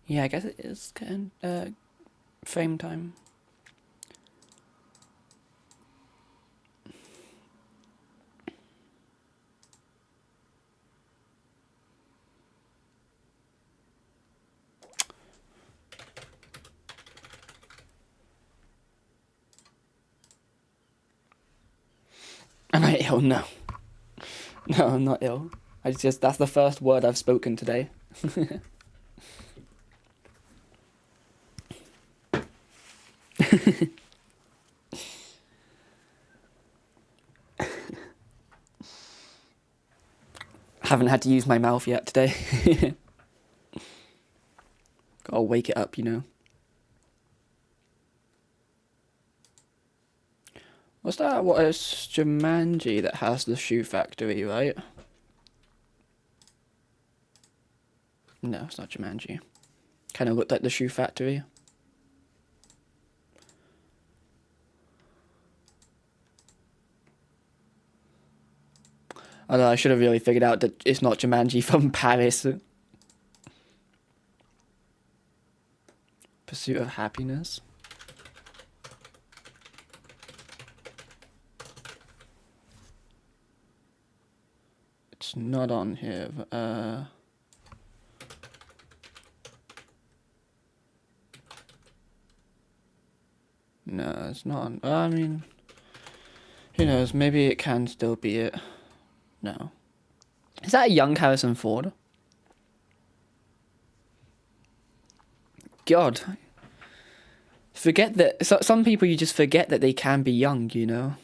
Yeah, I guess it is frame time. Am I ill? No. No, I'm not ill. That's the first word I've spoken today. Haven't had to use my mouth yet today. Gotta wake it up, you know. What's that? What is Jumanji that has the shoe factory, right? No, it's not Jumanji. Kind of looked like the shoe factory. Although I should have really figured out that it's not Jumanji from Paris. Pursuit of Happiness. It's not on here. No, it's not on. I mean, who knows? Maybe it can still be it. No. Is that a young Harrison Ford? God. Forget that. Some people you just forget that they can be young, you know?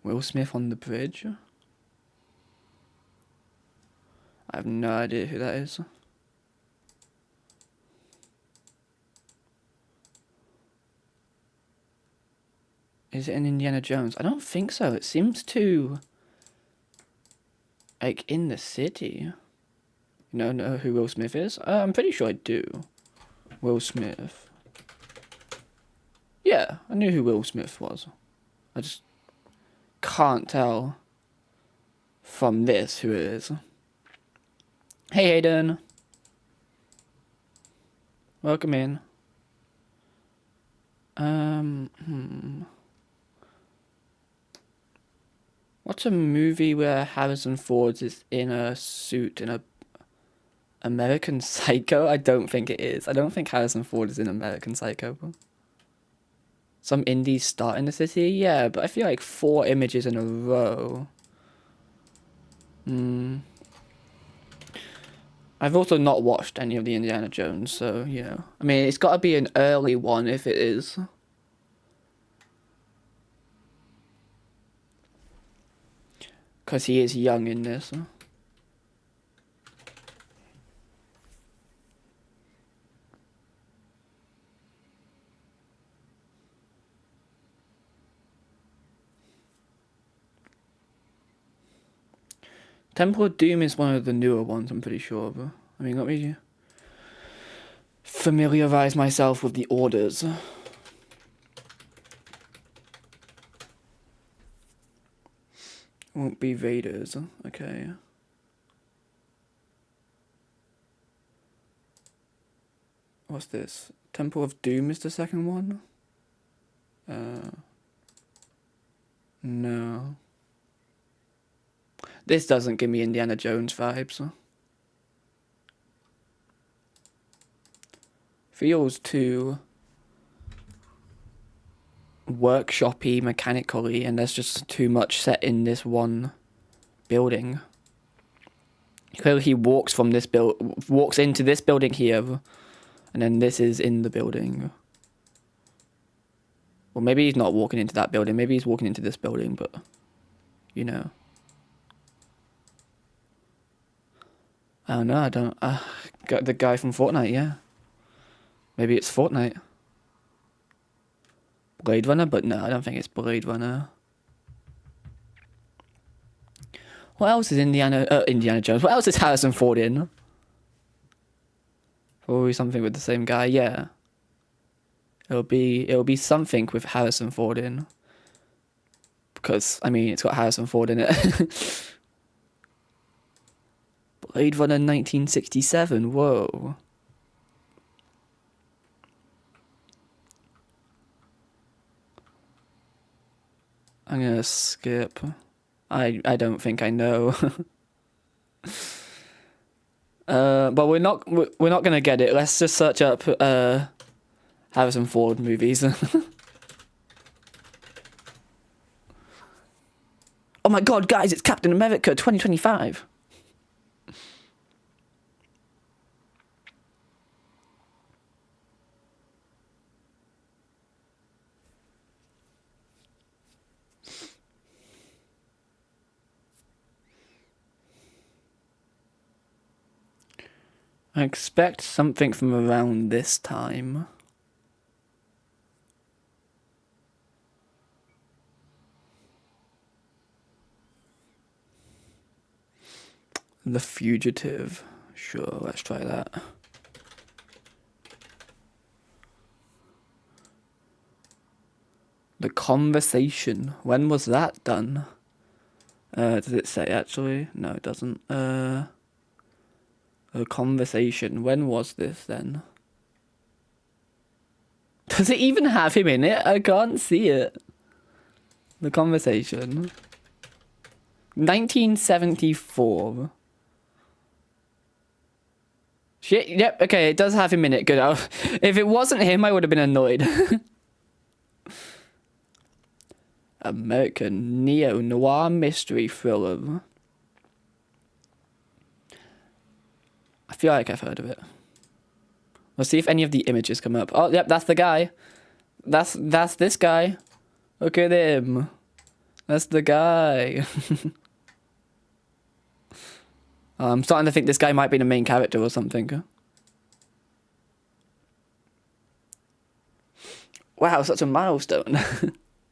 Will Smith on the bridge? I have no idea who that is. Is it in Indiana Jones? I don't think so. It seems too... like, in the city. You know who Will Smith is? I'm pretty sure I do. Will Smith. Yeah, I knew who Will Smith was. I just can't tell from this who it is. Hey, Hayden. Welcome in. What's a movie where Harrison Ford is in a suit in a American Psycho? I don't think it is. I don't think Harrison Ford is in American Psycho. Some indies start in the city? Yeah, but I feel like 4 images in a row. I've also not watched any of the Indiana Jones, so, you know. I mean, it's got to be an early one if it is. Because he is young in this. Temple of Doom is one of the newer ones, I'm pretty sure. But, I mean, let me familiarize myself with the orders. Won't be Raiders. Okay. What's this? Temple of Doom is the second one? No. This doesn't give me Indiana Jones vibes. Feels too workshoppy mechanically, and there's just too much set in this one building. Clearly he walks into this building here, and then this is in the building. Well, maybe he's not walking into that building, maybe he's walking into this building, but, you know. I don't know, got the guy from Fortnite, yeah. Maybe it's Fortnite. Blade Runner, but no, I don't think it's Blade Runner. What else is Indiana Jones? What else is Harrison Ford in? Probably something with the same guy, yeah. It'll be something with Harrison Ford in. Because, I mean, it's got Harrison Ford in it. Blade Runner 1967, whoa. I'm gonna skip. I don't think I know. But we're not gonna get it. Let's just search up Harrison Ford movies. Oh my god, guys, it's Captain America 2025. I expect something from around this time. The Fugitive. Sure, let's try that. The Conversation. When was that done? Does it say actually? No, it doesn't. The Conversation. When was this then? Does it even have him in it? I can't see it. The Conversation. 1974. Shit, yep, okay, it does have him in it. Good. If it wasn't him, I would have been annoyed. American neo-noir mystery thriller. I feel like I've heard of it. Let's see if any of the images come up. Oh, yep, that's the guy. That's this guy. Look at him. That's the guy. I'm starting to think this guy might be the main character or something. Wow, such a milestone.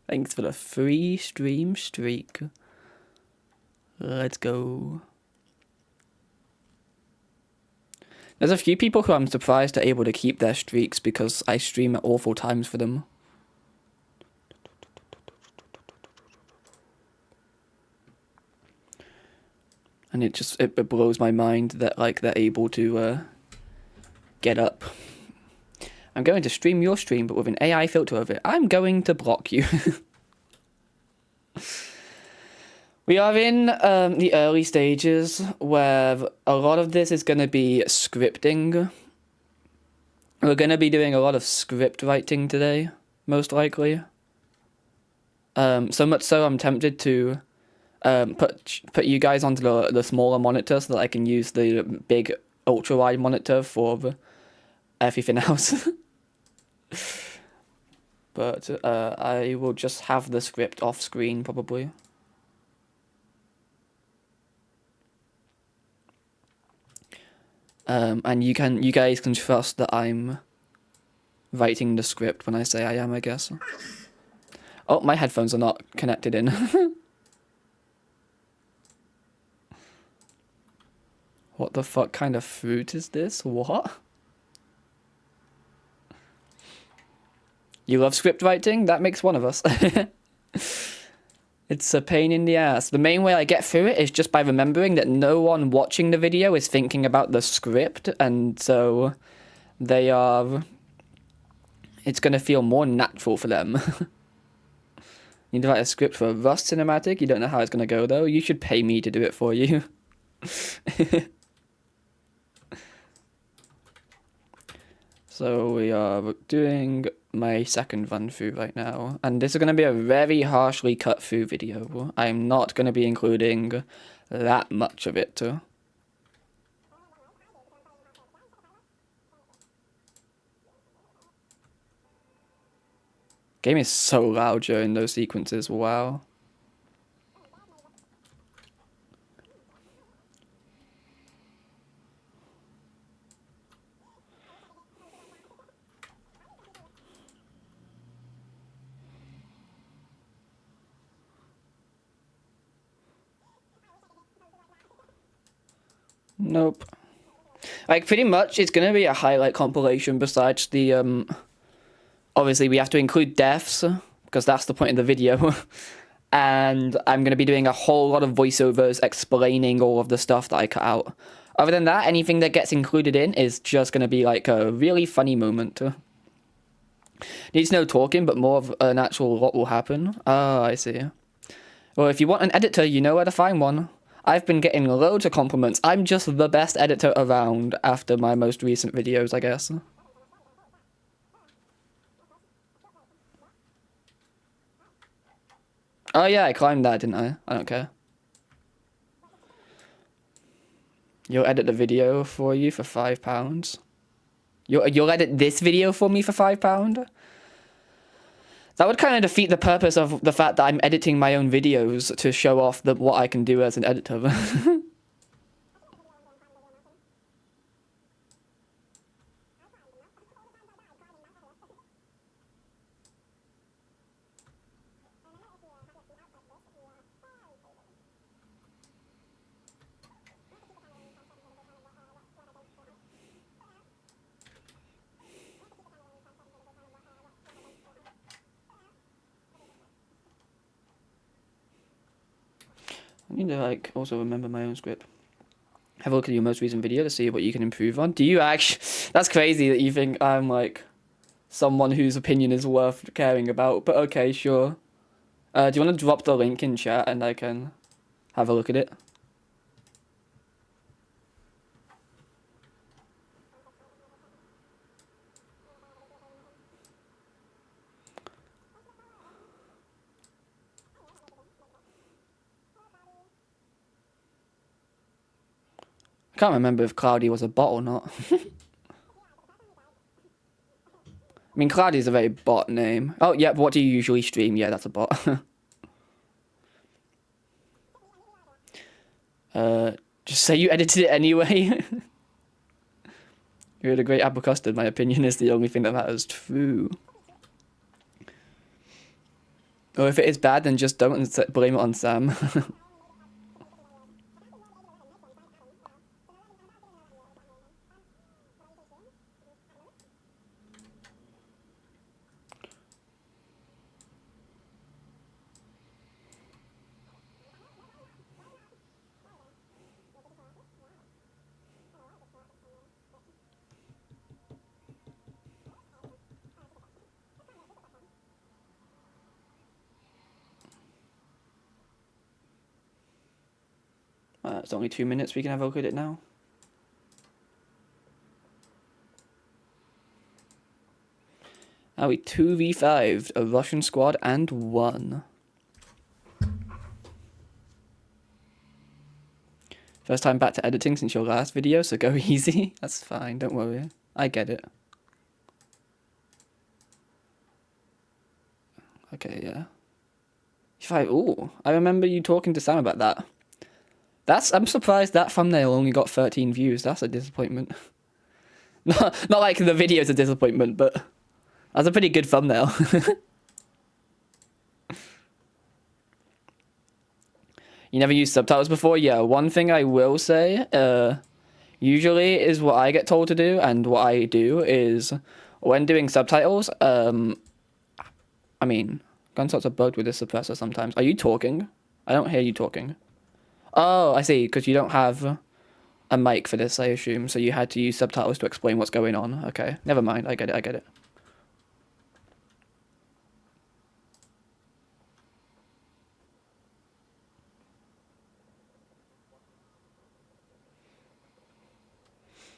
Thanks for the free stream streak. Let's go. There's a few people who I'm surprised are able to keep their streaks because I stream at awful times for them. And it blows my mind that like they're able to get up. I'm going to stream your stream, but with an AI filter over it. I'm going to block you. We are in the early stages where a lot of this is going to be scripting. We're going to be doing a lot of script writing today, most likely. So much so I'm tempted to put you guys onto the smaller monitor so that I can use the big ultra wide monitor for everything else. But I will just have the script off screen probably. And you guys can trust that I'm writing the script when I say I am, I guess. Oh, my headphones are not connected in. What the fuck kind of fruit is this? What? You love script writing? That makes one of us. It's a pain in the ass. The main way I get through it is just by remembering that no one watching the video is thinking about the script, and so they are... It's going to feel more natural for them. You need to write a script for a Rust cinematic? You don't know how it's going to go, though? You should pay me to do it for you. So we are doing my second run through right now, and this is going to be a very harshly cut through video. I'm not going to be including that much of it. Game is so loud during those sequences, wow. Nope. Like, pretty much, it's gonna be a highlight compilation besides the, obviously we have to include deaths, because that's the point of the video. and I'm going to be doing a whole lot of voiceovers explaining all of the stuff that I cut out. Other than that, anything that gets included in is just going to be like a really funny moment. Needs no talking, but more of an actual what will happen. Oh, I see. Well, if you want an editor, you know where to find one. I've been getting loads of compliments. I'm just the best editor around after my most recent videos, I guess. Oh yeah, I climbed that, didn't I? I don't care. You'll edit the video for you for £5. You'll edit this video for me for £5? That would kind of defeat the purpose of the fact that I'm editing my own videos to show off what I can do as an editor. I need to like also remember my own script. Have a look at your most recent video to see what you can improve on. Do you actually? That's crazy that you think I'm like someone whose opinion is worth caring about. But okay, sure. Do you want to drop the link in chat and I can have a look at it? I can't remember if Cloudy was a bot or not. I mean, Cloudy is a very bot name. Oh, yeah, what do you usually stream? Yeah, that's a bot. Just say you edited it anyway. You had a great apple custard. My opinion is the only thing that matters. True. Or if it is bad, then just don't blame it on Sam. It's only 2 minutes. We can have a look at it now. Now we 2v5'd a Russian squad and won. First time back to editing since your last video, so go easy. That's fine, don't worry. I get it. Okay, yeah. Ooh, I remember you talking to Sam about that. I'm surprised that thumbnail only got 13 views. That's a disappointment. Not like the video's a disappointment, but that's a pretty good thumbnail. You never used subtitles before? Yeah, one thing I will say, usually is what I get told to do, and what I do is, when doing subtitles, I mean, gunshots are bugged with this suppressor sometimes. Are you talking? I don't hear you talking. Oh, I see, because you don't have a mic for this, I assume, so you had to use subtitles to explain what's going on. Okay, never mind, I get it.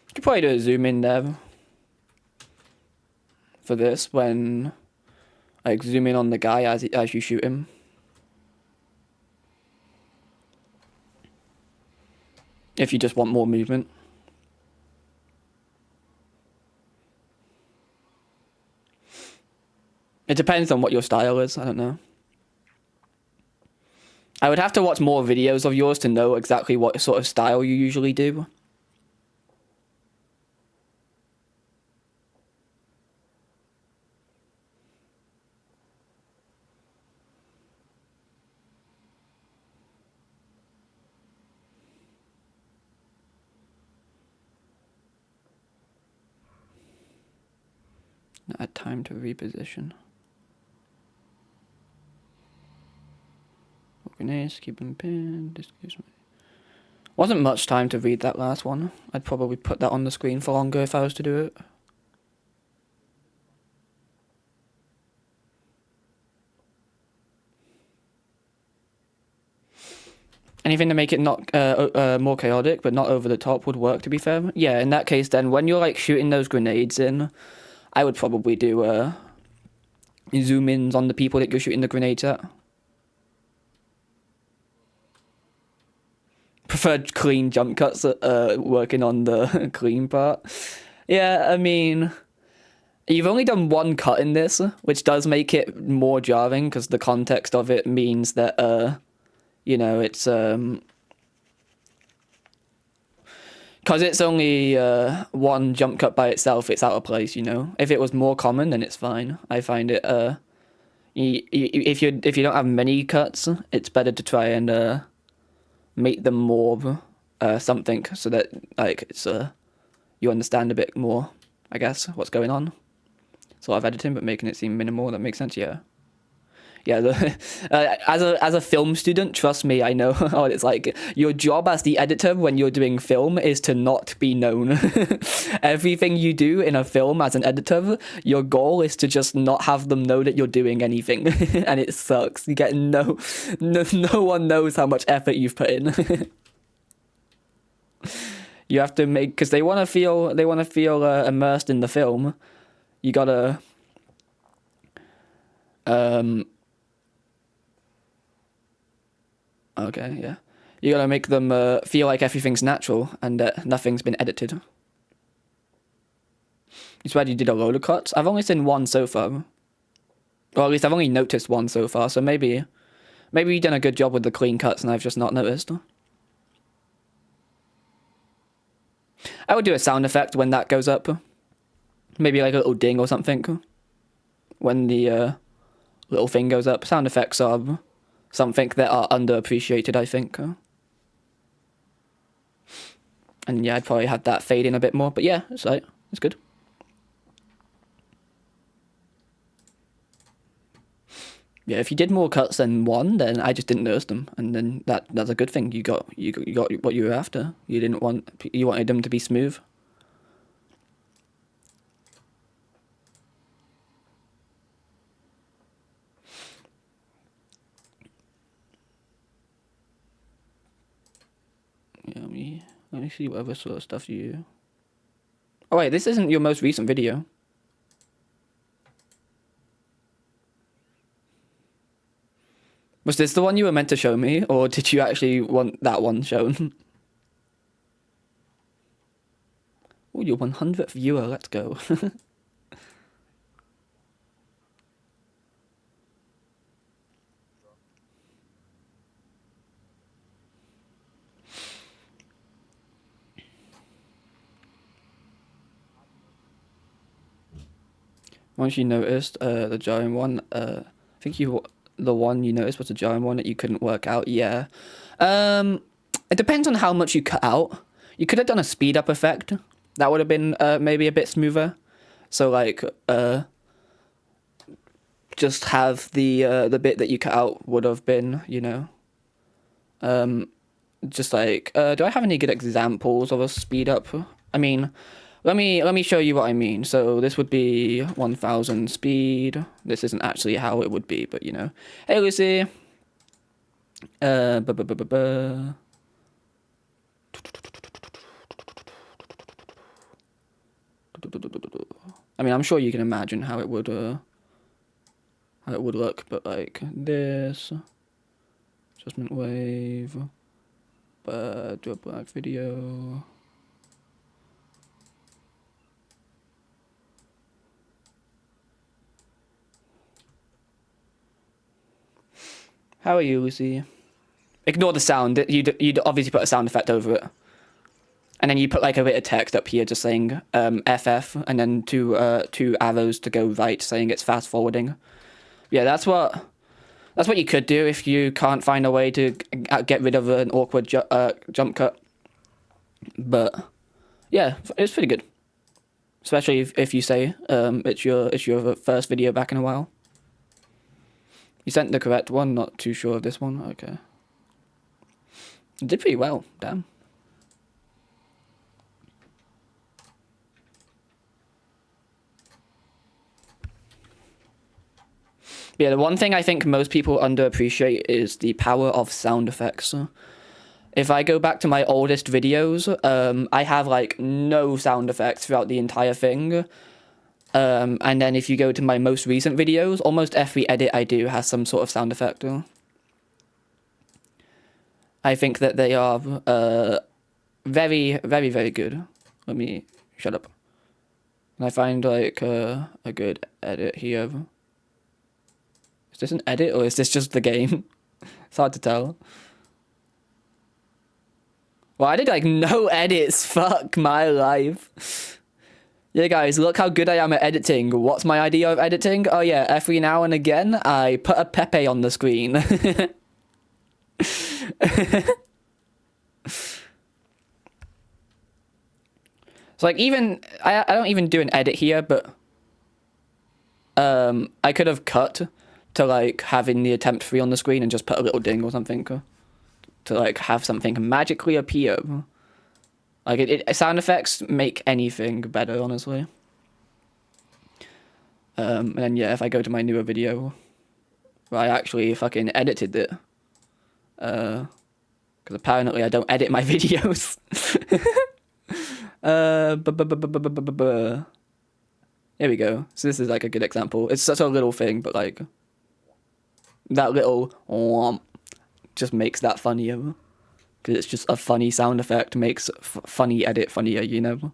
You could probably do a zoom in there for this when, like, zoom in on the guy as you shoot him. If you just want more movement. It depends on what your style is, I don't know. I would have to watch more videos of yours to know exactly what sort of style you usually do. Not time to reposition. Grenades, keep them pinned. Excuse me. Wasn't much time to read that last one. I'd probably put that on the screen for longer if I was to do it. Anything to make it not more chaotic, but not over the top would work, to be fair. Yeah, in that case, then, when you're, like, shooting those grenades in, I would probably do, zoom-ins on the people that you're shooting the grenades at. Preferred clean jump cuts, working on the clean part. Yeah, I mean, you've only done one cut in this, which does make it more jarring, because the context of it means that, you know, it's, because it's only one jump cut by itself, it's out of place, you know. If it was more common, then it's fine. I find it, if you don't have many cuts, it's better to try and make them more something, so that, like, it's you understand a bit more, I guess, what's going on. It's a lot of editing, but making it seem minimal. That makes sense. Yeah. Yeah, as a film student, trust me, I know what it's like. Your job as the editor when you're doing film is to not be known. Everything you do in a film as an editor, your goal is to just not have them know that you're doing anything, and it sucks. You get no one knows how much effort you've put in. You have to make, because they want to feel immersed in the film. You gotta okay, yeah. You gotta make them feel like everything's natural and that nothing's been edited. You swear you did a load of cuts? I've only seen one so far. Or at least I've only noticed one so far, so maybe you've done a good job with the clean cuts and I've just not noticed. I would do a sound effect when that goes up. Maybe like a little ding or something. When the little thing goes up. Sound effects are something that are underappreciated, I think. And yeah, I'd probably have that fade in a bit more, but yeah, it's like, it's good. Yeah, if you did more cuts than one, then I just didn't notice them, and then that's a good thing. You got what you were after. You wanted them to be smooth. Yeah, let me see what other sort of stuff you... Oh wait, this isn't your most recent video. Was this the one you were meant to show me, or did you actually want that one shown? Oh, your 100th viewer, let's go. Once you noticed the jarring one, I think the one you noticed was a jarring one that you couldn't work out. Yeah, it depends on how much you cut out. You could have done a speed up effect. That would have been maybe a bit smoother. So like just have the bit that you cut out would have been, you know, just like do I have any good examples of a speed up? I mean, let me show you what I mean. So this would be 1000 speed. This isn't actually how it would be, but you know. Hey Lucy. I mean, I'm sure you can imagine how it would look, but like this adjustment wave, do a black video. How are you, Lucy? Ignore the sound. You'd obviously put a sound effect over it. And then you put like a bit of text up here just saying FF, and then two arrows to go right saying it's fast forwarding. Yeah, that's what you could do if you can't find a way to get rid of an awkward jump cut. But yeah, it's pretty good. Especially if you say it's your first video back in a while. You sent the correct one, not too sure of this one. Okay. It did pretty well, damn. Yeah, the one thing I think most people underappreciate is the power of sound effects. If I go back to my oldest videos, I have like no sound effects throughout the entire thing. And then if you go to my most recent videos, almost every edit I do has some sort of sound effect. I think that they are very, very, very good. Let me shut up. Can I find like a good edit here? Is this an edit or is this just the game? It's hard to tell. Well, I did like no edits. Fuck my life. Yeah, guys, look how good I am at editing. What's my idea of editing? Oh yeah, every now and again, I put a Pepe on the screen. So like even, I don't even do an edit here, but I could have cut to like having the attempt free on the screen and just put a little ding or something to like have something magically appear. Like sound effects make anything better, honestly. And then yeah, if I go to my newer video, where I actually fucking edited it, because apparently I don't edit my videos. Here we go. So this is like a good example. It's such a little thing, but like that little whomp just makes that funnier. Because it's just a funny sound effect, makes funny edit funnier, you know?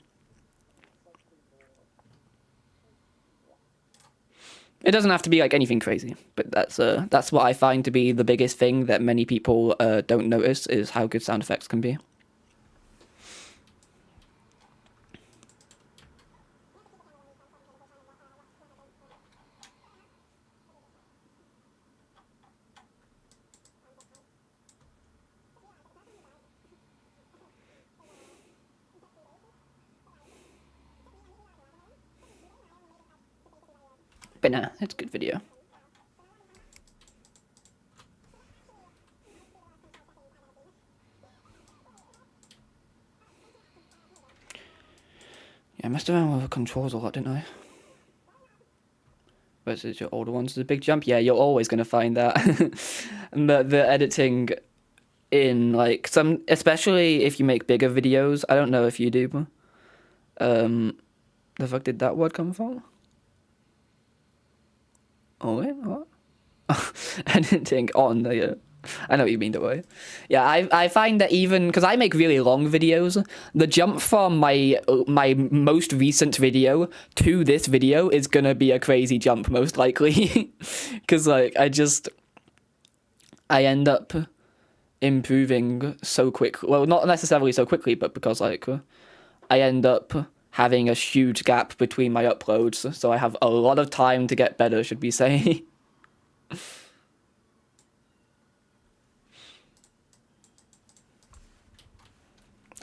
It doesn't have to be like anything crazy, but that's what I find to be the biggest thing that many people don't notice is how good sound effects can be. But nah, it's a good video. Yeah, I messed around with the controls a lot, didn't I? Versus your older ones, the big jump. Yeah, you're always gonna find that. And the editing in like some, especially if you make bigger videos. I don't know if you do. The fuck did that word come from? Oh wait, what? Editing on the. I know what you mean, don't worry. Yeah, I find that even because I make really long videos, the jump from my most recent video to this video is gonna be a crazy jump, most likely. Because like I end up improving so quick. Well, not necessarily so quickly, but because like I end up having a huge gap between my uploads, so I have a lot of time to get better, should we say.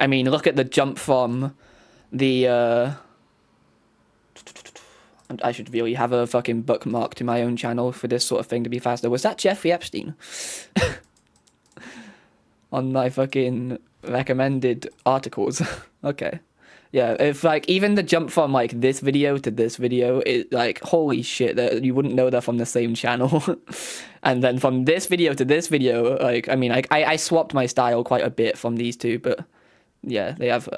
I mean, look at the jump from the I should really have a fucking bookmark to my own channel for this sort of thing to be faster. Was that Jeffrey Epstein? On my fucking recommended articles. Okay. Yeah, if like even the jump from like this video to this video is like holy shit, that you wouldn't know they're from the same channel. And then from this video to this video, like I mean I swapped my style quite a bit from these two, but yeah, they have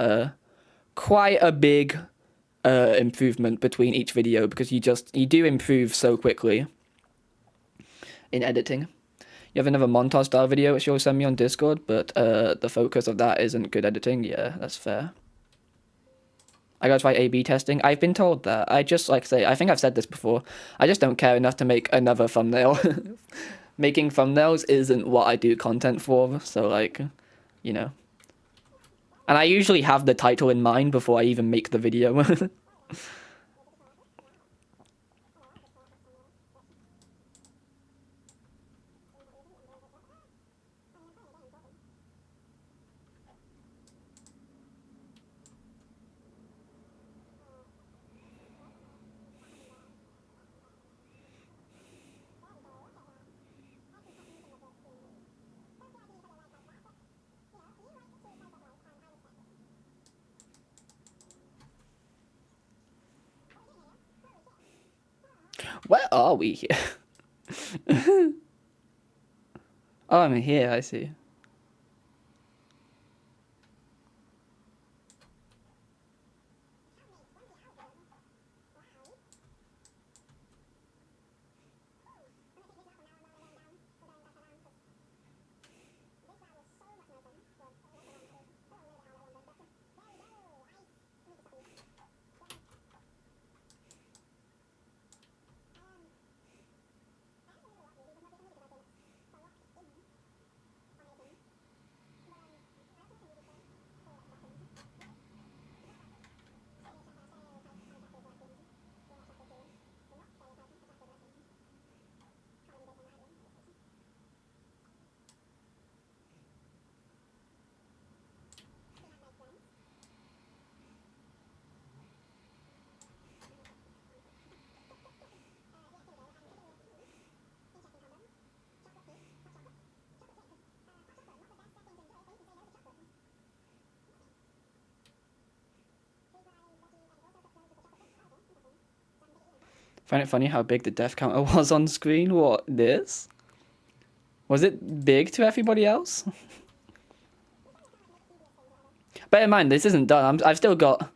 quite a big improvement between each video because you do improve so quickly in editing. You have another montage style video which you'll send me on Discord, but the focus of that isn't good editing. Yeah, that's fair. I gotta try A/B testing. I've been told that. I just like say I think I've said this before. I just don't care enough to make another thumbnail. Making thumbnails isn't what I do content for, so like, you know. And I usually have the title in mind before I even make the video. Where are we here? Oh, I'm here, I see. Find it funny how big the death counter was on screen. What, this? Was it big to everybody else? Bear in mind, this isn't done. I've still got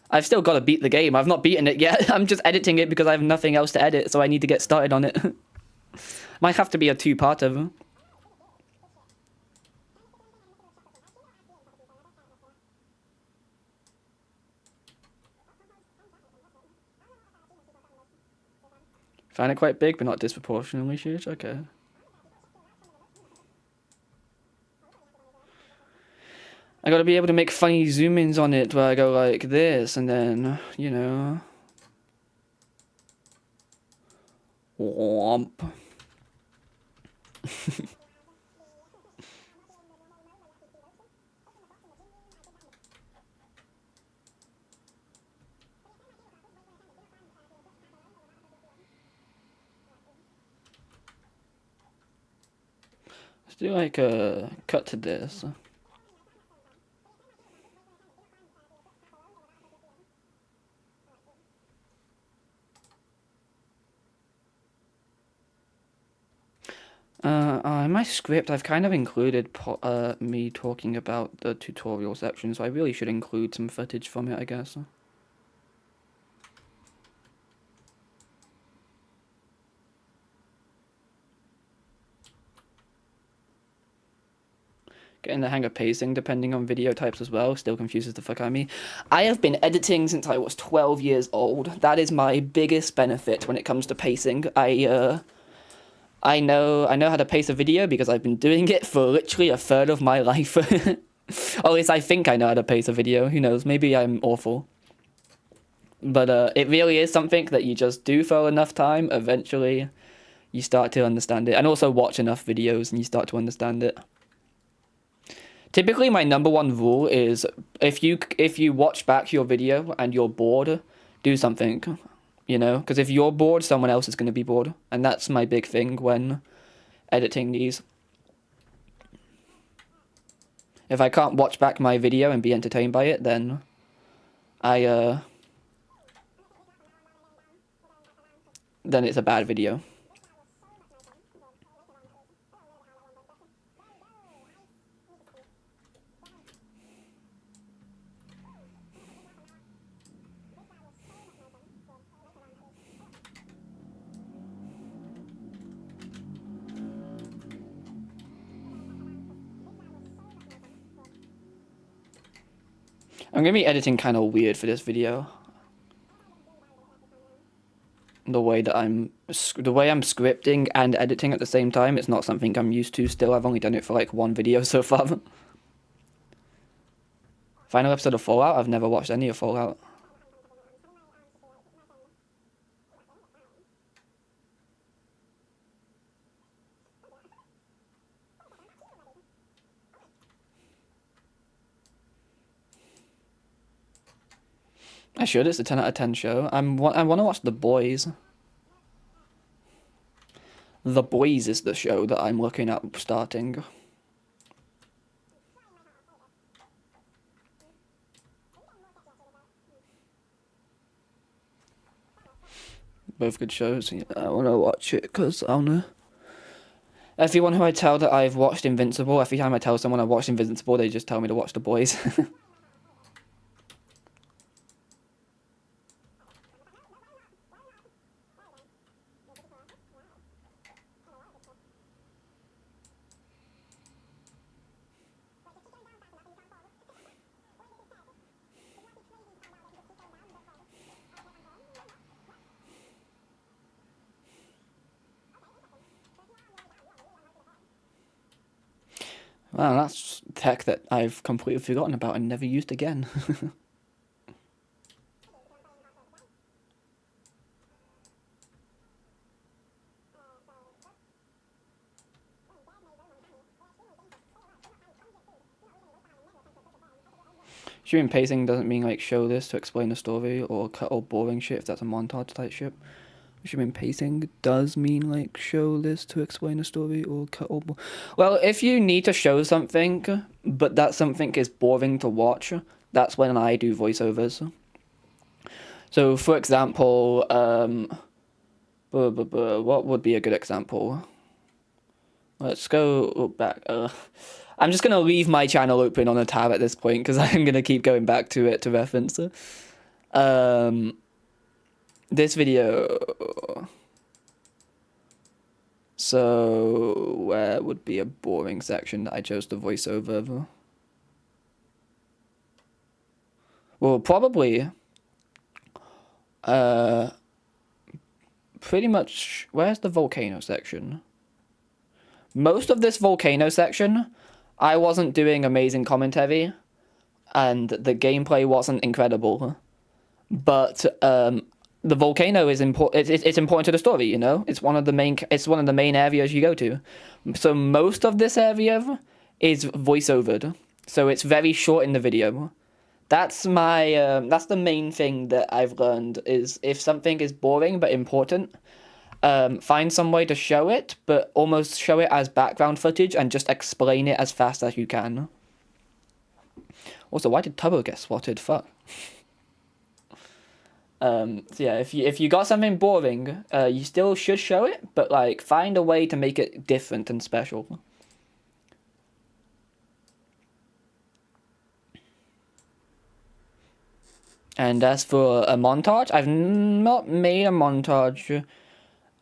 to beat the game. I've not beaten it yet. I'm just editing it because I have nothing else to edit, so I need to get started on it. Might have to be a two-parter. Find it quite big, but not disproportionately huge. Okay. I gotta be able to make funny zoom-ins on it where I go like this, and then, you know... Womp. Let's do like a cut to this. In my script, I've kind of included me talking about the tutorial section, so I really should include some footage from it, I guess. Getting the hang of pacing, depending on video types as well, still confuses the fuck out of me. I have been editing since I was 12 years old. That is my biggest benefit when it comes to pacing. I know how to pace a video because I've been doing it for literally a third of my life. Or at least I think I know how to pace a video. Who knows? Maybe I'm awful. But it really is something that you just do for enough time. Eventually, you start to understand it. And also watch enough videos and you start to understand it. Typically, my number one rule is if you watch back your video and you're bored, do something. You know, because if you're bored, someone else is going to be bored. And that's my big thing when editing these. If I can't watch back my video and be entertained by it, then then it's a bad video. I'm going to be editing kind of weird for this video. The way I'm scripting and editing at the same time, it's not something I'm used to still. I've only done it for like one video so far. Final episode of Fallout? I've never watched any of Fallout. I should. It's a 10 out of 10 show. I want to watch The Boys. The Boys is the show that I'm looking at starting. both good shows. I want to watch it because I don't know. Everyone who I tell that I've watched Invincible, every time I tell someone I've watched Invincible, they just tell me to watch The Boys. Wow, that's tech that I've completely forgotten about and never used again. Shooting pacing doesn't mean like show this to explain the story or cut all boring shit if that's a montage type shit. Shooting pacing does mean like show this to explain the story or cut all. Well, if you need to show something, but that something is boring to watch, that's when I do voiceovers. So, for example, what would be a good example? Let's go back. I'm just gonna leave my channel open on a tab at this point because I'm gonna keep going back to it to reference. This video. So where would be a boring section that I chose to voice over? Well, probably. Pretty much. Where's the volcano section? Most of this volcano section, I wasn't doing amazing commentary, and the gameplay wasn't incredible. But the volcano is important. It's important to the story, you know. It's one of the main areas you go to. So most of this area is voiceovered, so it's very short in the video. That's my that's the main thing that I've learned is if something is boring but important, find some way to show it, but almost show it as background footage and just explain it as fast as you can. Also, why did Tubbo get swatted? Fuck. So yeah, if you got something boring, you still should show it, but like find a way to make it different and special. And as for a montage, I've not made a montage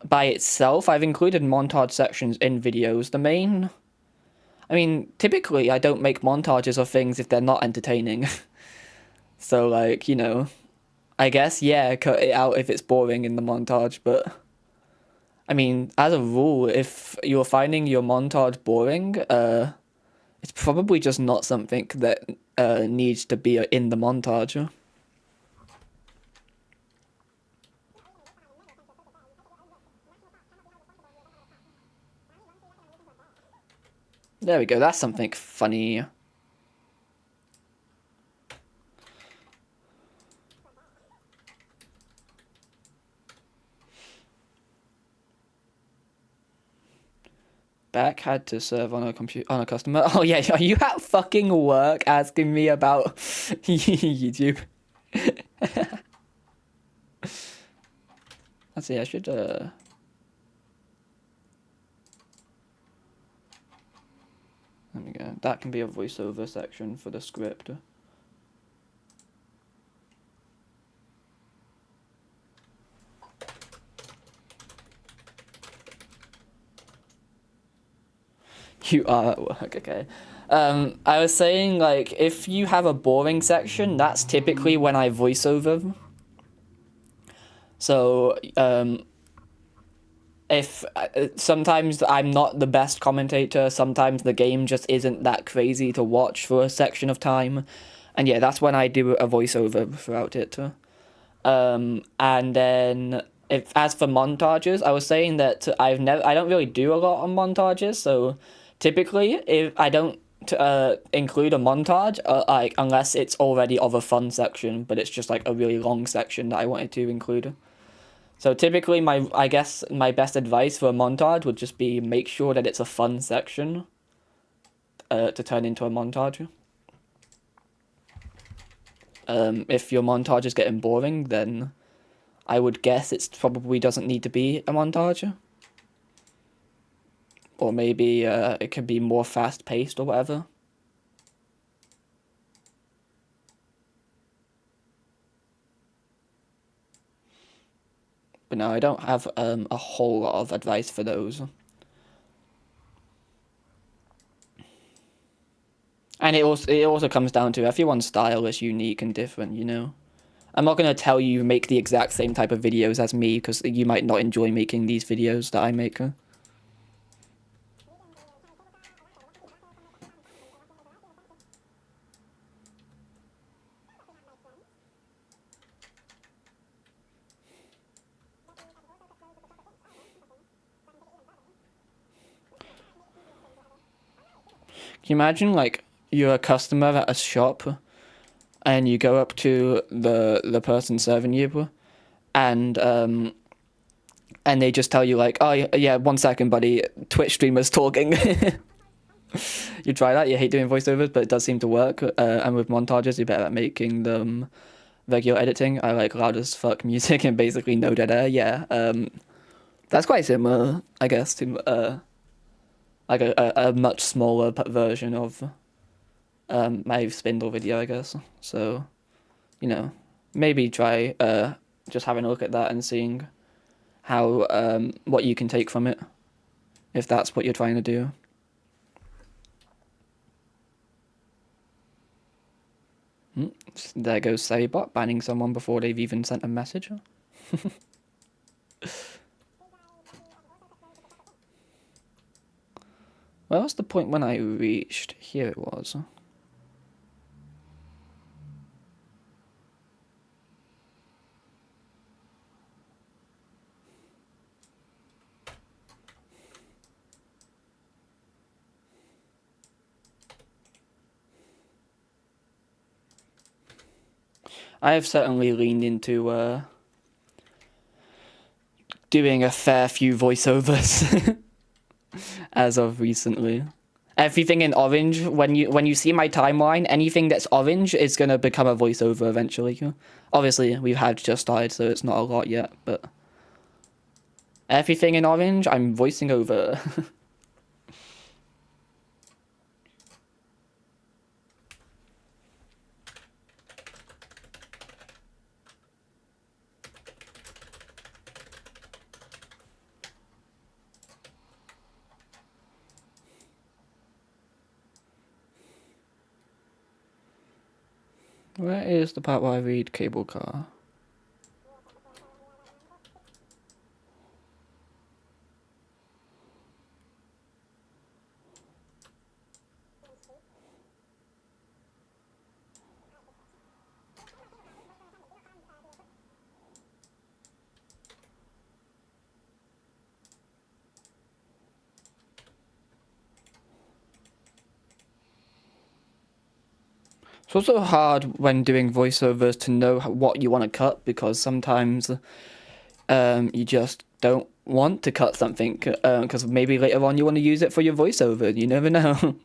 by itself. I've included montage sections in videos. I mean, typically I don't make montages of things if they're not entertaining. So like, you know, I guess, yeah, cut it out if it's boring in the montage, but I mean, as a rule, if you're finding your montage boring, it's probably just not something that needs to be in the montage. There we go, that's something funny. Back had to serve on a customer. Oh yeah, are you at fucking work asking me about YouTube? Let's see, I should There we go. That can be a voiceover section for the script. You are at work, okay. I was saying, like, if you have a boring section, that's typically when I voice over. So, if sometimes I'm not the best commentator, sometimes the game just isn't that crazy to watch for a section of time, and yeah, that's when I do a voiceover throughout it. And then as for montages, I was saying that I don't really do a lot on montages, so typically if I don't include a montage, like unless it's already of a fun section, but it's just like a really long section that I wanted to include. So typically I guess my best advice for a montage would just be make sure that it's a fun section to turn into a montage. If your montage is getting boring, then I would guess it probably doesn't need to be a montage. Or maybe it could be more fast-paced or whatever. But no, I don't have a whole lot of advice for those. And it also comes down to everyone's style is unique and different, you know? I'm not going to tell you make the exact same type of videos as me, because you might not enjoy making these videos that I make. Can you imagine, like, you're a customer at a shop, and you go up to the person serving you, and they just tell you, like, oh yeah, 1 second, buddy, Twitch streamer's talking. You try that. You hate doing voiceovers, but it does seem to work. And with montages, you're better at making them regular editing. I like loud as fuck music and basically no dead air. Yeah, that's quite similar, I guess, to like a much smaller version of my spindle video, I guess. So, you know, maybe try just having a look at that and seeing how what you can take from it, if that's what you're trying to do. There goes Sabot, banning someone before they've even sent a message. Where was the point when I reached? Here it was. I have certainly leaned into doing a fair few voiceovers as of recently. Everything in orange, when you see my timeline, anything that's orange is gonna become a voiceover eventually. Obviously, we've had just started, so it's not a lot yet, but everything in orange, I'm voicing over. Where is the part where I read cable car? It's also hard when doing voiceovers to know what you want to cut, because sometimes you just don't want to cut something because maybe later on you want to use it for your voiceover. You never know.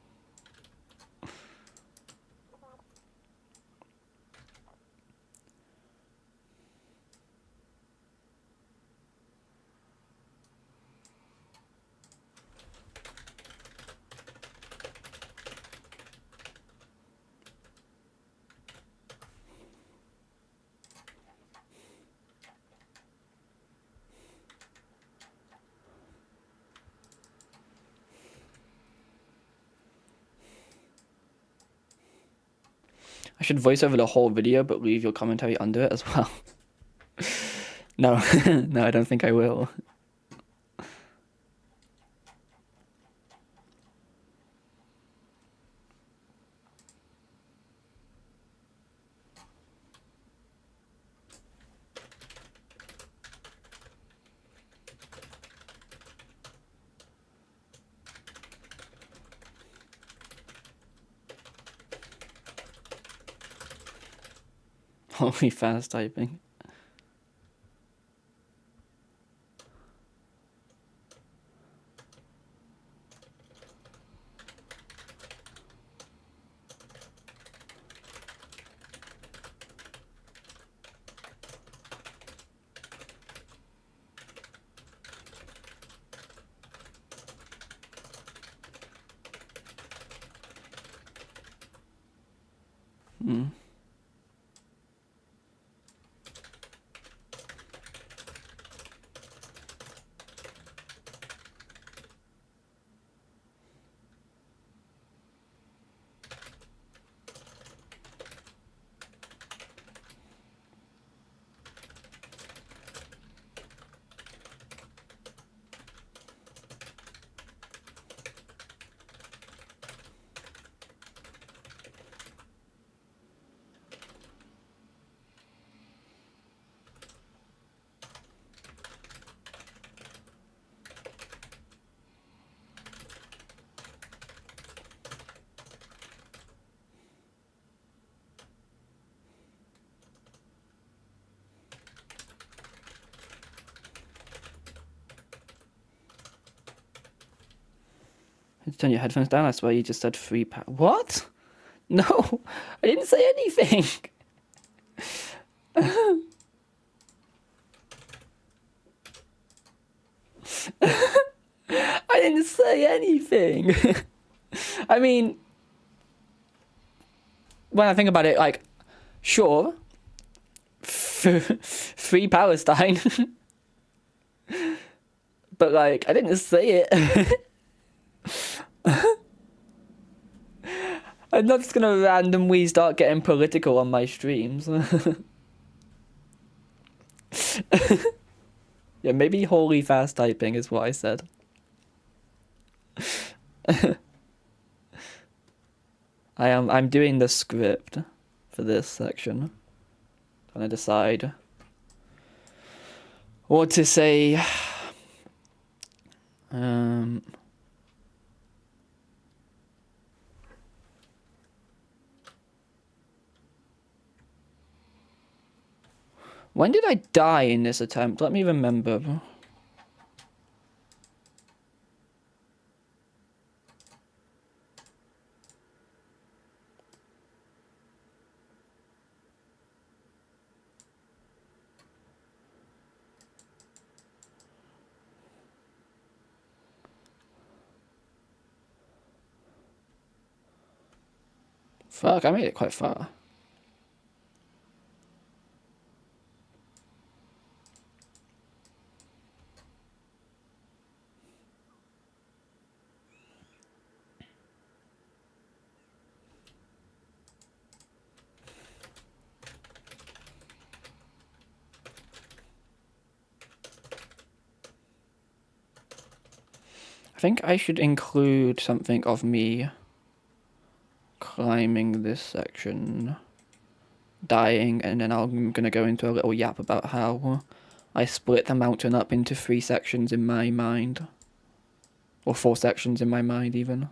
I should voice over the whole video, but leave your commentary under it as well. No, no, I don't think I will. Only fast typing. Turn your headphones down. I swear you just said free power. What? No, I didn't say anything. I didn't say anything. I mean, when I think about it, like, sure, free Palestine, but like, I didn't say it. I'm not just gonna randomly start getting political on my streams. Yeah, maybe holy fast typing is what I said. I'm doing the script for this section. Trying to decide what to say. When did I die in this attempt? Let me remember. Fuck, I made it quite far. I think I should include something of me climbing this section, dying, and then I'm gonna go into a little yap about how I split the mountain up into 3 sections in my mind. Or 4 sections in my mind, even.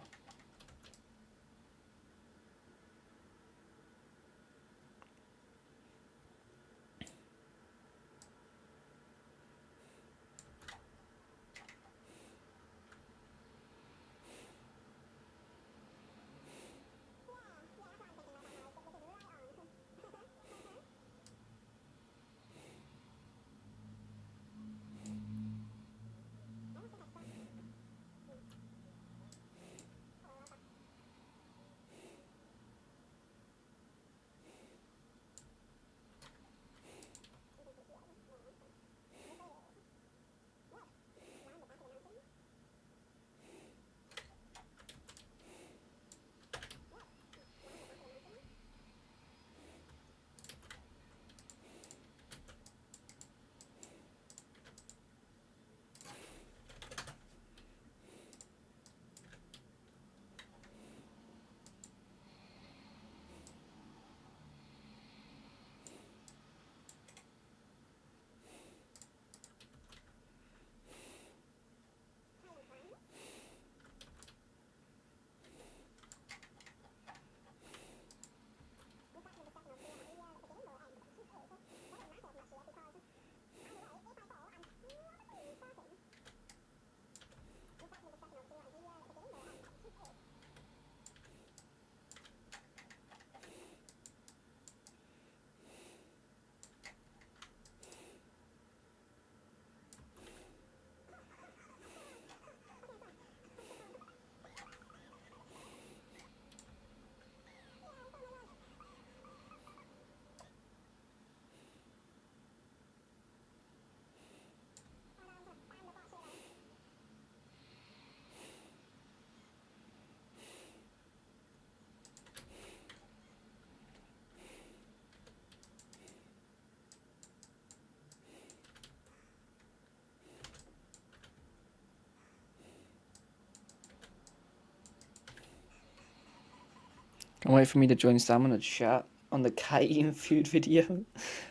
And wait for me to join Sam on a chat on the Cairn food video.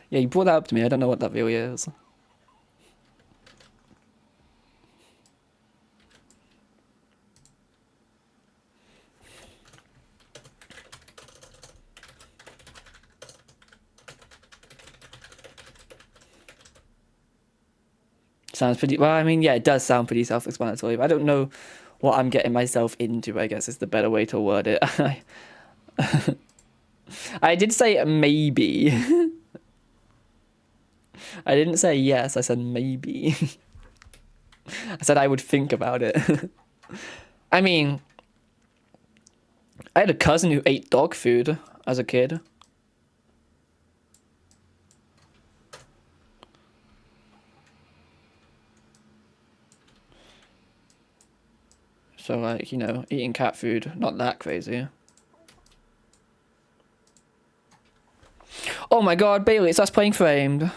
Yeah, you brought that up to me. I don't know what that really is. Sounds pretty... Well, I mean, yeah, it does sound pretty self-explanatory, but I don't know what I'm getting myself into, I guess is the better way to word it. I did say maybe. I didn't say yes, I said maybe. I said I would think about it. I mean, I had a cousin who ate dog food as a kid. So, like, you know, eating cat food, not that crazy. Oh my god, Bailey, it's us playing Framed.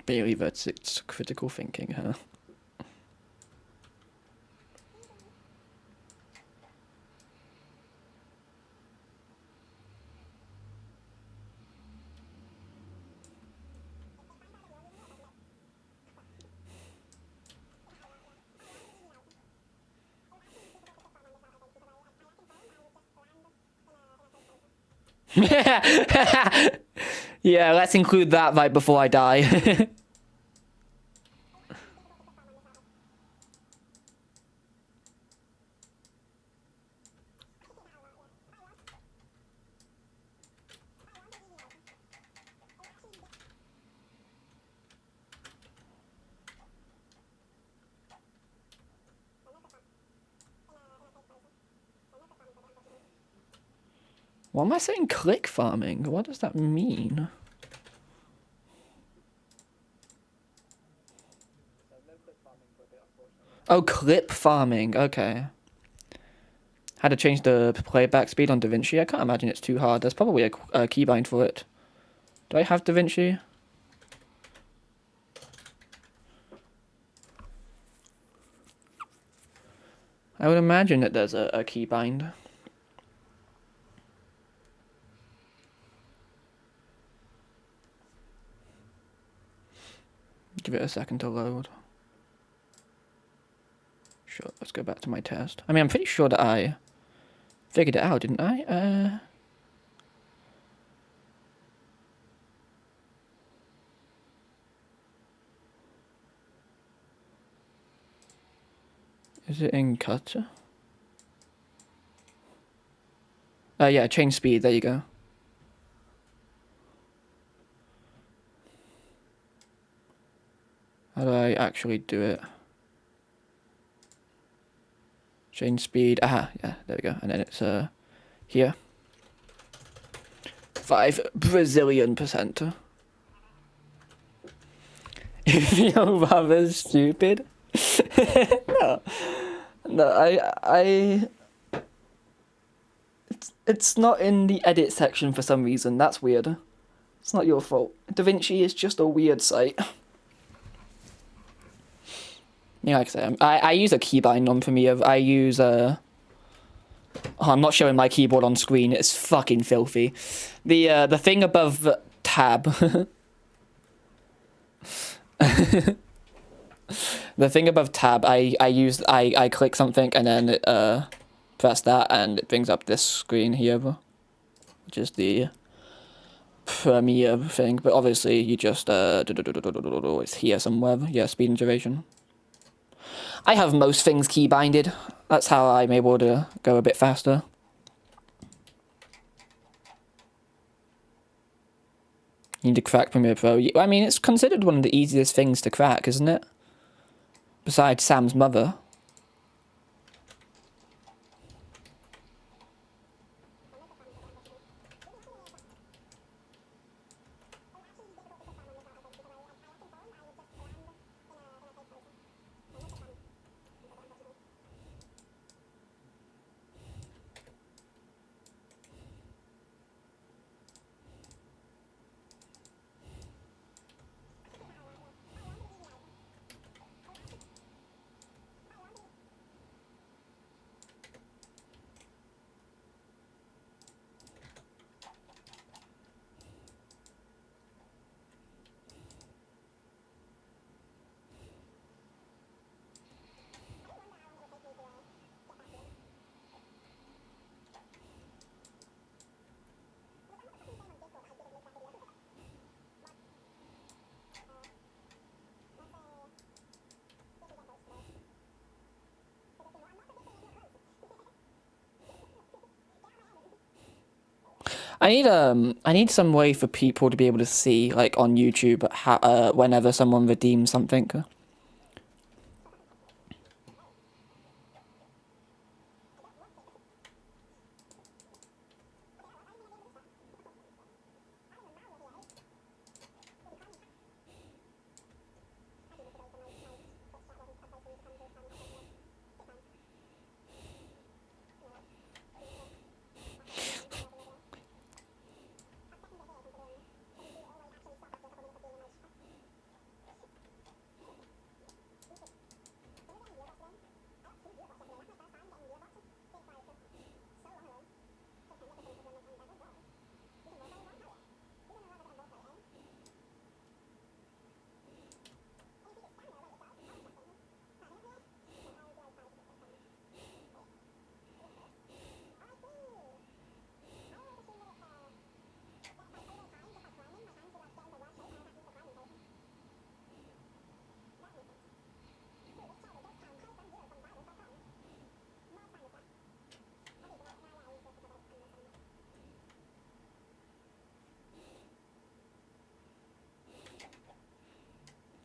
Bailey versus critical thinking, huh? Yeah, let's include that right before I die. Why am I saying click farming? What does that mean? Oh, clip farming. Okay. Had to change the playback speed on DaVinci. I can't imagine it's too hard. There's probably a keybind for it. Do I have DaVinci? I would imagine that there's a keybind. Give it a second to load. Sure, let's go back to my test. I mean, I'm pretty sure that I figured it out, didn't I? Is it in cutter? Yeah, change speed, there you go. actually do it. Change speed. Aha, yeah, there we go. And then it's here. 5 Brazilian percent. If you're rather stupid. No. No, it's not in the edit section for some reason. That's weird. It's not your fault. DaVinci is just a weird site. Yeah, like I say, I use a keybind on Premiere. I use oh, I'm not showing my keyboard on screen. It's fucking filthy. The thing above tab. The thing above tab, I click something and then press that and it brings up this screen here, which is the Premiere thing. But obviously you just it's here somewhere. Yeah, speed and duration. I have most things keybinded. That's how I'm able to go a bit faster. You need to crack Premiere Pro. I mean, it's considered one of the easiest things to crack, isn't it? Besides Sam's mother. I need some way for people to be able to see, like on YouTube, how whenever someone redeems something.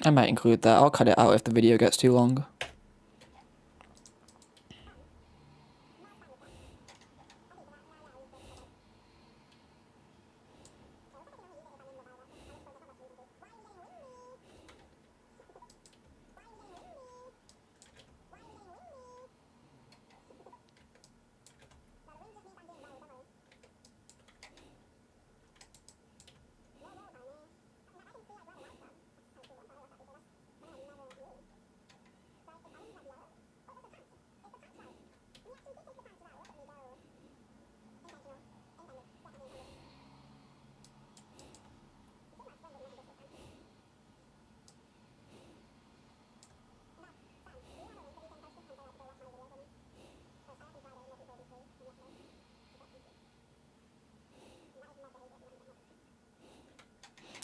I might include that. I'll cut it out if the video gets too long.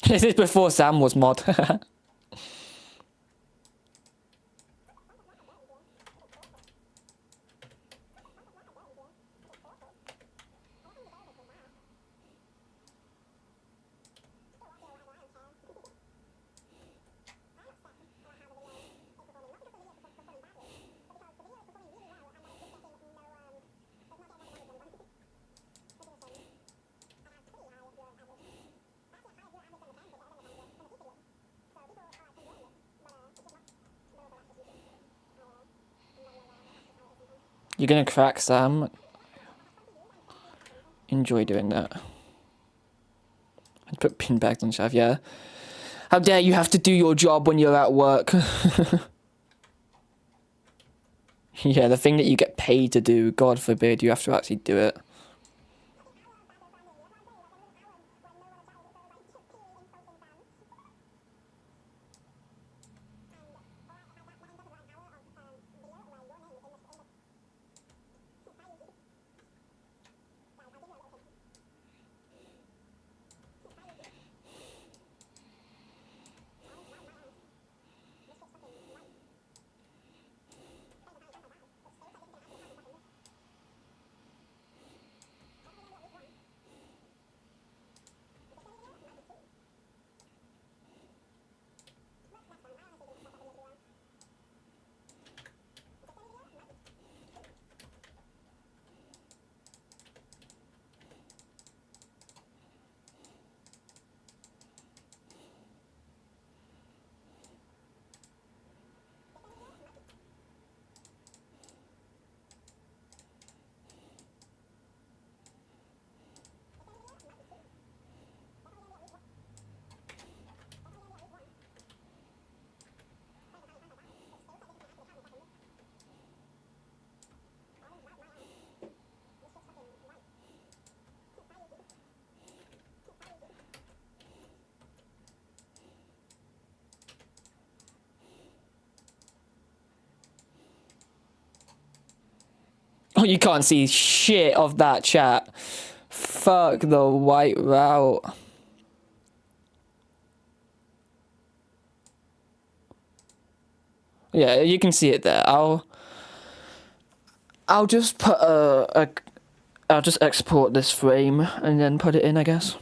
This is before Sam was mod. You're gonna crack Sam. Enjoy doing that. I'd put pin bags on Shav, yeah. How dare you have to do your job when you're at work. Yeah, the thing that you get paid to do, God forbid, you have to actually do it. Oh, you can't see shit of that chat. Fuck the white route. Yeah, you can see it there. I'll just put I'll just export this frame and then put it in, I guess.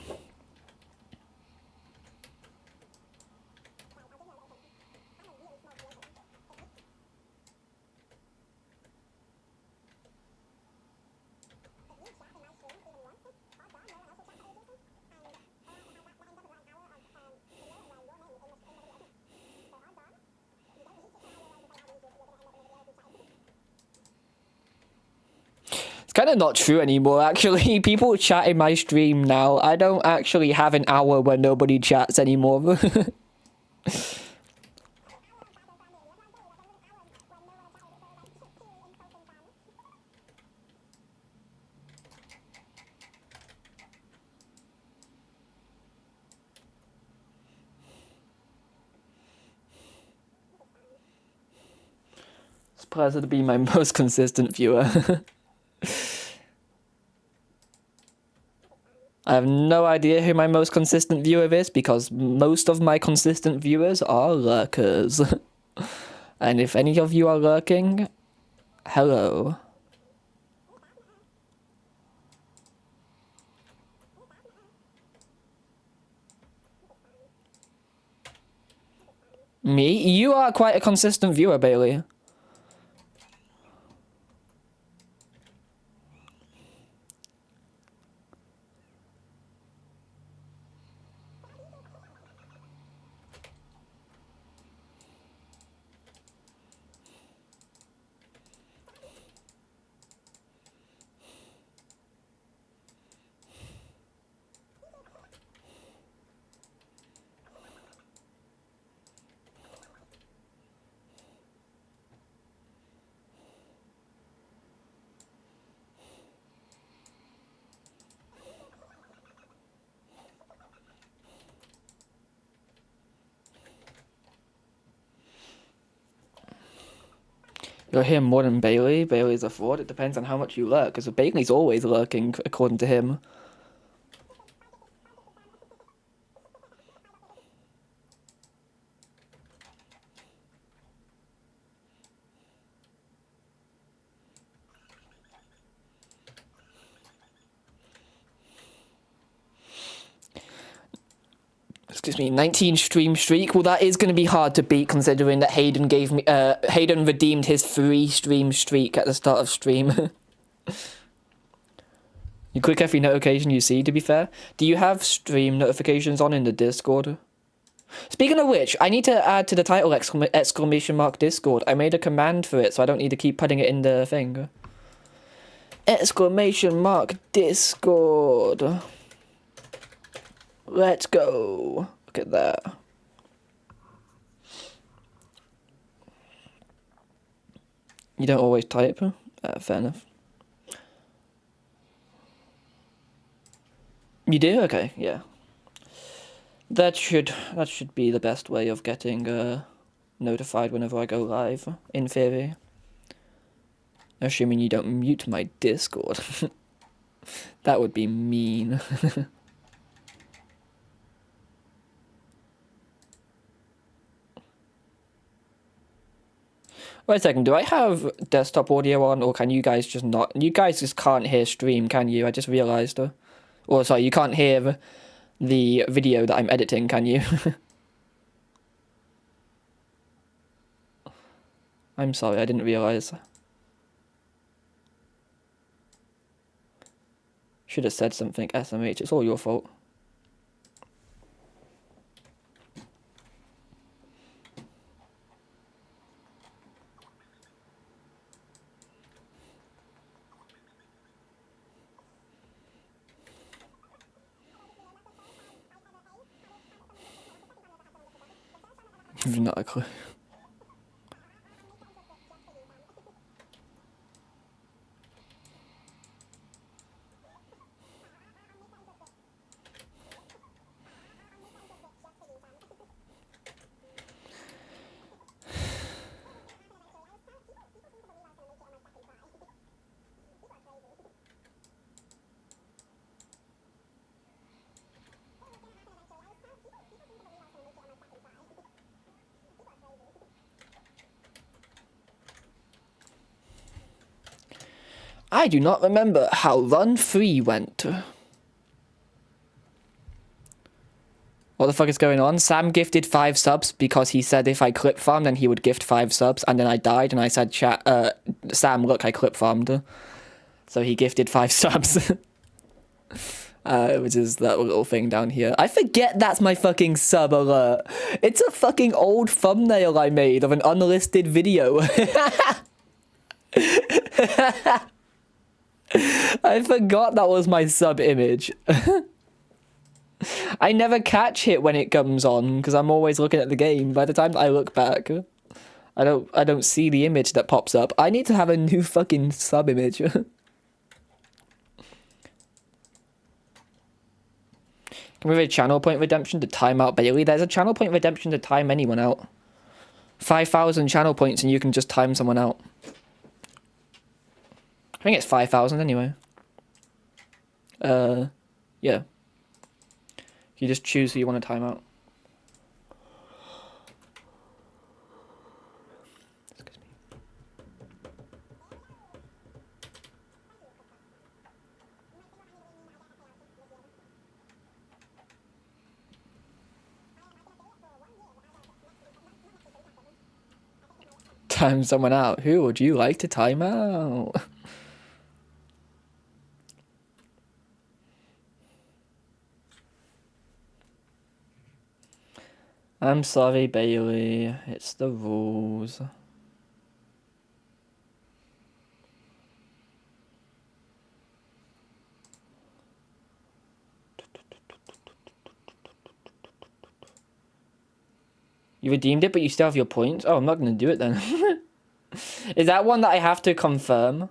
It's kind of not true anymore, actually. People chat in my stream now. I don't actually have an hour where nobody chats anymore. Surprised to be my most consistent viewer. I have no idea who my most consistent viewer is because most of my consistent viewers are lurkers. And if any of you are lurking, hello. Me? You are quite a consistent viewer, Bailey. You're here more than Bailey. Bailey's a fraud. It depends on how much you lurk, because Bailey's always lurking, according to him. Excuse me, 19 stream streak. Well, that is going to be hard to beat, considering that Hayden gave me, Hayden redeemed his free stream streak at the start of stream. You click every notification you see, to be fair. Do you have stream notifications on in the Discord? Speaking of which, I need to add to the title exclamation mark Discord. I made a command for it, so I don't need to keep putting it in the thing. Exclamation mark Discord. Let's go. Look at that. You don't always type? Fair enough. You do? Okay, yeah. That should be the best way of getting notified whenever I go live, in theory. Assuming you don't mute my Discord. That would be mean. Wait a second, do I have desktop audio on, or can you guys just not? You guys just can't hear stream, can you? I just realised. Or sorry, you can't hear the video that I'm editing, can you? I'm sorry, I didn't realise. Should have said something, SMH, it's all your fault. Not a clue. I do not remember how Run 3 went. What the fuck is going on? Sam gifted 5 subs because he said if I clip farmed then he would gift 5 subs, and then I died and I said, Sam, look, I clip farmed. So he gifted 5 subs. Which is that little thing down here. I forget that's my fucking sub alert. It's a fucking old thumbnail I made of an unlisted video. I forgot that was my sub image. I never catch it when it comes on because I'm always looking at the game. By the time I look back, I don't see the image that pops up. I need to have a new fucking sub image. Can we have a channel point redemption to time out Bailey? There's a channel point redemption to time anyone out. 5,000 channel points and you can just time someone out. I think it's 5,000 anyway. Yeah. You just choose who you want to time out. Excuse me. Time someone out. Who would you like to time out? I'm sorry, Bailey. It's the rules. You redeemed it, but you still have your points? Oh, I'm not going to do it then. Is that one that I have to confirm?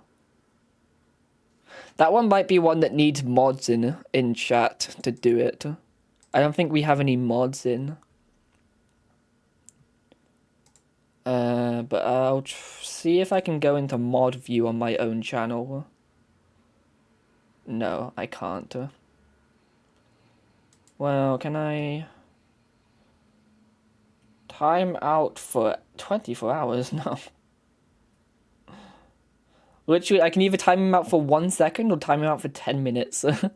That one might be one that needs mods in chat to do it. I don't think we have any mods in. But I'll see if I can go into mod view on my own channel. No, I can't. Well, can I time out for 24 hours? No. Literally, I can either time him out for 1 second or time him out for 10 minutes. Or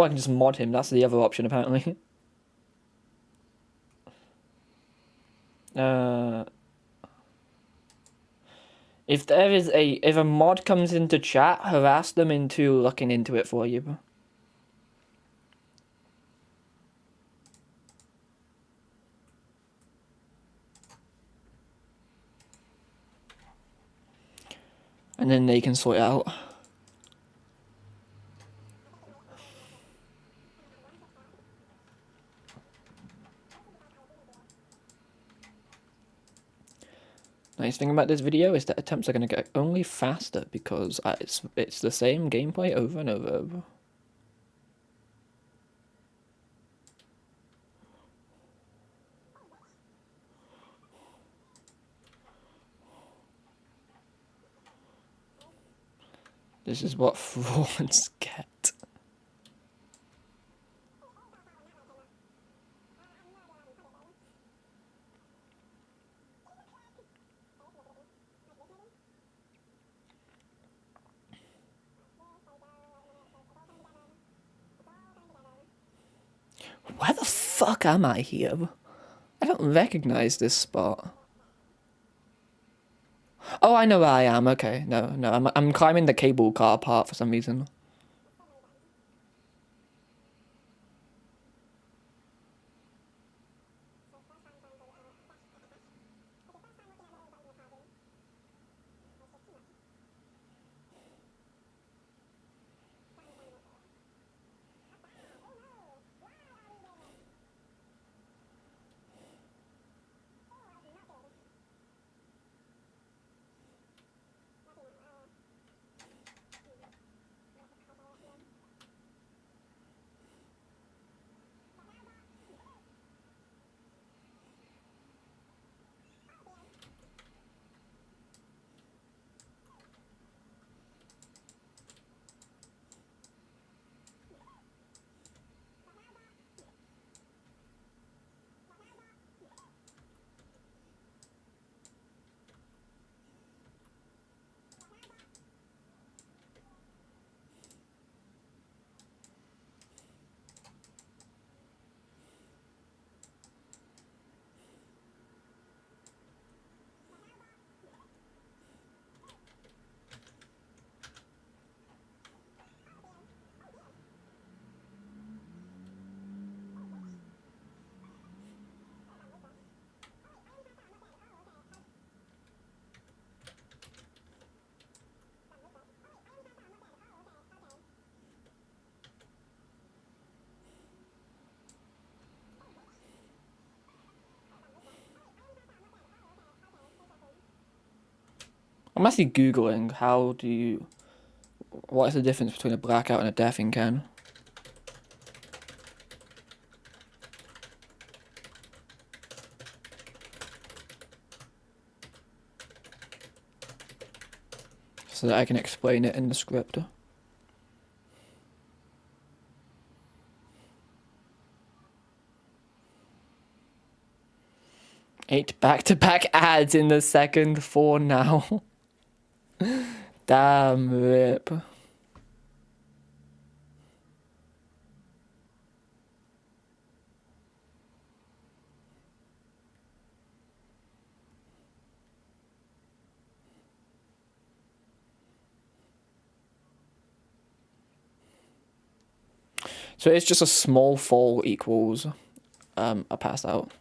I can just mod him. That's the other option, apparently. If a mod comes into chat, harass them into looking into it for you. And then they can sort it out. Nice thing about this video is that attempts are going to get only faster because it's the same gameplay over and over. This is what frauds get. Where the fuck am I here? I don't recognize this spot. Oh, I know where I am. Okay, no, I'm climbing the cable car part for some reason. I'm actually googling what is the difference between a blackout and a death in Cairn? So that I can explain it in the script. 8 back-to-back ads in the second 4 now. Damn rip. So it's just a small fall equals a pass out.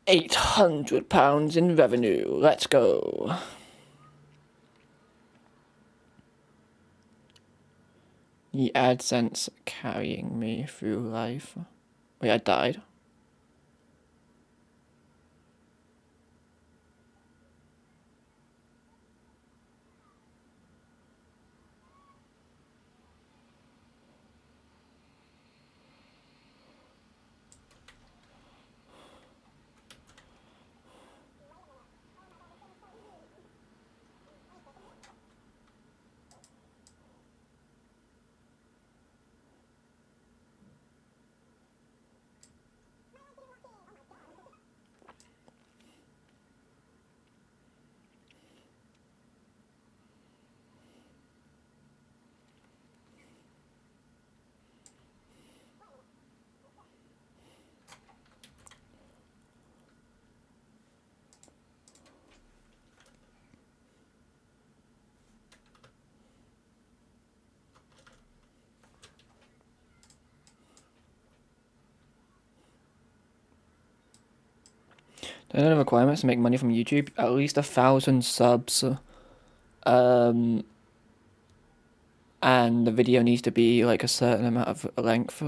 £800 in revenue. Let's go. The AdSense carrying me through life. Wait, I died? There are no requirements to make money from YouTube. At least 1,000 subs. And the video needs to be like a certain amount of length.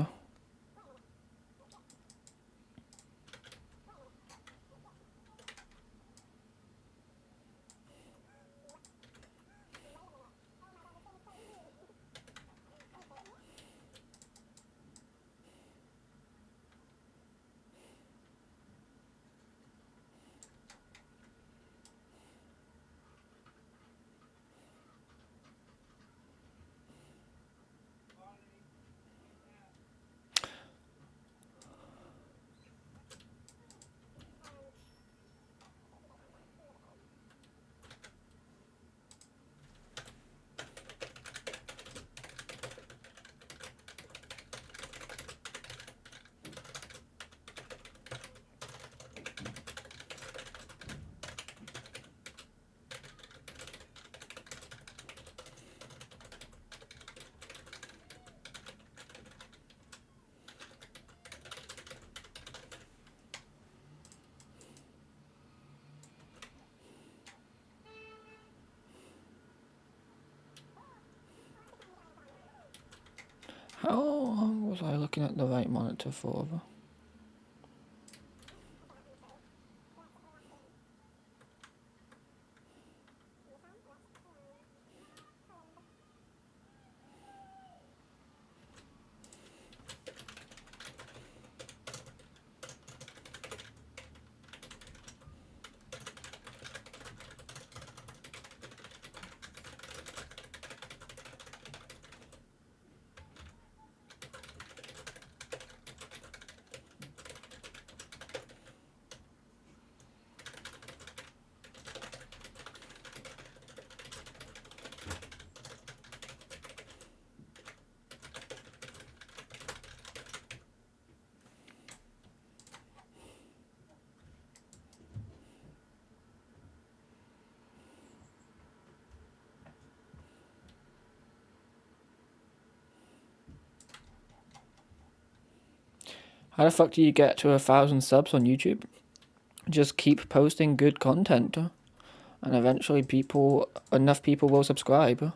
How long was I looking at the right monitor for? How the fuck do you get to 1,000 subs on YouTube? Just keep posting good content, and eventually enough people will subscribe.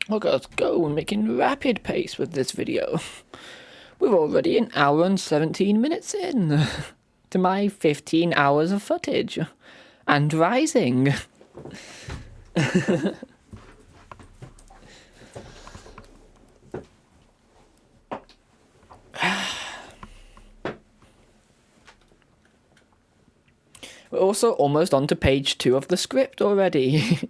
Look at us go, we're making rapid pace with this video. We're already an hour and 17 minutes in to my 15 hours of footage. And rising. We're also almost on to page 2 of the script already.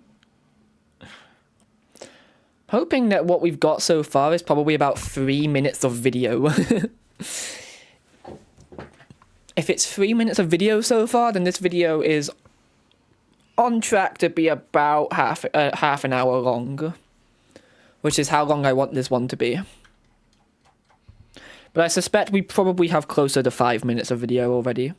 Hoping that what we've got so far is probably about 3 minutes of video. If it's 3 minutes of video so far, then this video is on track to be about half an hour long. Which is how long I want this one to be. But I suspect we probably have closer to 5 minutes of video already.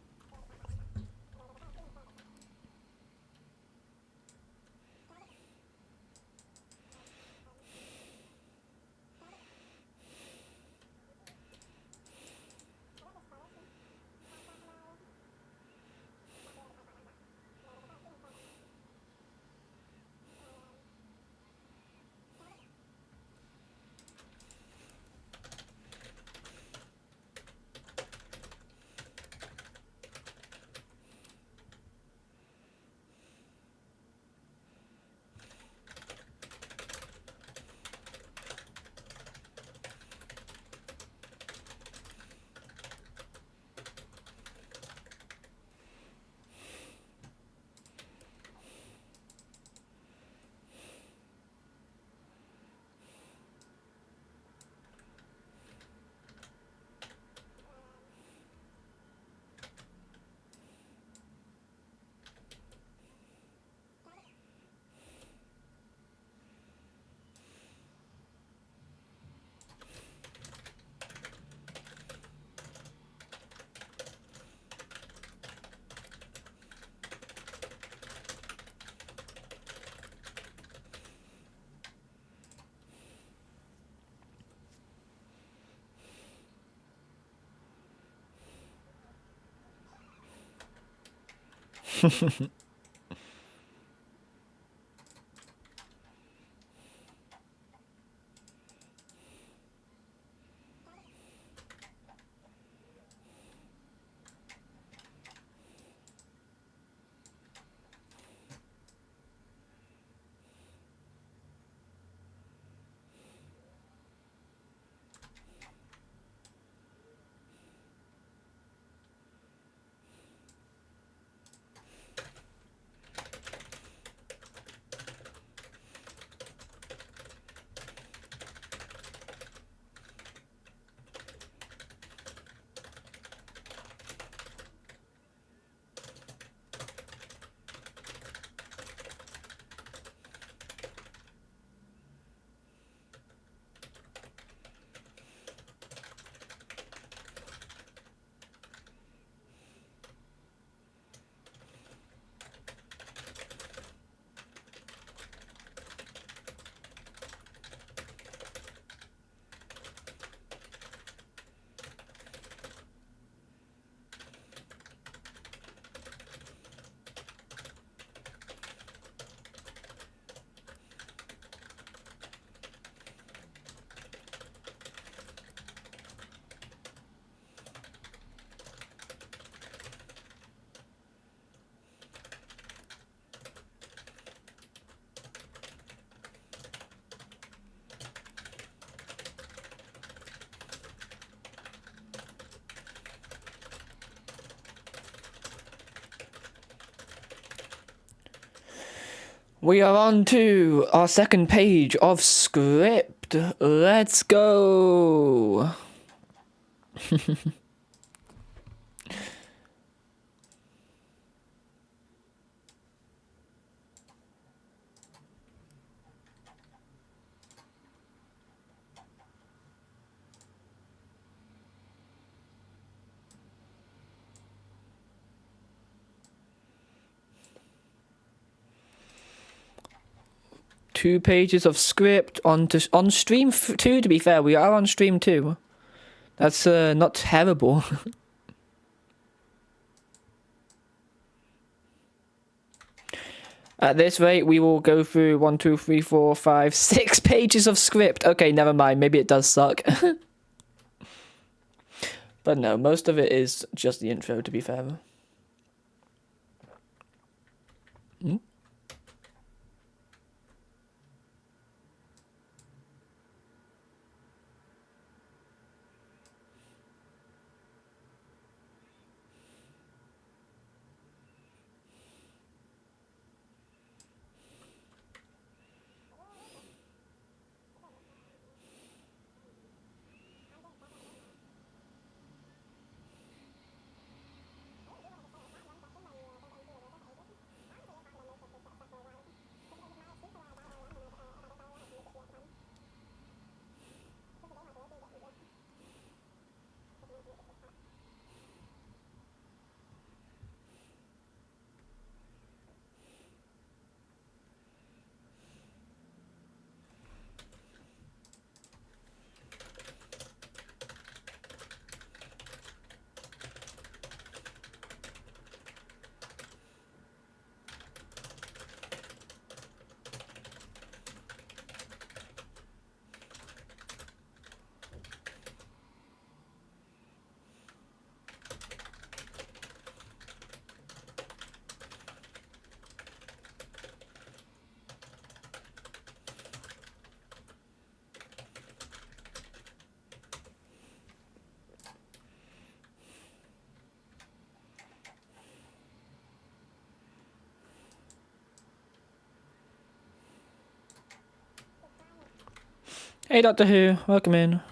We are on to our second page of script. Let's go. 2 pages of script on stream 2, to be fair. We are on stream 2. That's not terrible. At this rate, we will go through 1, 2, 3, 4, 5, 6 pages of script. Okay, never mind. Maybe it does suck. But no, most of it is just the intro, to be fair. Hmm? Hey, Doctor Who. Welcome in.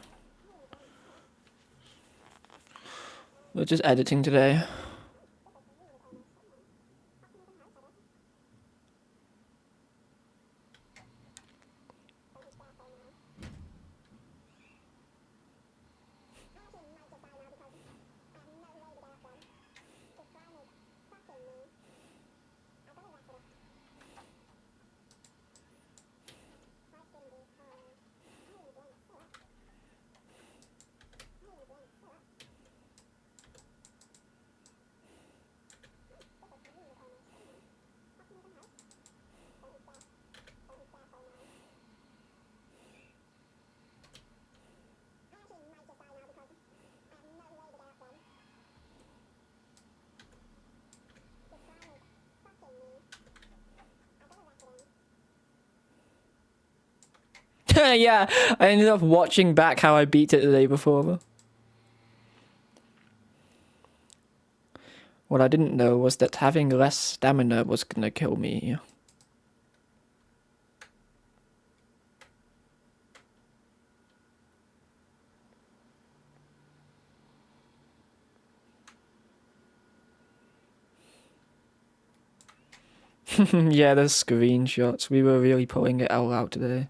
We're just editing today. Yeah, I ended up watching back how I beat it the day before. What I didn't know was that having less stamina was gonna kill me. Yeah, the screenshots. We were really pulling it all out today.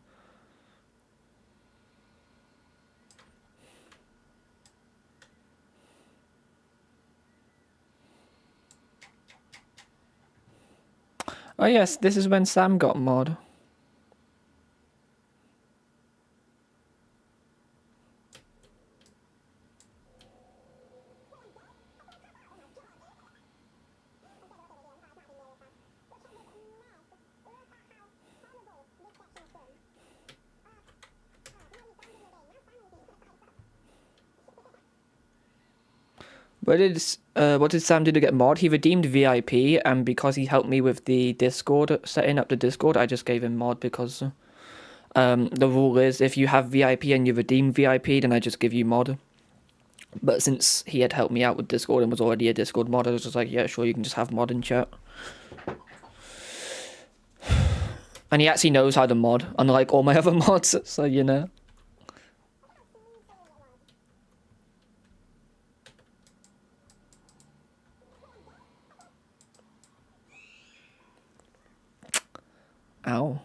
Oh yes, this is when Sam got mod. What did Sam do to get mod? He redeemed VIP, and because he helped me with the Discord, setting up the Discord, I just gave him mod because the rule is if you have VIP and you redeem VIP, then I just give you mod. But since he had helped me out with Discord and was already a Discord mod, I was just like, yeah, sure, you can just have mod in chat. And he actually knows how to mod, unlike all my other mods, so you know. Ow.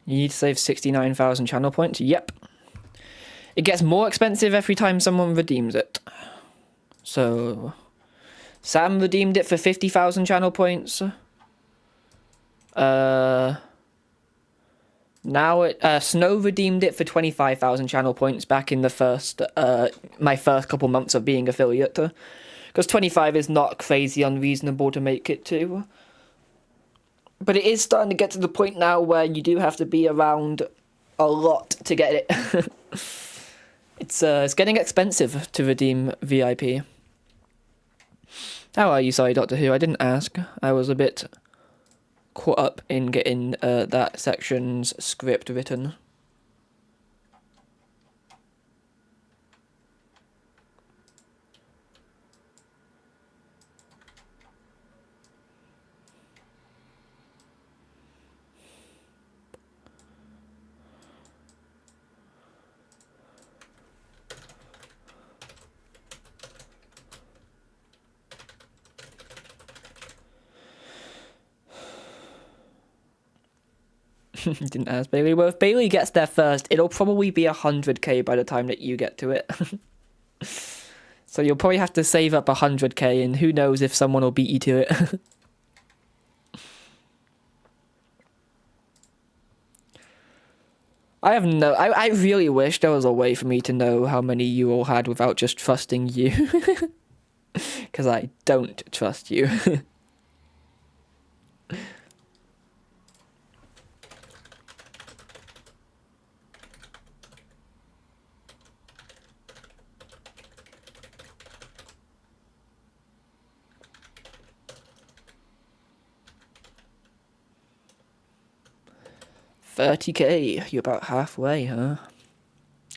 You need to save 69,000 channel points. Yep. It gets more expensive every time someone redeems it. So, Sam redeemed it for 50,000 channel points. Now Snow redeemed it for 25,000 channel points back in the first, my first couple months of being affiliate. Because 25 is not crazy unreasonable to make it to. But it is starting to get to the point now where you do have to be around a lot to get it. It's getting expensive to redeem VIP. How are you? Sorry, Doctor Who. I didn't ask. I was a bit caught up in getting that section's script written. Didn't ask Bailey. Well, if Bailey gets there first, it'll probably be 100k by the time that you get to it. So you'll probably have to save up 100k, and who knows if someone will beat you to it. I really wish there was a way for me to know how many you all had without just trusting you. Because I don't trust you. 30k, you're about halfway, huh?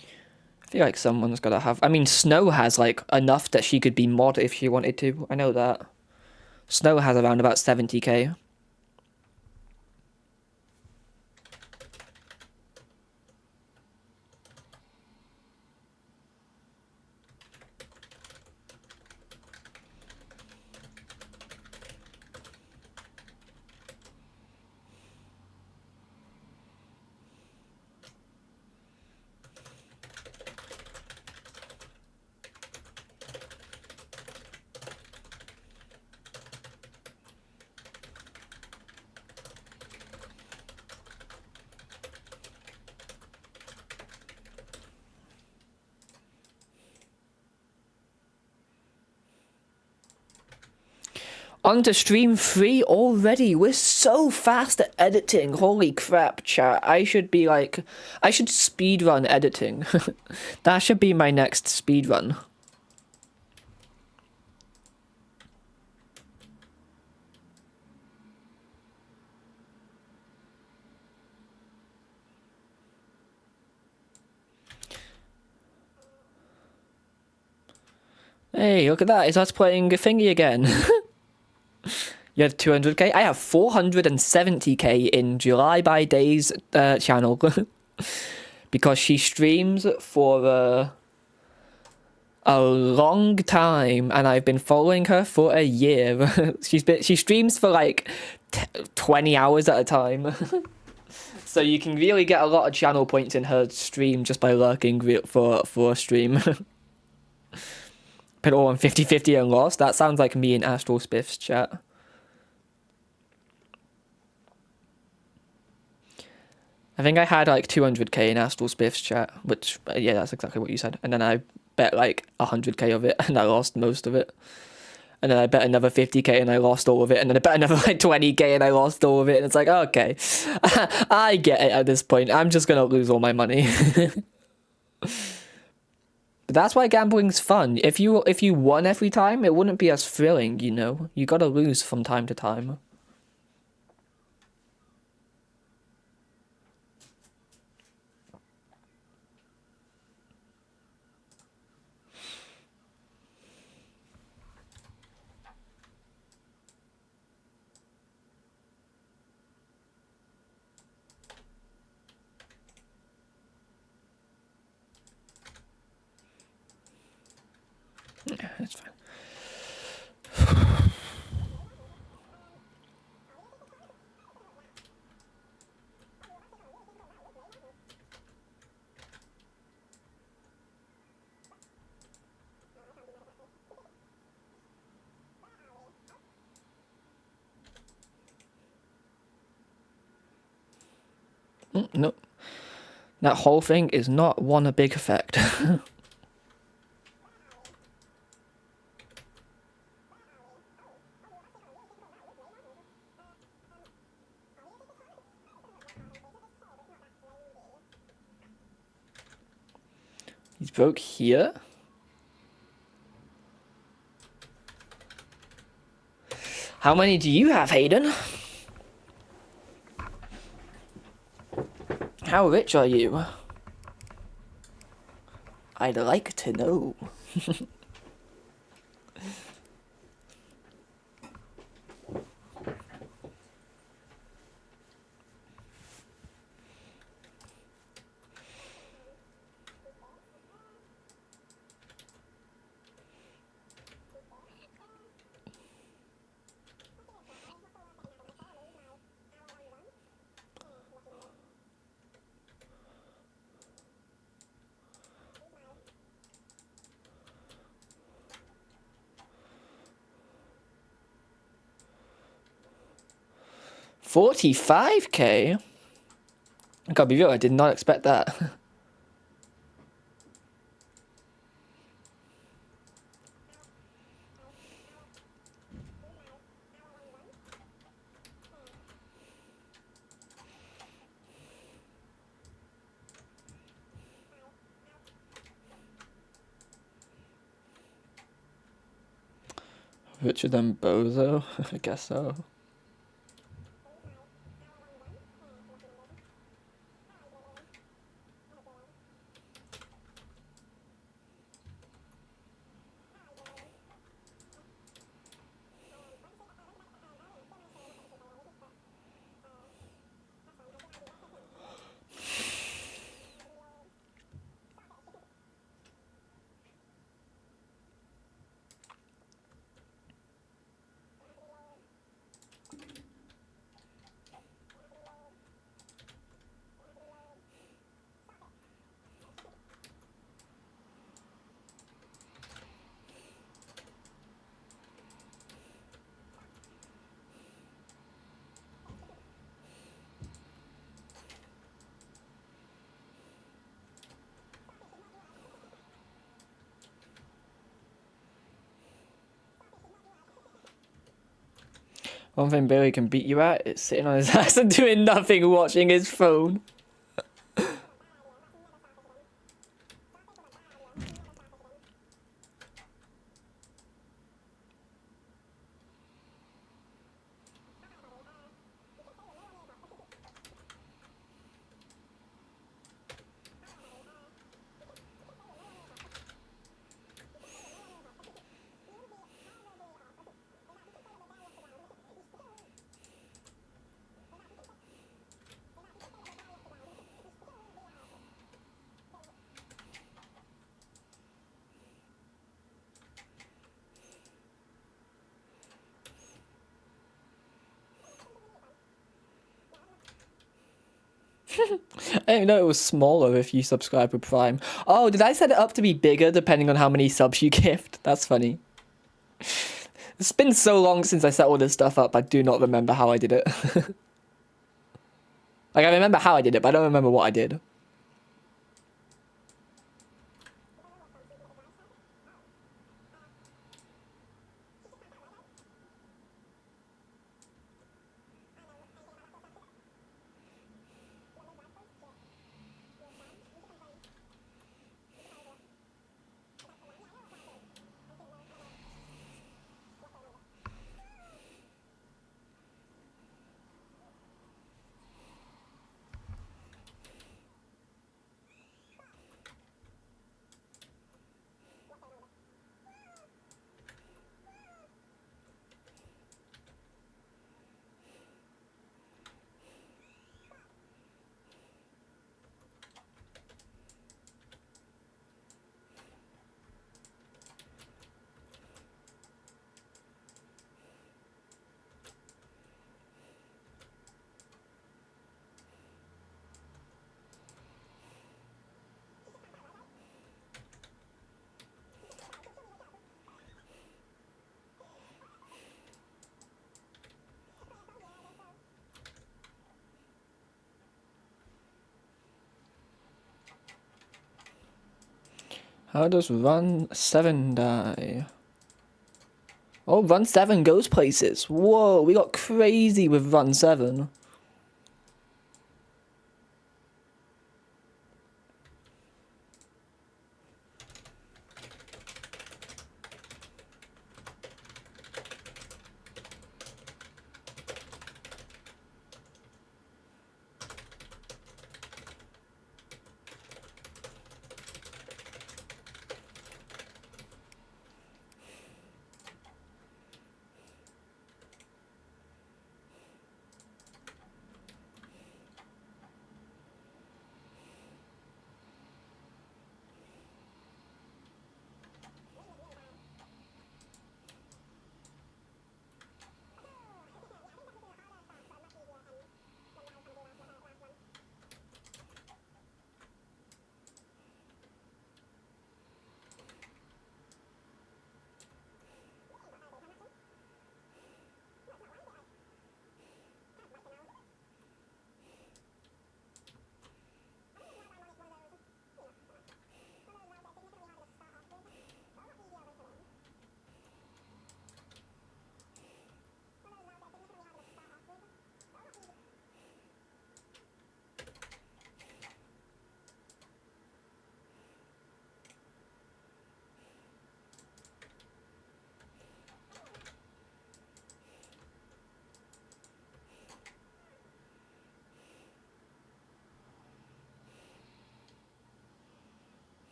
I feel like someone's gotta have... I mean, Snow has, like, enough that she could be mod if she wanted to. I know that. Snow has around about 70k. On to stream 3 already. We're so fast at editing. Holy crap, chat. I should speedrun editing. That should be my next speedrun. Hey, look at that. It's us playing a thingy again. You had 200k? I have 470k in July by Day's channel. Because she streams for a long time, and I've been following her for a year. She streams for like 20 hours at a time. So you can really get a lot of channel points in her stream just by lurking for a stream. Put all on 50-50 and lost. That sounds like me in Astral Spiff's chat. I think I had like 200k in Astral Spiff's chat, which, yeah, that's exactly what you said. And then I bet like 100k of it, and I lost most of it. And then I bet another 50k and I lost all of it. And then I bet another like 20k and I lost all of it. And it's like, okay, I get it at this point. I'm just going to lose all my money. But that's why gambling's fun. If you won every time, it wouldn't be as thrilling, you know? You gotta lose from time to time. Yeah, that's fine. No. That whole thing is not one big effect. He's broke here. How many do you have, Hayden? How rich are you? I'd like to know. $45K? I gotta be real, I did not expect that. Richer than Bozo? I guess so. One thing Billy can beat you at is sitting on his ass and doing nothing, watching his phone. I didn't know it was smaller if you subscribe with Prime. Oh, did I set it up to be bigger depending on how many subs you gift? That's funny. It's been so long since I set all this stuff up, I do not remember how I did it. Like, I remember how I did it, but I don't remember what I did. How does run 7 die? Oh, run 7 goes places. Whoa, we got crazy with run 7.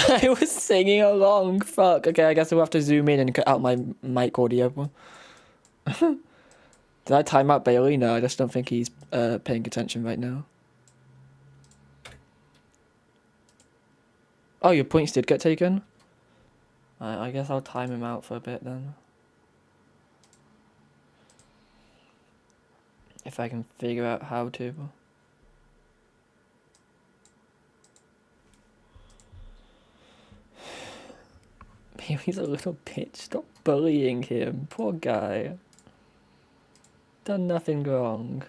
I was singing along. Fuck. Okay, I guess we'll have to zoom in and cut out my mic audio. Did I time out Bailey? No, I just don't think he's paying attention right now. Oh, your points did get taken? I guess I'll time him out for a bit then. If I can figure out how to. Maybe he's a little bitch. Stop bullying him. Poor guy. Done nothing wrong.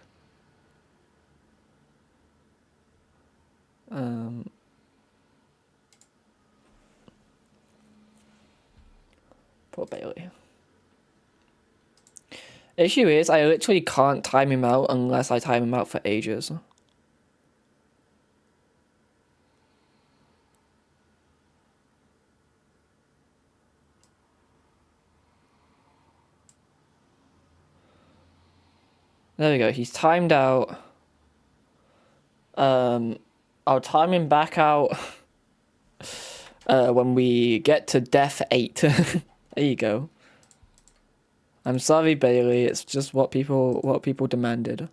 Poor Bailey. Issue is, I literally can't time him out unless I time him out for ages. There we go, he's timed out. I'll time him back out when we get to death 8. There you go. I'm sorry, Bailey, it's just what people demanded.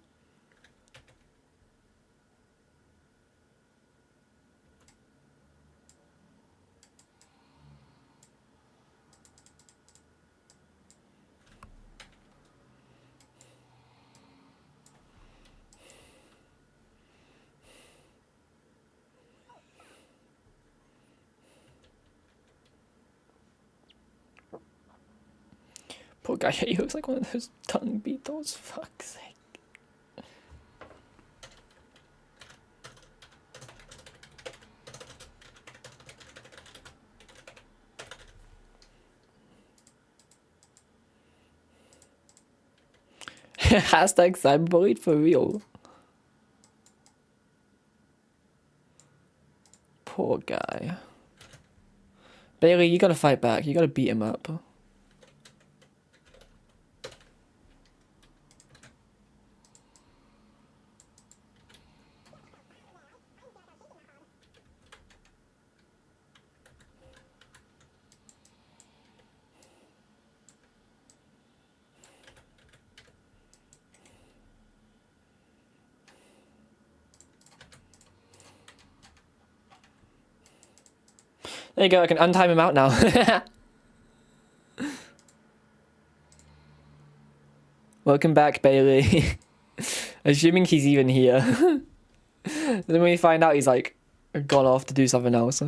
Poor guy, he looks like one of those tongue beetles, fuck's sake. Hashtag cyberbullied for real. Poor guy. Bailey, you gotta fight back, you gotta beat him up. There you go, I can untime him out now. Welcome back, Bailey. Assuming he's even here. Then when we find out he's like gone off to do something else.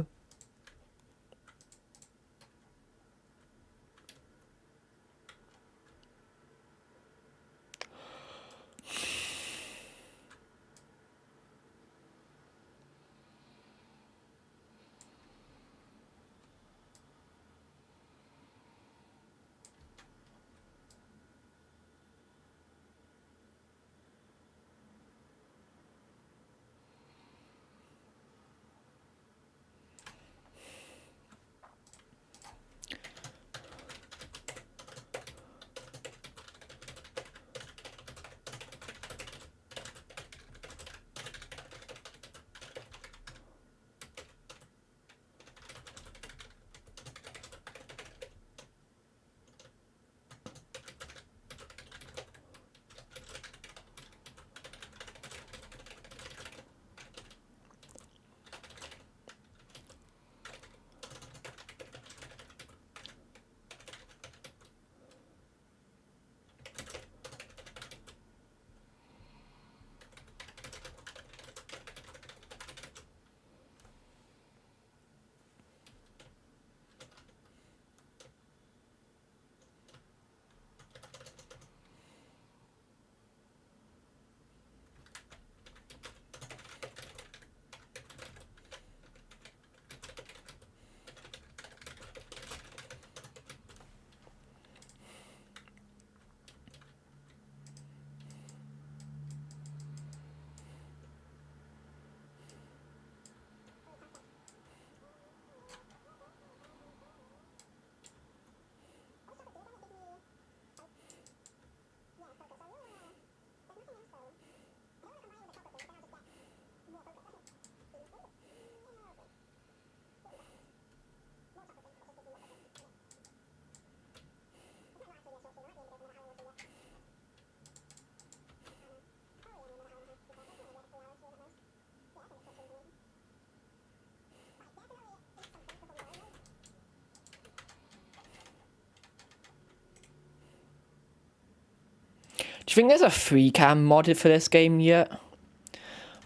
you think there's a free cam modded for this game yet?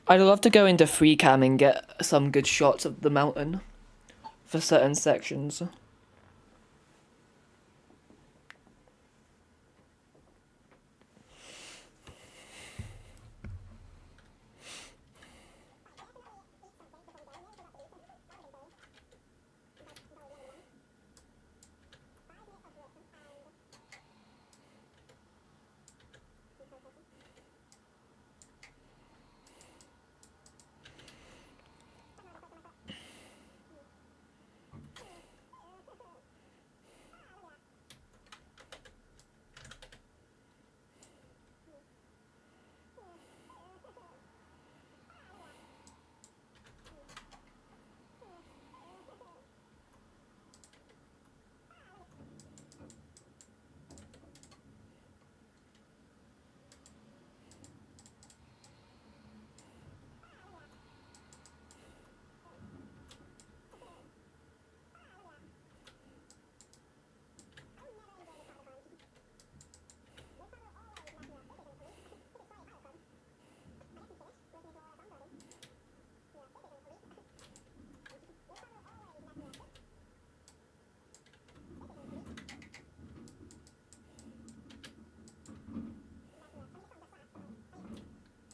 I'd love to go into free cam and get some good shots of the mountain for certain sections.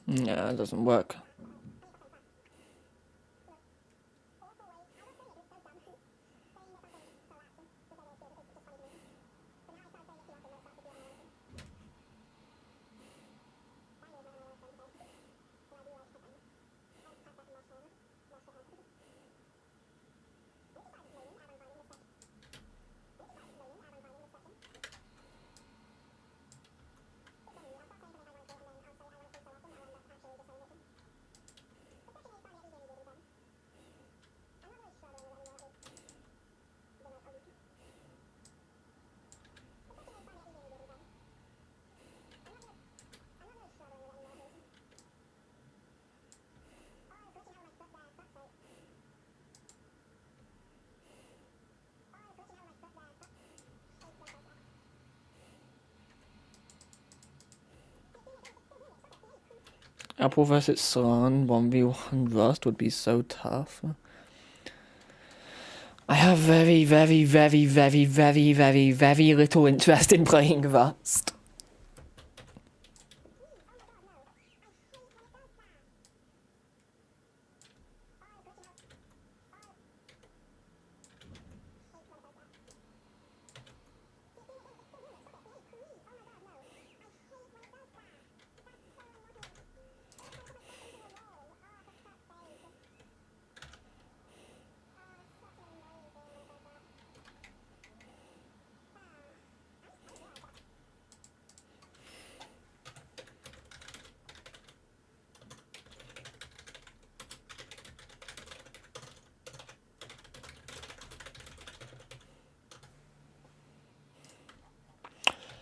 Yeah, it doesn't work. Apple vs Sun 1v1 Rust would be so tough. I have very, very, very, very, very, very, very little interest in playing Rust.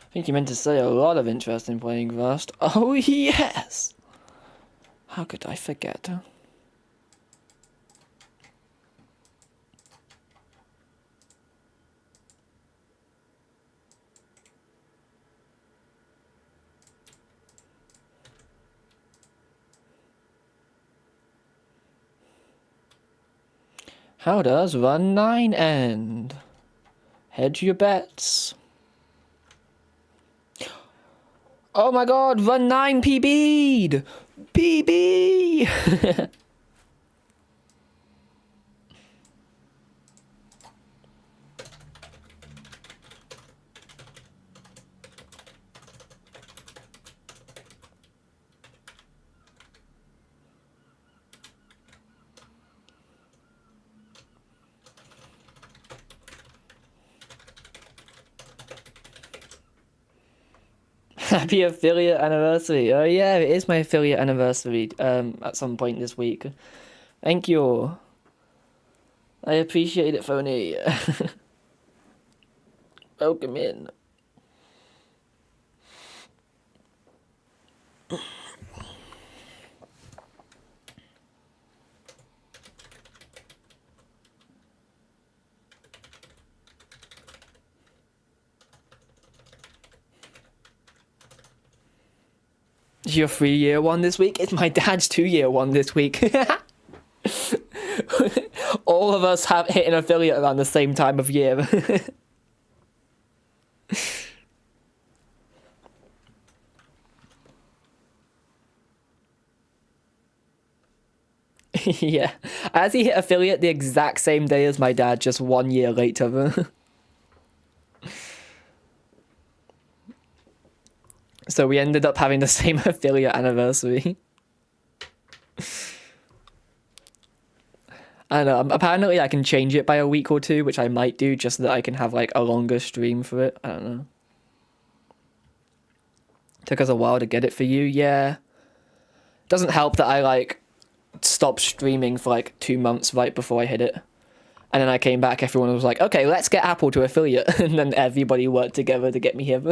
I think you meant to say a lot of interest in playing Rust. Oh yes! How could I forget? How does run 9 end? Hedge your bets. Oh my god, run 9 PB'd! PB! Happy affiliate anniversary. Oh yeah, it is my affiliate anniversary at some point this week. Thank you. I appreciate it, Phony. Welcome in. your 3-year one this week? It's my dad's 2-year one this week. All of us have hit an affiliate around the same time of year. Yeah. I actually hit affiliate the exact same day as my dad, just 1 year later. So we ended up having the same affiliate anniversary. I know, apparently I can change it by a week or two, which I might do just so that I can have like a longer stream for it. I don't know. Took us a while to get it for you, yeah. Doesn't help that I like stopped streaming for like 2 months right before I hit it. And then I came back, everyone was like, okay, let's get Apple to affiliate. And then everybody worked together to get me here.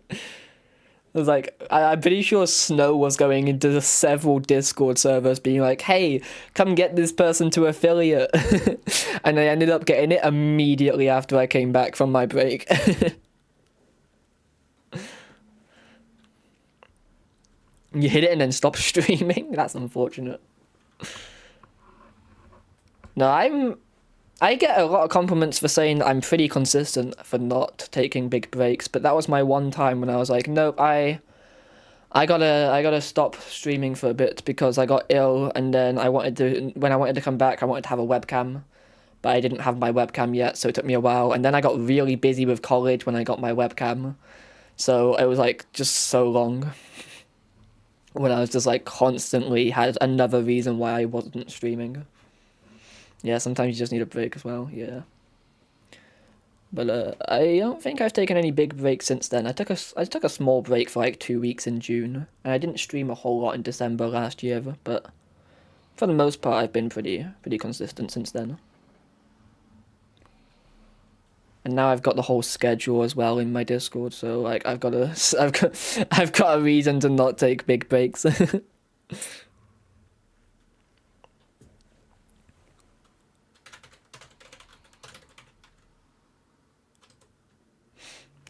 It was like, I'm pretty sure Snow was going into several Discord servers being like, hey, come get this person to affiliate. And I ended up getting it immediately after I came back from my break. You hit it and then stop streaming? That's unfortunate. No, I get a lot of compliments for saying that I'm pretty consistent for not taking big breaks, but that was my one time when I was like, nope, I gotta stop streaming for a bit because I got ill, and then when I wanted to come back, I wanted to have a webcam, but I didn't have my webcam yet, so it took me a while, and then I got really busy with college when I got my webcam, so it was like just so long when I was just like constantly had another reason why I wasn't streaming. Yeah, sometimes you just need a break as well, yeah. But I don't think I've taken any big breaks since then. I took a small break for like 2 weeks in June, and I didn't stream a whole lot in December last year, but for the most part I've been pretty consistent since then. And now I've got the whole schedule as well in my Discord, so like I've got a reason to not take big breaks.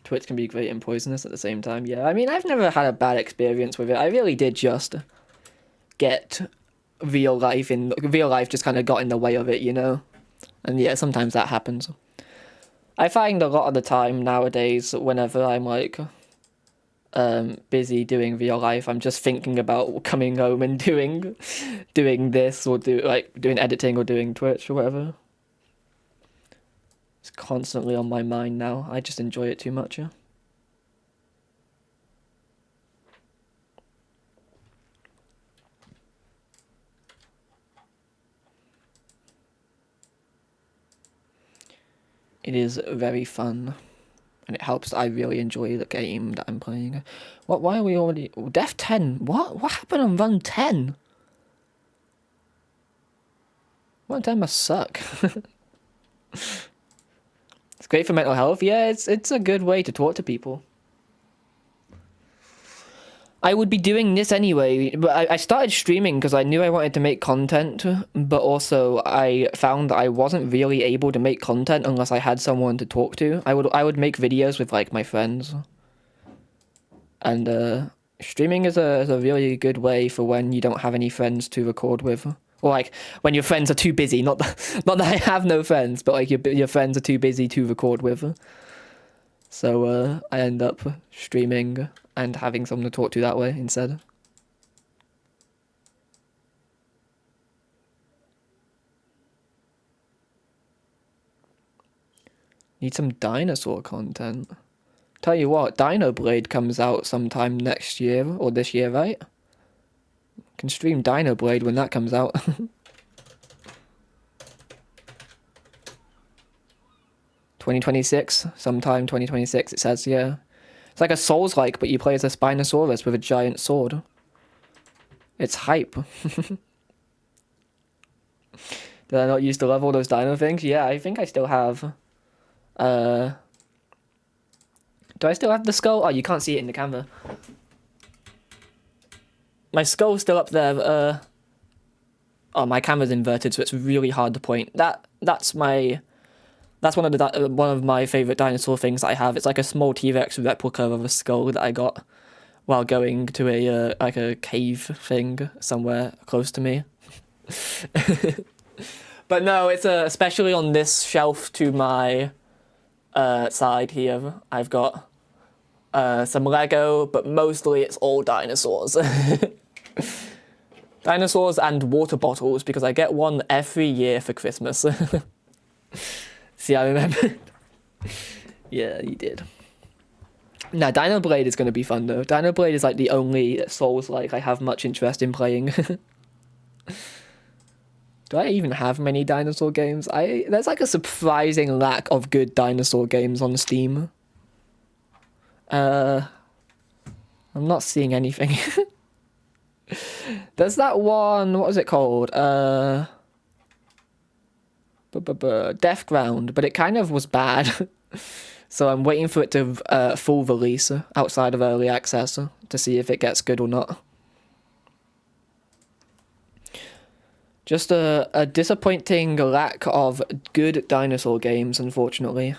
Twitch can be great and poisonous at the same time. Yeah, I mean, I've never had a bad experience with it. I really did just get real life just kind of got in the way of it, you know? And yeah, sometimes that happens. I find a lot of the time nowadays, whenever I'm like busy doing real life, I'm just thinking about coming home and doing this or doing editing or doing Twitch or whatever. It's constantly on my mind now. I just enjoy it too much, yeah. It is very fun, and it helps that I really enjoy the game that I'm playing. Why are we already... Death 10? What happened on run 10? Run 10 must suck. It's great for mental health. Yeah, it's a good way to talk to people. I would be doing this anyway, but I started streaming because I knew I wanted to make content, but also I found that I wasn't really able to make content unless I had someone to talk to. I would make videos with like my friends, and streaming is a really good way for when you don't have any friends to record with. Or like when your friends are too busy, not that I have no friends, but like your friends are too busy to record with. So I end up streaming and having someone to talk to that way instead. Need some dinosaur content. Tell you what, Dino Blade comes out sometime next year or this year, right? Can stream Dino Blade when that comes out. 2026, sometime 2026 it says, yeah. It's like a Souls-like, but you play as a Spinosaurus with a giant sword. It's hype. Did I not used to love all those dino things? Yeah, I think I still have... Do I still have the skull? Oh, you can't see it in the camera. My skull's still up there. Oh, my camera's inverted, so it's really hard to point. That's one of my favorite dinosaur things that I have. It's like a small T-Rex replica of a skull that I got while going to a like a cave thing somewhere close to me. But no, it's especially on this shelf to my side here. I've got some Lego, but mostly it's all dinosaurs. Dinosaurs and water bottles, because I get one every year for Christmas. See, I remember. Yeah, you did. Now, Dino Blade is going to be fun, though. Dino Blade is, like, the only Souls-like I have much interest in playing. Do I even have many dinosaur games? There's, like, a surprising lack of good dinosaur games on Steam. I'm not seeing anything. There's that one, what was it called? Death Ground, but it kind of was bad. So I'm waiting for it to full release outside of early access to see if it gets good or not. Just a disappointing lack of good dinosaur games, unfortunately.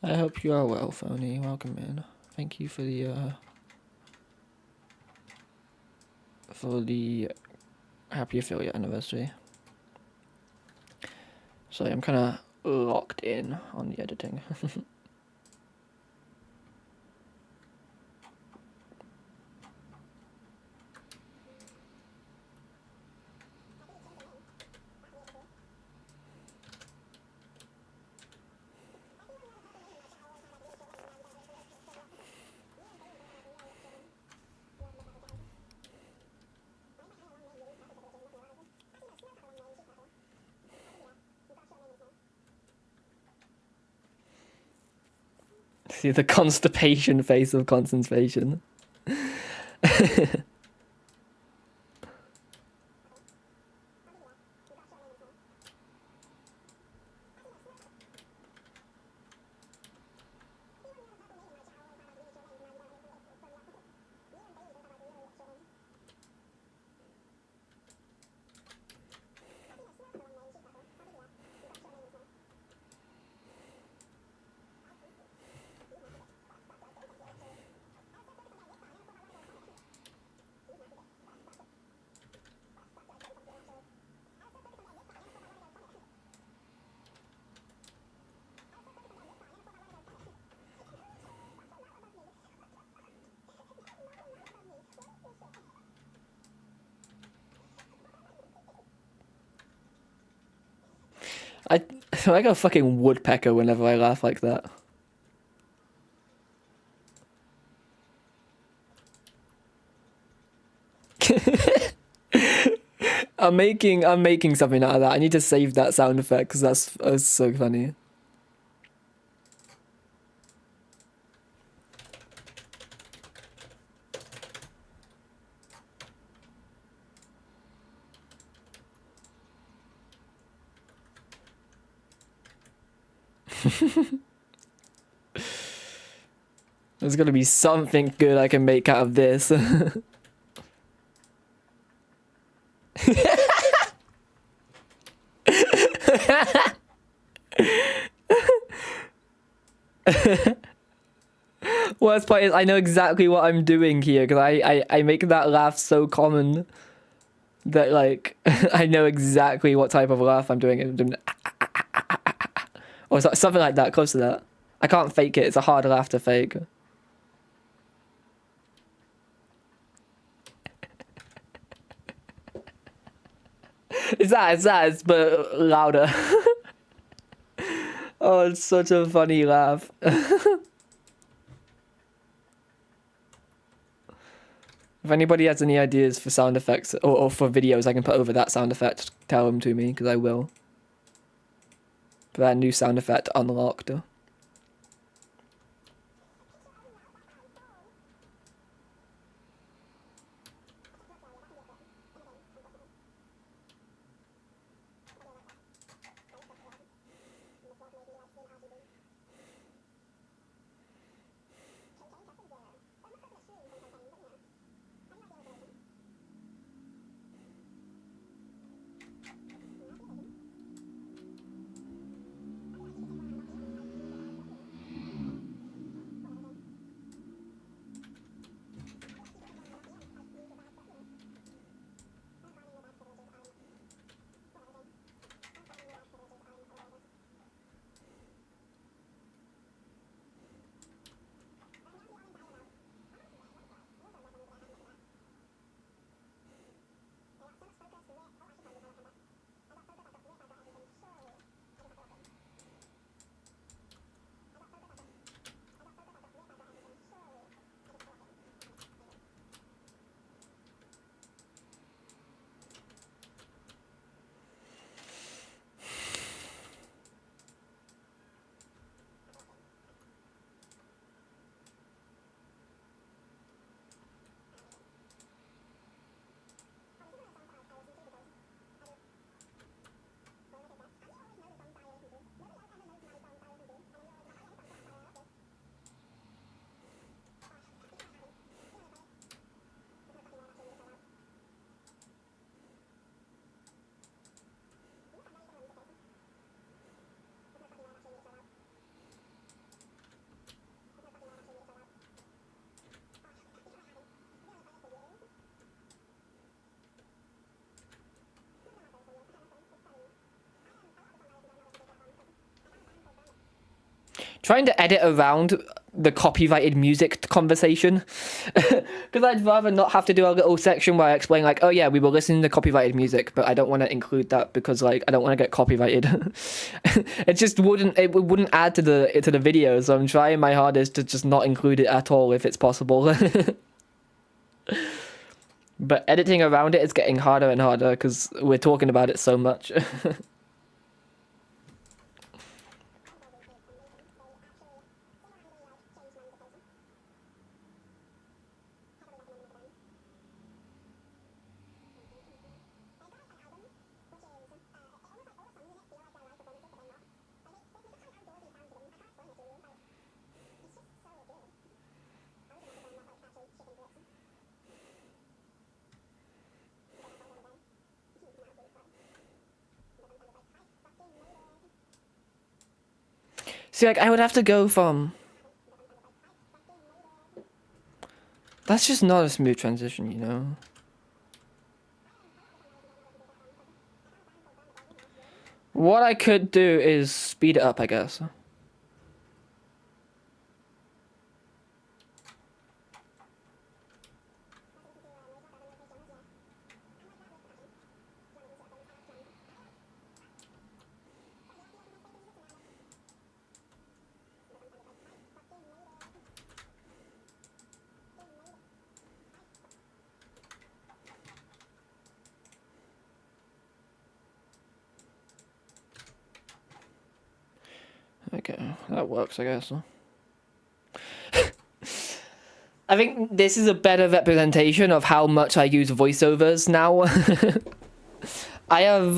I hope you are well, Phony. Welcome in. Thank you for the happy affiliate anniversary. Sorry, I'm kind of locked in on the editing. See the constipation face of concentration. I like a fucking woodpecker whenever I laugh like that. I'm making something out of that. I need to save that sound effect because that's so funny. There's gonna be something good I can make out of this. Worst part is I know exactly what I'm doing here because I make that laugh so common that like I know exactly what type of laugh I'm doing. I'm doing or something like that, close to that. I can't fake it. It's a hard laugh to fake. It's but louder. Oh, it's such a funny laugh. If anybody has any ideas for sound effects or for videos I can put over that sound effect, tell them to me, because I will. Put that new sound effect unlocked. Trying to edit around the copyrighted music conversation because I'd rather not have to do a little section where I explain like, oh yeah, we were listening to copyrighted music, but I don't want to include that because like I don't want to get copyrighted. It wouldn't add to the video, so I'm trying my hardest to just not include it at all if it's possible. But editing around it is getting harder and harder because we're talking about it so much. See, like, I would have to go from... That's just not a smooth transition, you know? What I could do is speed it up, I guess. Okay, that works, I guess. I think this is a better representation of how much I use voiceovers now. I have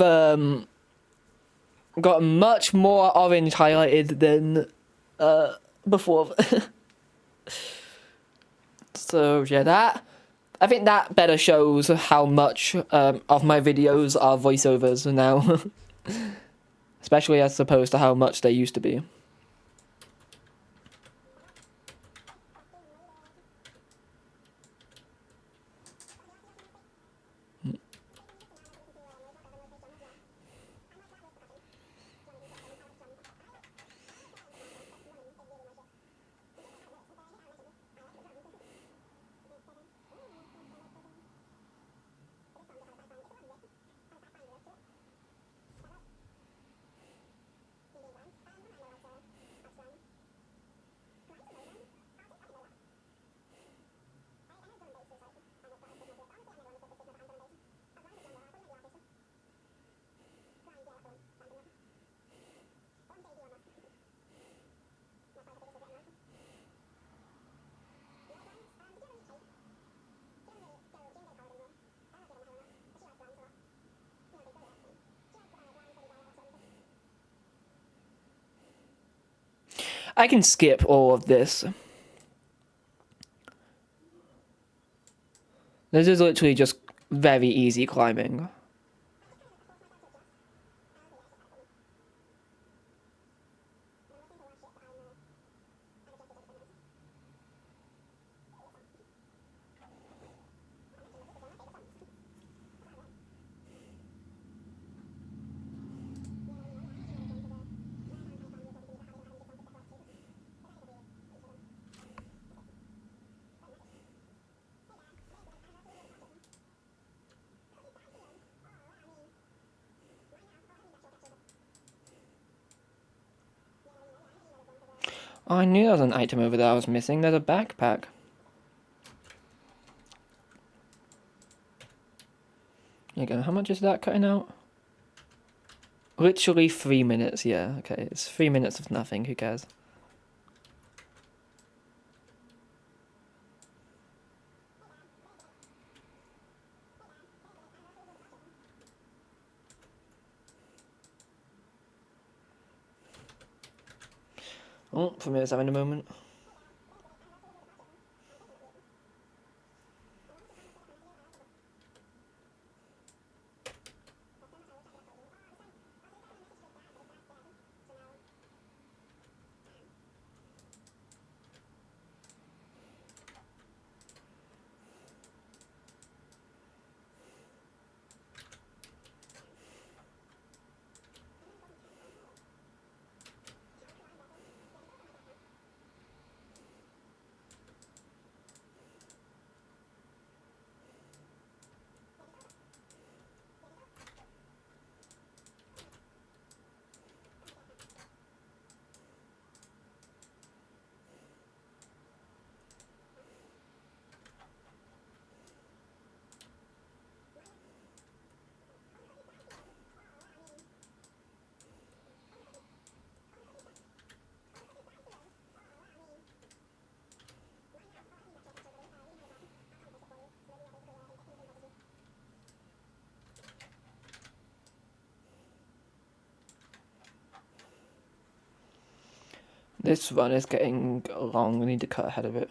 got much more orange highlighted than before. So yeah, I think that better shows how much of my videos are voiceovers now. Especially as opposed to how much they used to be. I can skip all of this. This is literally just very easy climbing. Oh, I knew there was an item over there I was missing. There's a backpack. There you go. How much is that cutting out? Literally 3 minutes, yeah. Okay, it's 3 minutes of nothing. Who cares? Oh, Premier's having a moment. This run is getting long. We need to cut ahead of it.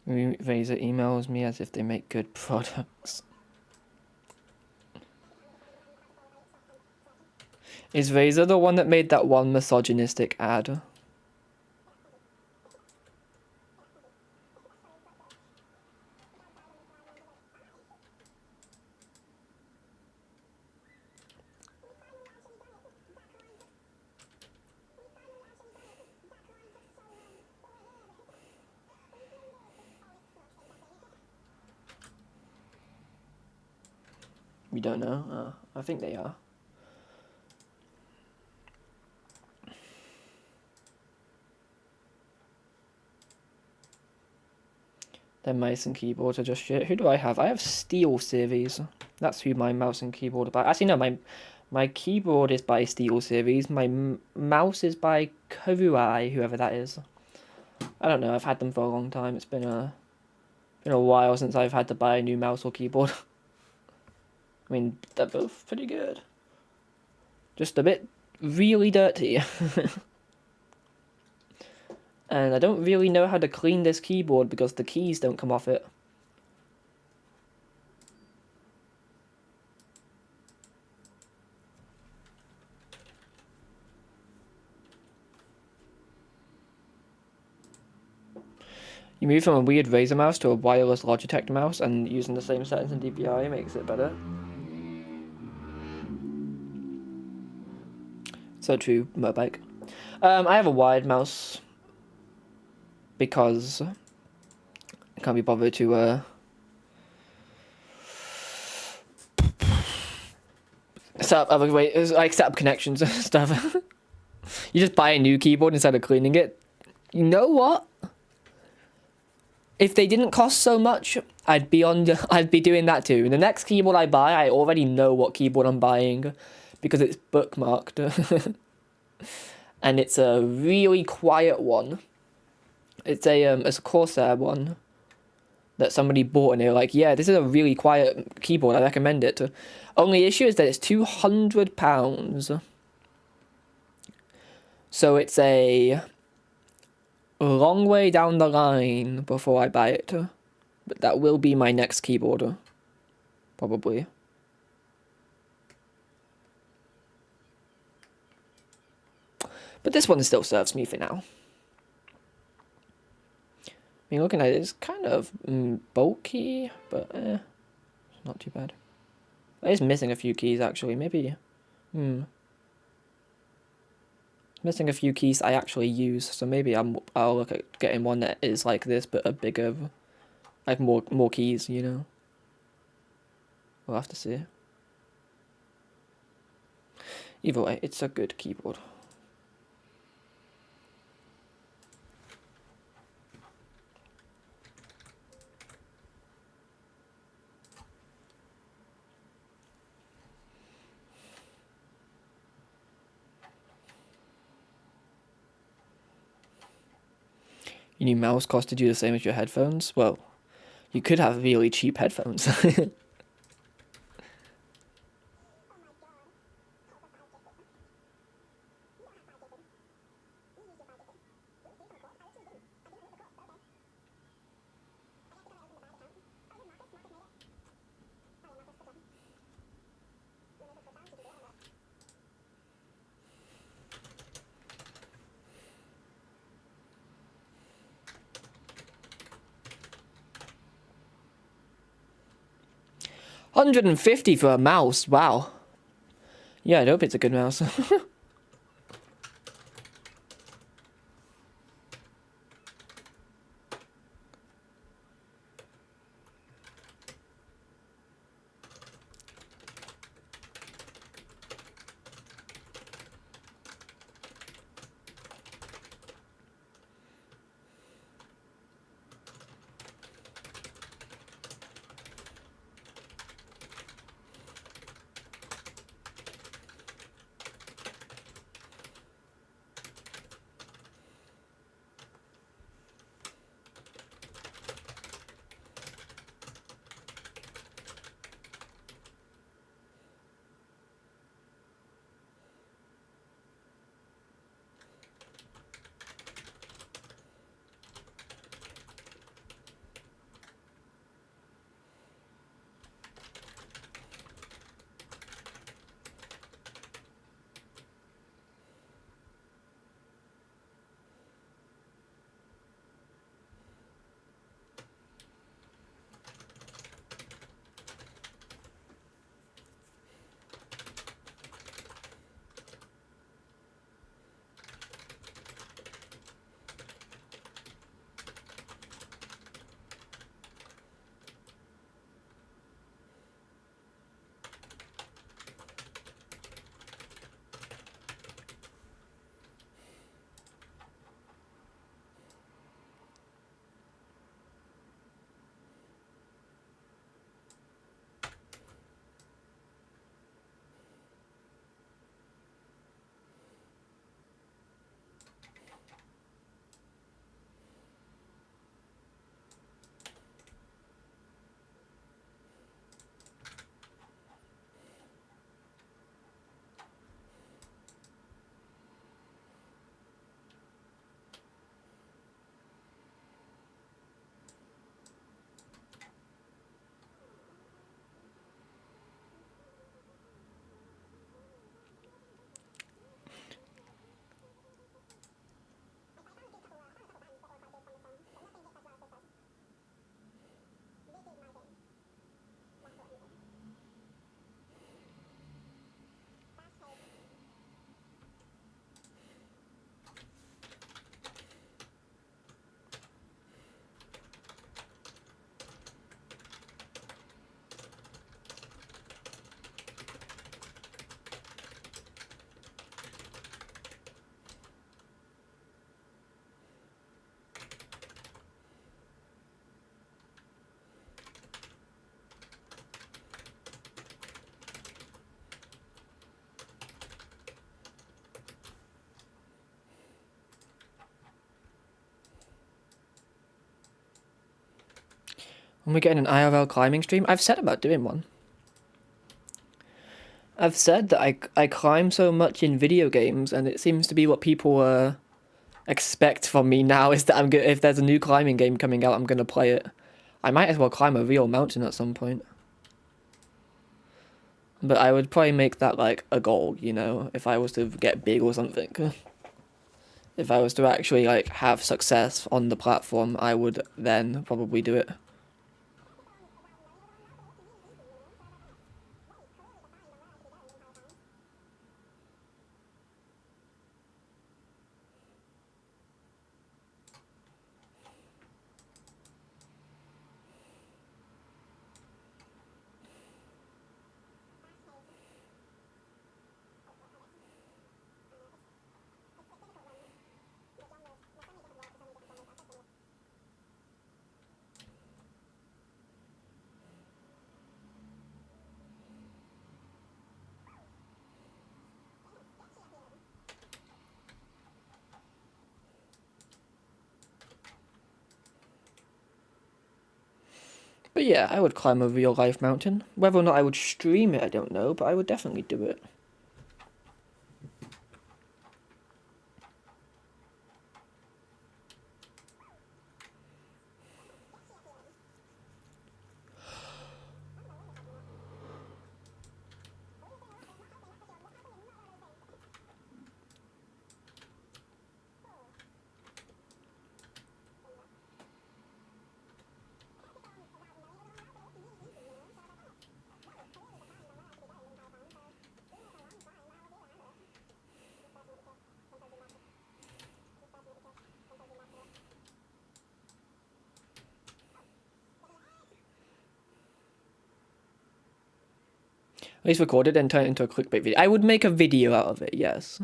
Razer emails me as if they make good products. Is Razer the one that made that one misogynistic ad? We don't know. I think they are. Their mice and keyboards are just shit. Who do I have? I have Steel Series. That's who my mouse and keyboard are by. Actually, no, my keyboard is by Steel Series. My mouse is by Koruai, whoever that is. I don't know. I've had them for a long time. It's been a while since I've had to buy a new mouse or keyboard. I mean, they're both pretty good. Just a bit really dirty. And I don't really know how to clean this keyboard because the keys don't come off it. You move from a weird Razer mouse to a wireless Logitech mouse, and using the same settings in DPI makes it better. So true, motorbike. I have a wired mouse because I can't be bothered to set up other ways, like set up connections and stuff. You just buy a new keyboard instead of cleaning it. You know what? If they didn't cost so much, I'd be doing that too. The next keyboard I buy, I already know what keyboard I'm buying because it's bookmarked. And it's a really quiet one. It's a Corsair one that somebody bought, and they were like, yeah, this is a really quiet keyboard, I recommend it. Only issue is that it's £200. So it's a long way down the line before I buy it. But that will be my next keyboard. Probably. But this one still serves me for now. I mean, looking at it, it's kind of bulky, but it's not too bad. It is missing a few keys, actually. Maybe. Missing a few keys I actually use, so maybe I'll look at getting one that is like this, but a bigger, like more keys, you know. We'll have to see. Either way, it's a good keyboard. Your new mouse costed you the same as your headphones? Well, you could have really cheap headphones. $150 for a mouse, wow. Yeah, I hope it's a good mouse. When we get an IRL climbing stream, I've said about doing one. I've said that I climb so much in video games, and it seems to be what people expect from me now is that if there's a new climbing game coming out, I'm gonna play it. I might as well climb a real mountain at some point. But I would probably make that like a goal, you know, if I was to get big or something. If I was to actually like have success on the platform, I would then probably do it. But yeah, I would climb a real life mountain. Whether or not I would stream it, I don't know, but I would definitely do it. At least record it and turn it into a clickbait video. I would make a video out of it, yes.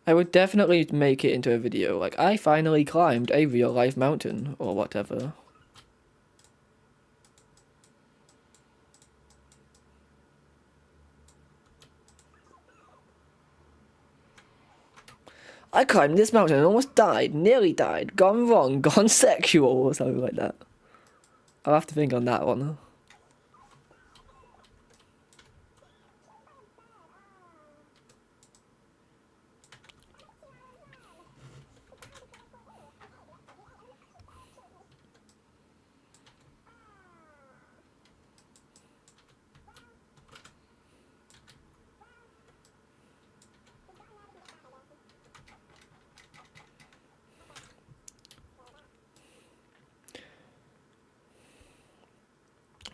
I would definitely make it into a video, like, I finally climbed a real life mountain, or whatever. I climbed this mountain and almost died, nearly died, gone wrong, gone sexual, or something like that. I'll have to think on that one.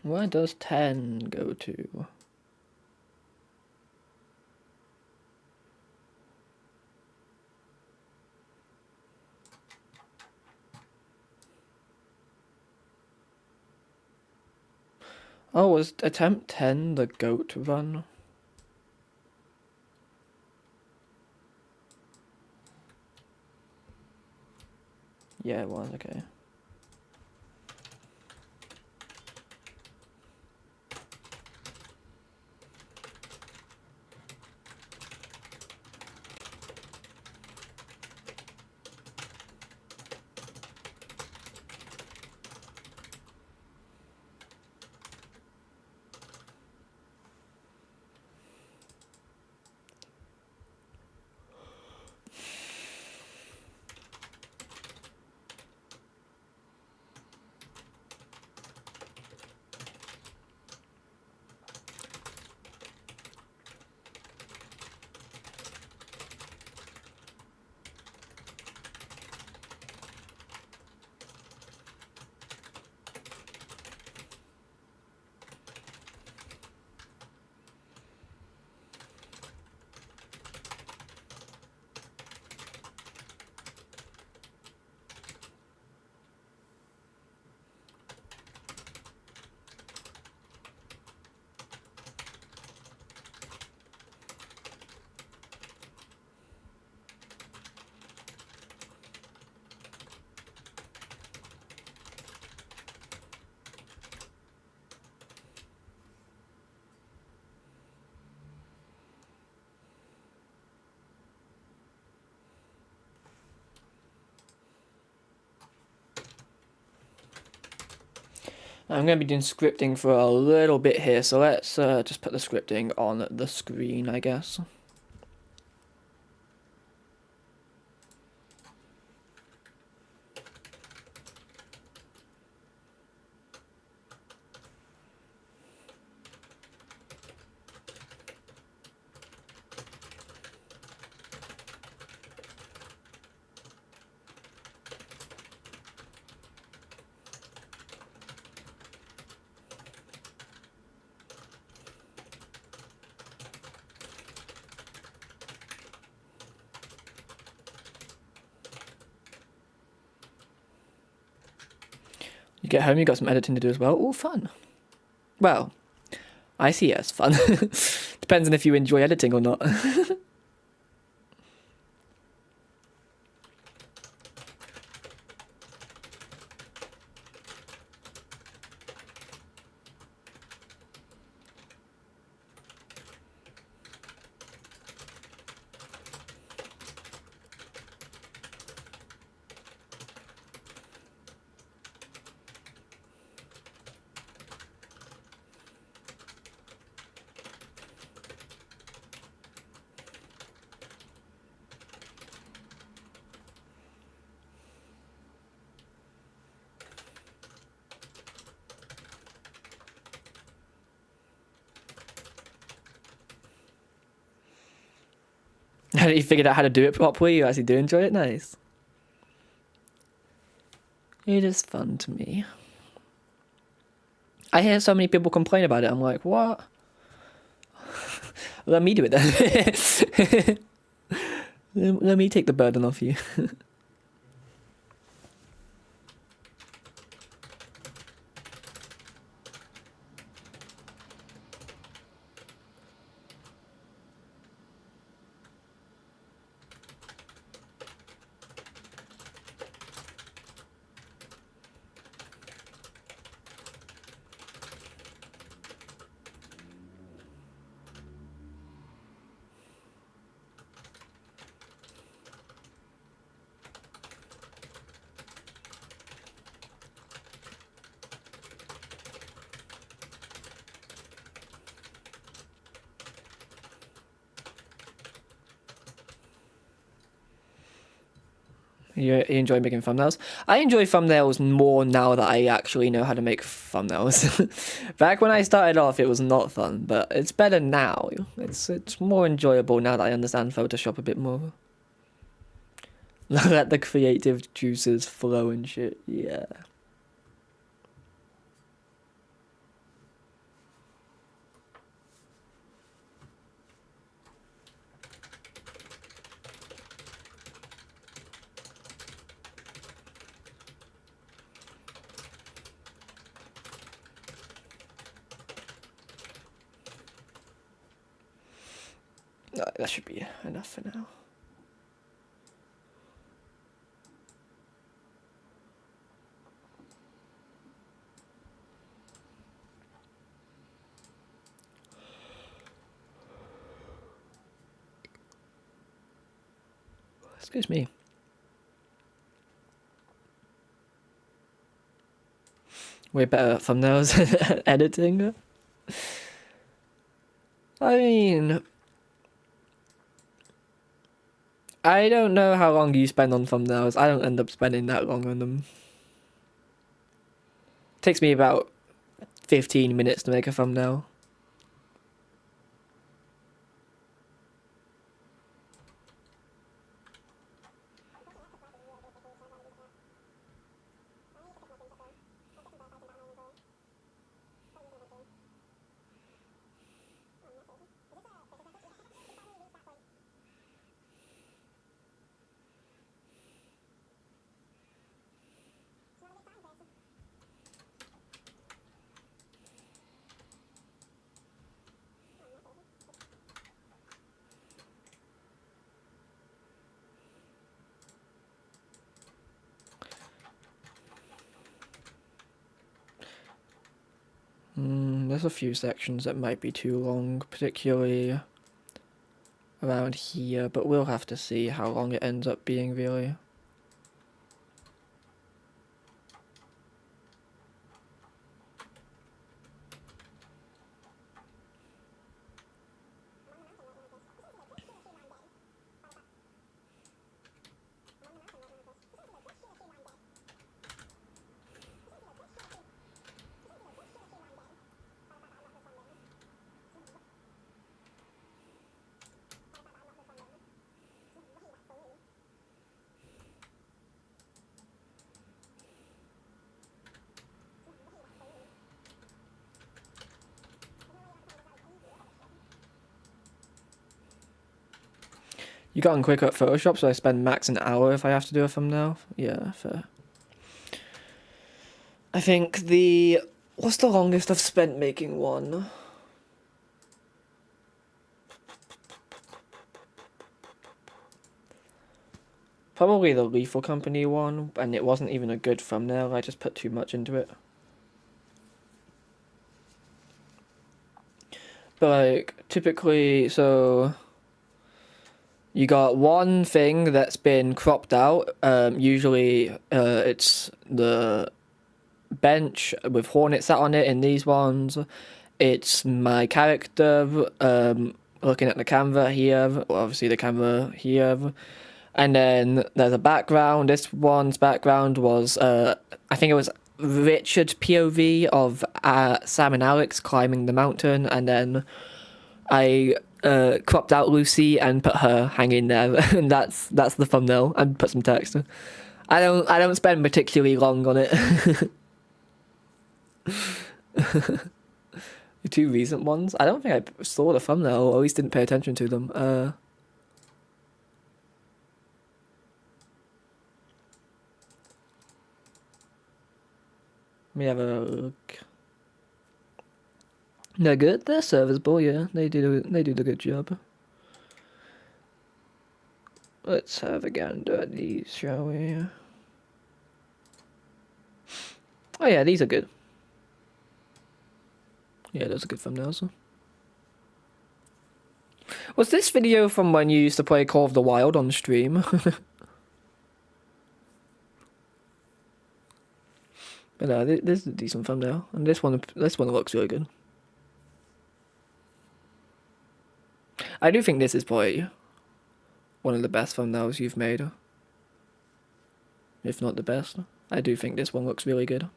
Where does 10 go to? Oh, was attempt 10 the goat run? Yeah, it was, okay. I'm going to be doing scripting for a little bit here, so let's just put the scripting on the screen, I guess. You get home, you got some editing to do as well. Oh, fun. Well, I see it as fun. Depends on if you enjoy editing or not. Now that you figured out how to do it properly, you actually do enjoy it. Nice. It is fun to me. I hear so many people complain about it. I'm like, what? Let me do it then. Let me take the burden off you. You enjoy making thumbnails? I enjoy thumbnails more now that I actually know how to make thumbnails. Back when I started off, it was not fun, but it's better now. It's more enjoyable now that I understand Photoshop a bit more. Let the creative juices flow and shit, yeah. That should be enough for now. Excuse me. Way better at thumbnails and editing. I mean, I don't know how long you spend on thumbnails. I don't end up spending that long on them. It takes me about 15 minutes to make a thumbnail. There's a few sections that might be too long, particularly around here, but we'll have to see how long it ends up being, really. You got on quicker at Photoshop, so I spend max an hour if I have to do a thumbnail. Yeah, fair. I think what's the longest I've spent making one? Probably the Lethal Company one, and it wasn't even a good thumbnail, I just put too much into it. But like, typically, so you got one thing that's been cropped out, usually it's the bench with Hornet sat on it in these ones. It's my character looking at the camera here, well, obviously the camera here. And then there's a background. This one's background was, I think it was Richard's POV of Sam and Alex climbing the mountain. And then I cropped out Lucy and put her hanging there. And that's the thumbnail. And put some text. I don't spend particularly long on it. The two recent ones? I don't think I saw the thumbnail, or at least didn't pay attention to them. Let me have a look. They're good. They're serviceable. Yeah, they do the good job. Let's have a gander at these, shall we? Oh yeah, these are good. Yeah, those are good thumbnails. Was this video from when you used to play Call of the Wild on stream? But no, this is a decent thumbnail, and this one looks really good. I do think this is probably one of the best thumbnails you've made, if not the best. I do think this one looks really good.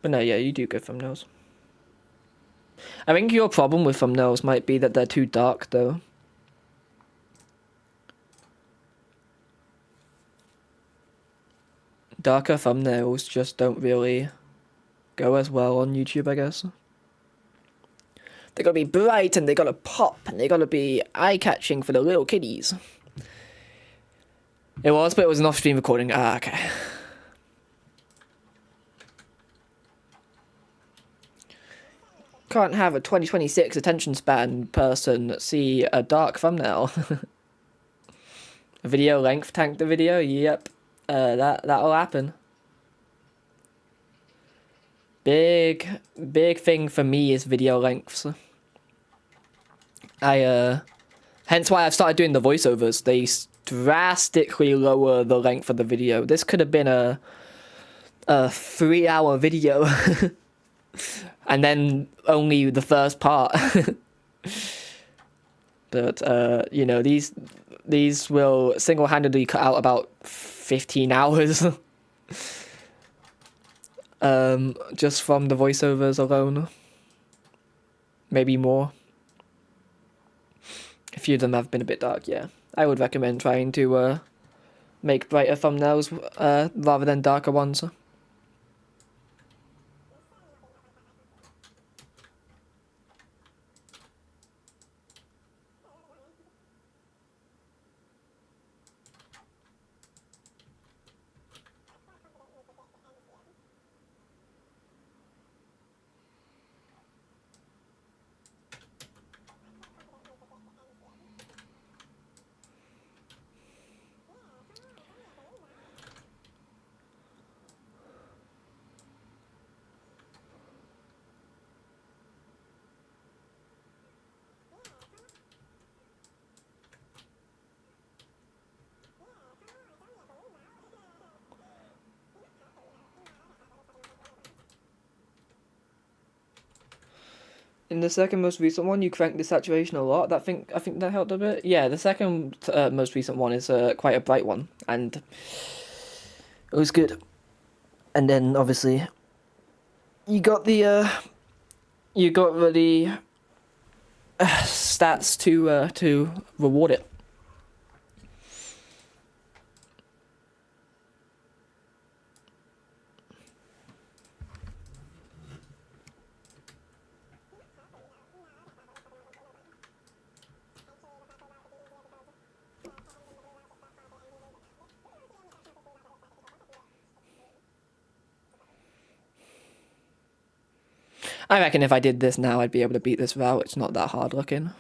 But no, yeah, you do good thumbnails. I think your problem with thumbnails might be that they're too dark, though. Darker thumbnails just don't really go as well on YouTube, I guess. They gotta be bright, and they gotta pop, and they gotta be eye-catching for the little kiddies. It was, but it was an off-stream recording. Ah, okay. Can't have a 2026 attention span person see a dark thumbnail. A video length tank the video? Yep. That'll happen. Big thing for me is video lengths. Hence why I've started doing the voiceovers. They drastically lower the length of the video. This could have been a 3-hour video. And then only the first part. But you know, these will single-handedly cut out about 15 hours. Just from the voiceovers alone. Maybe more. A few of them have been a bit dark, yeah. I would recommend trying to make brighter thumbnails rather than darker ones. In the second most recent one, you cranked the saturation a lot. I think that helped a bit. Yeah, the second most recent one is quite a bright one, and it was good. And then obviously, you got the stats to reward it. I reckon if I did this now, I'd be able to beat this route. It's not that hard looking.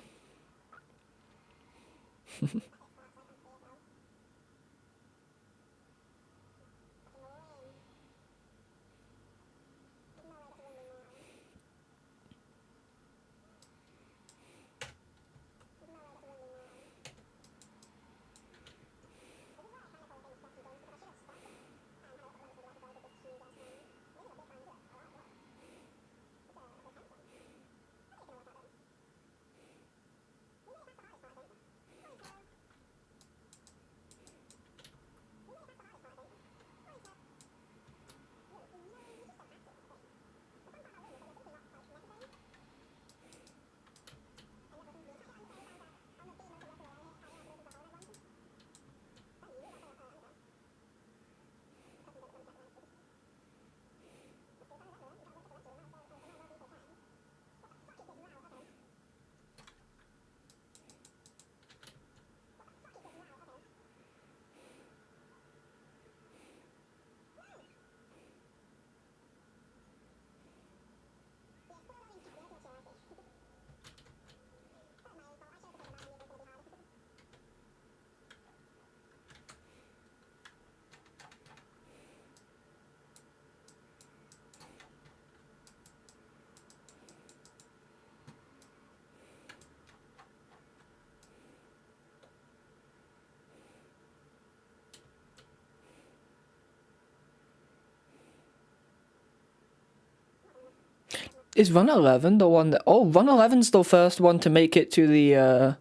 Is Run 11 the one that... Oh, Run 11's the first one to make it to the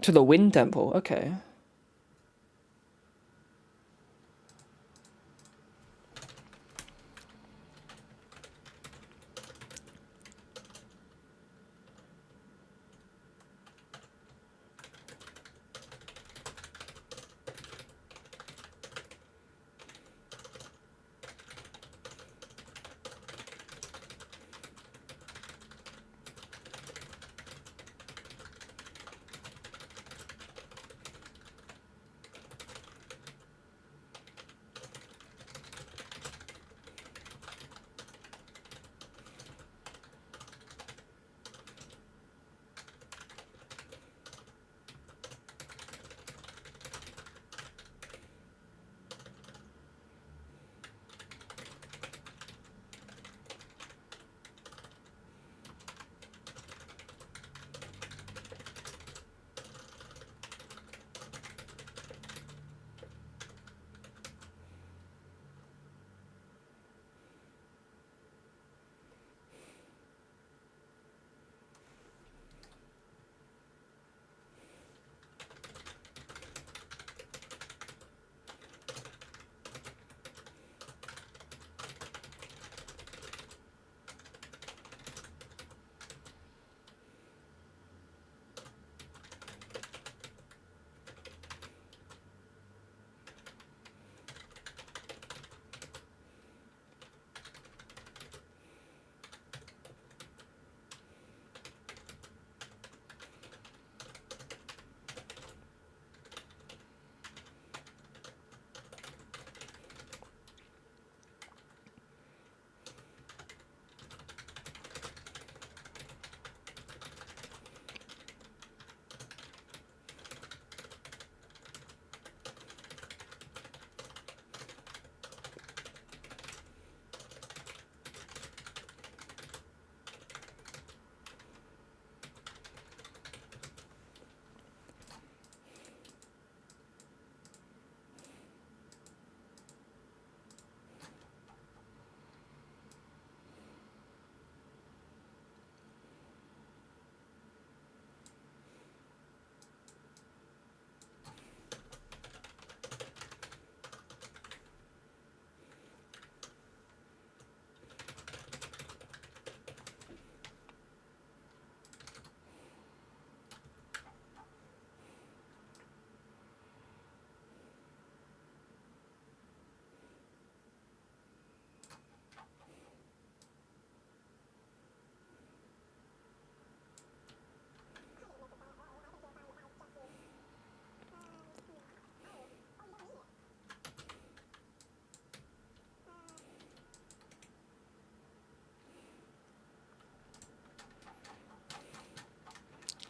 Wind Temple. Okay.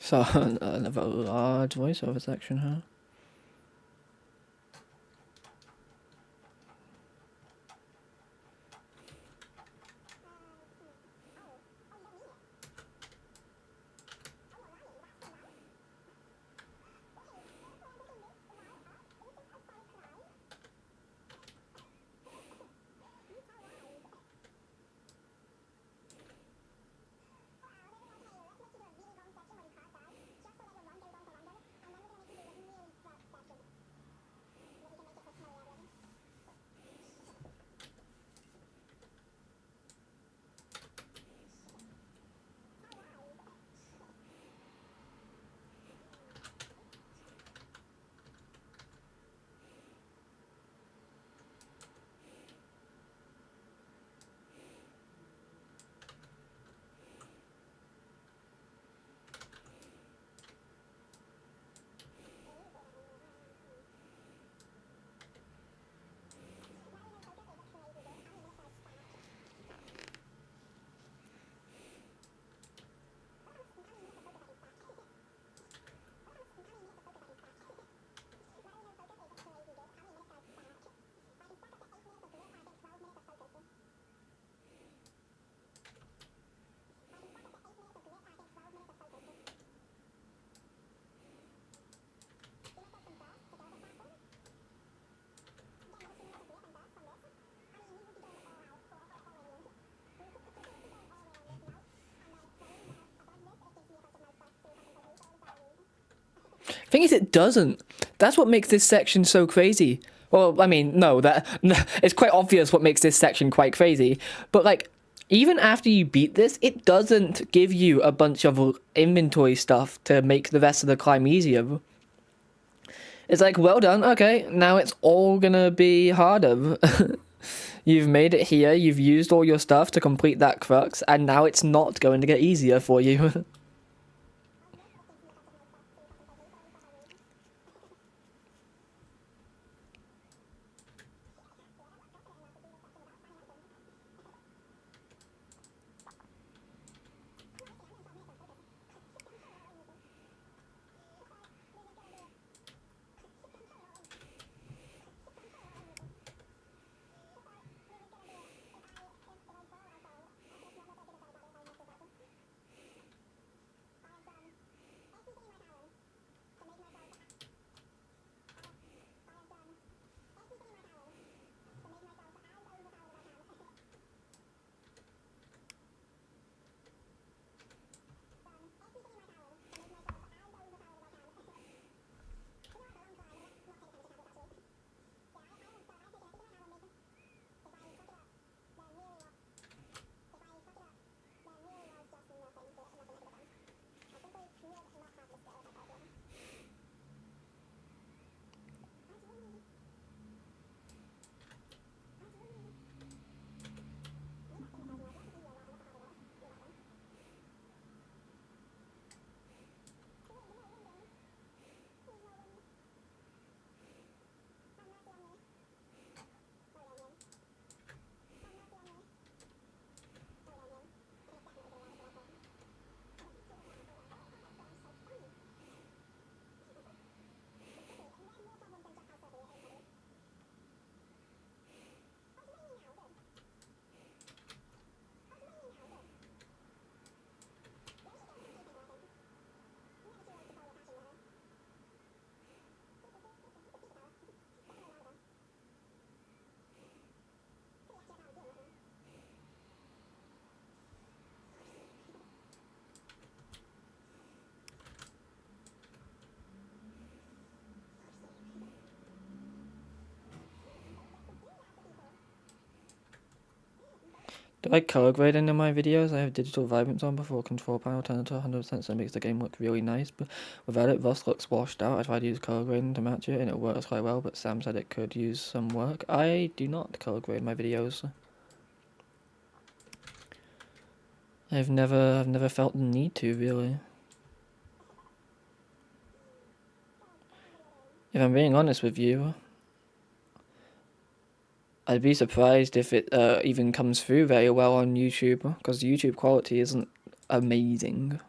So another large voiceover section, huh? Thing is, it doesn't. That's what makes this section so crazy. Well, I mean, no, it's quite obvious what makes this section quite crazy. But like, even after you beat this, it doesn't give you a bunch of inventory stuff to make the rest of the climb easier. It's like, well done, okay, now it's all gonna be harder. You've made it here, you've used all your stuff to complete that crux, and now it's not going to get easier for you. Do I color grade any of my videos? I have digital vibrance on before control panel turned to 100%, so it makes the game look really nice, but without it, Rust looks washed out. I tried to use color grading to match it, and it works quite well, but Sam said it could use some work. I do not color grade my videos. I've never felt the need to, really. If I'm being honest with you, I'd be surprised if it even comes through very well on YouTube, because the YouTube quality isn't amazing.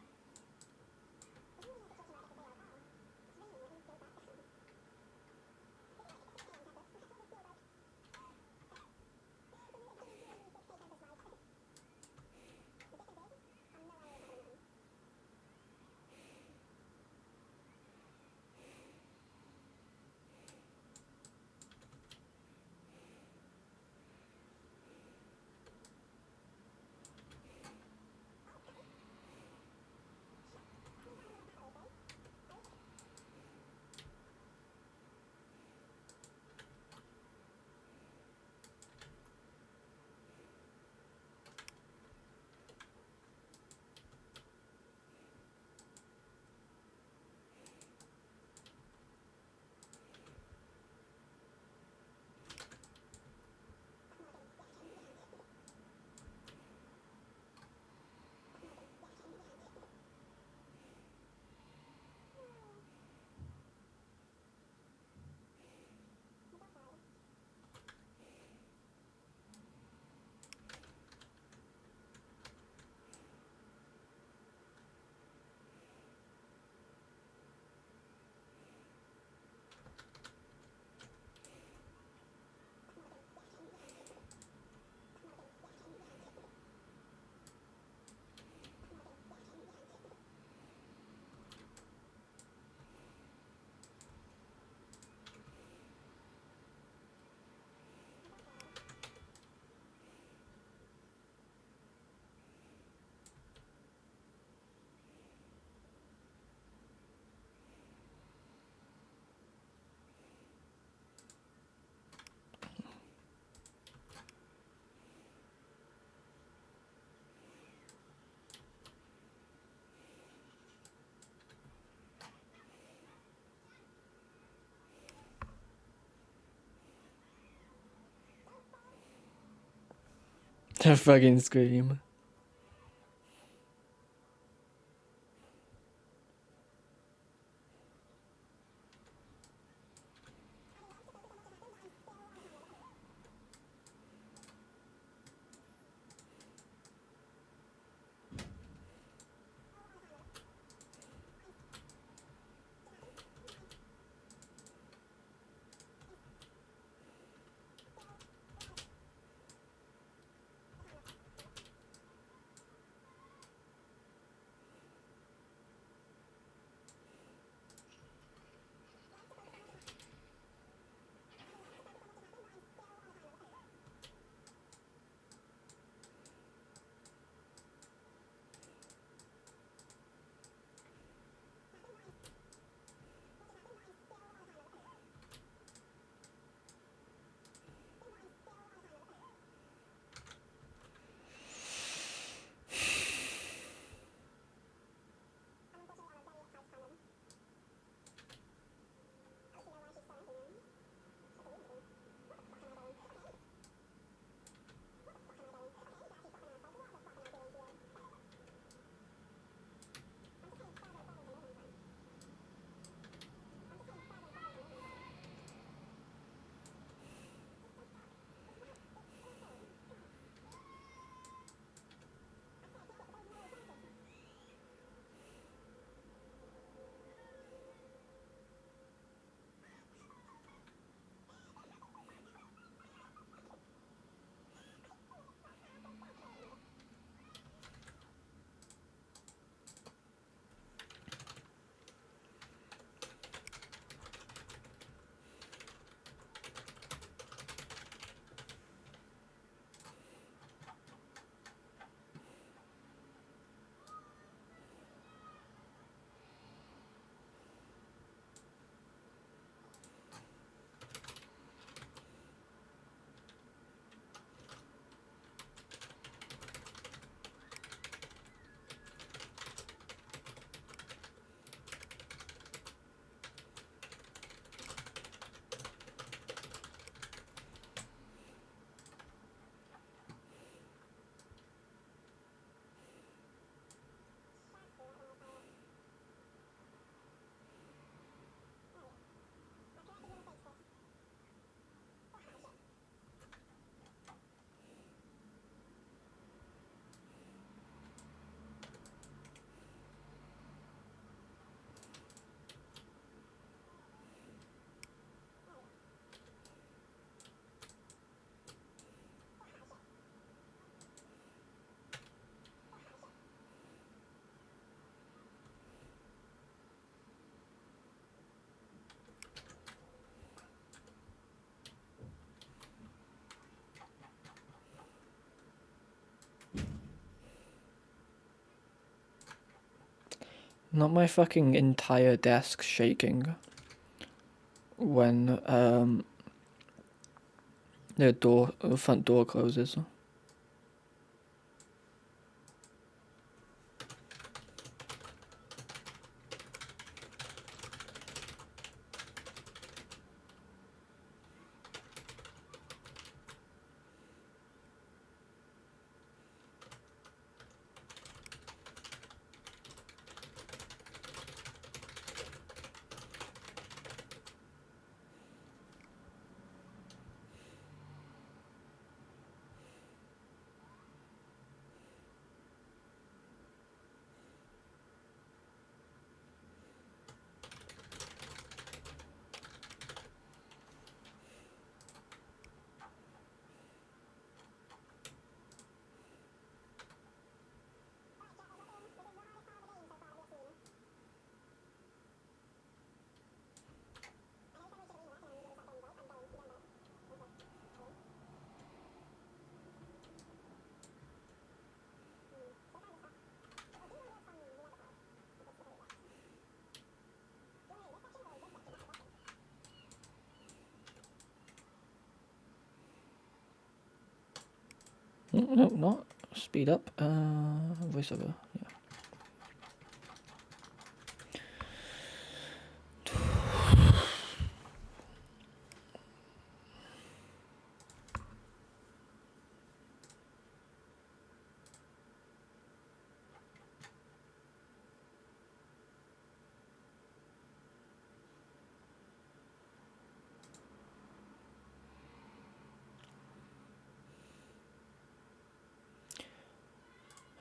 The fucking scream. Not my fucking entire desk shaking when the front door closes. No, not speed up. Voiceover. Yeah.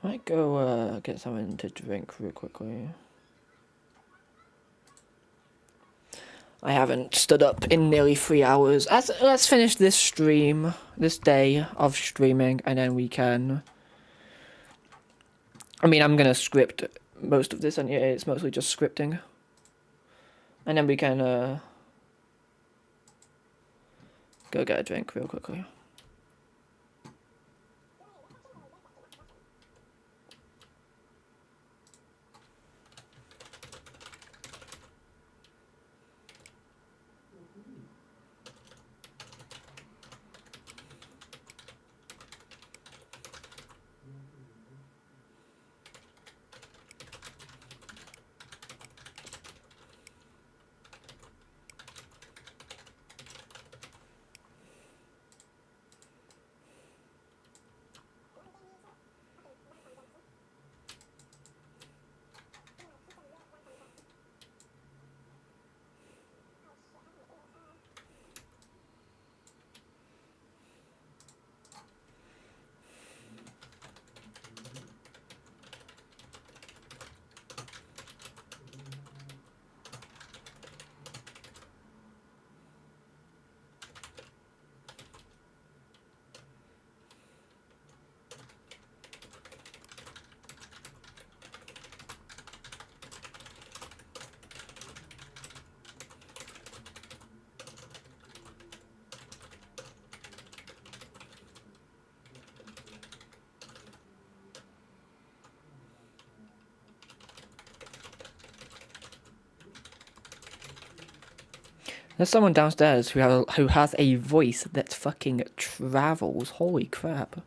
I might go get something to drink real quickly. I haven't stood up in nearly 3 hours. Let's finish this stream, this day of streaming, and then we can... I mean, I'm gonna script most of this, and yeah, it's mostly just scripting. And then we can go get a drink real quickly. There's someone downstairs who has a voice that fucking travels. Holy crap.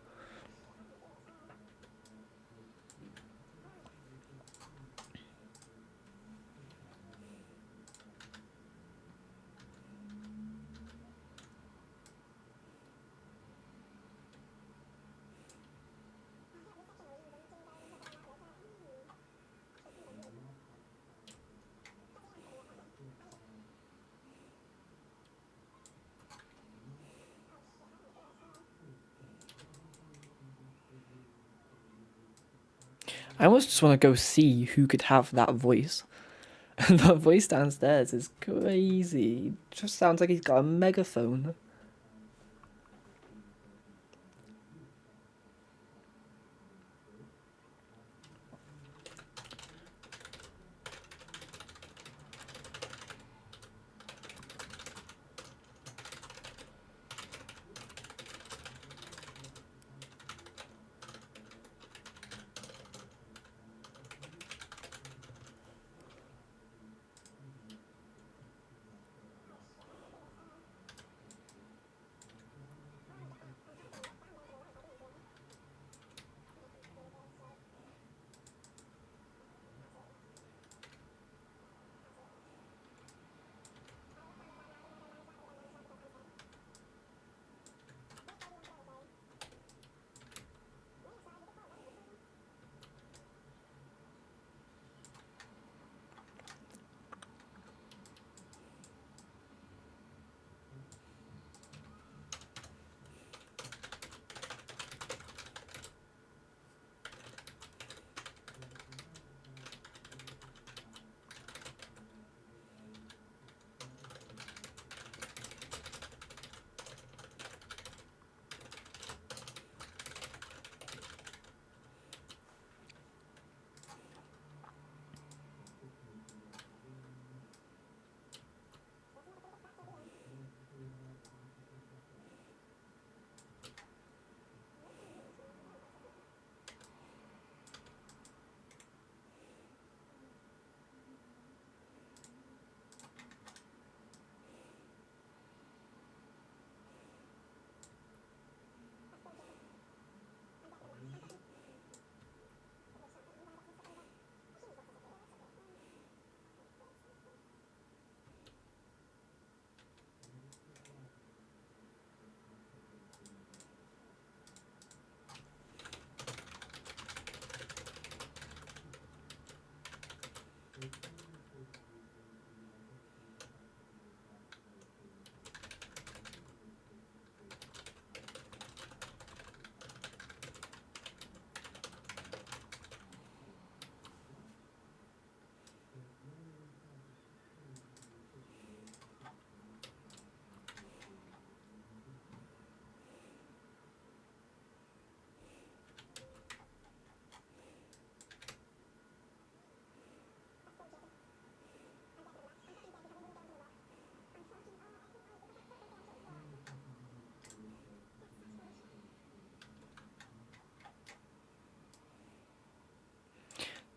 I almost just want to go see who could have that voice. The voice downstairs is crazy. It just sounds like he's got a megaphone.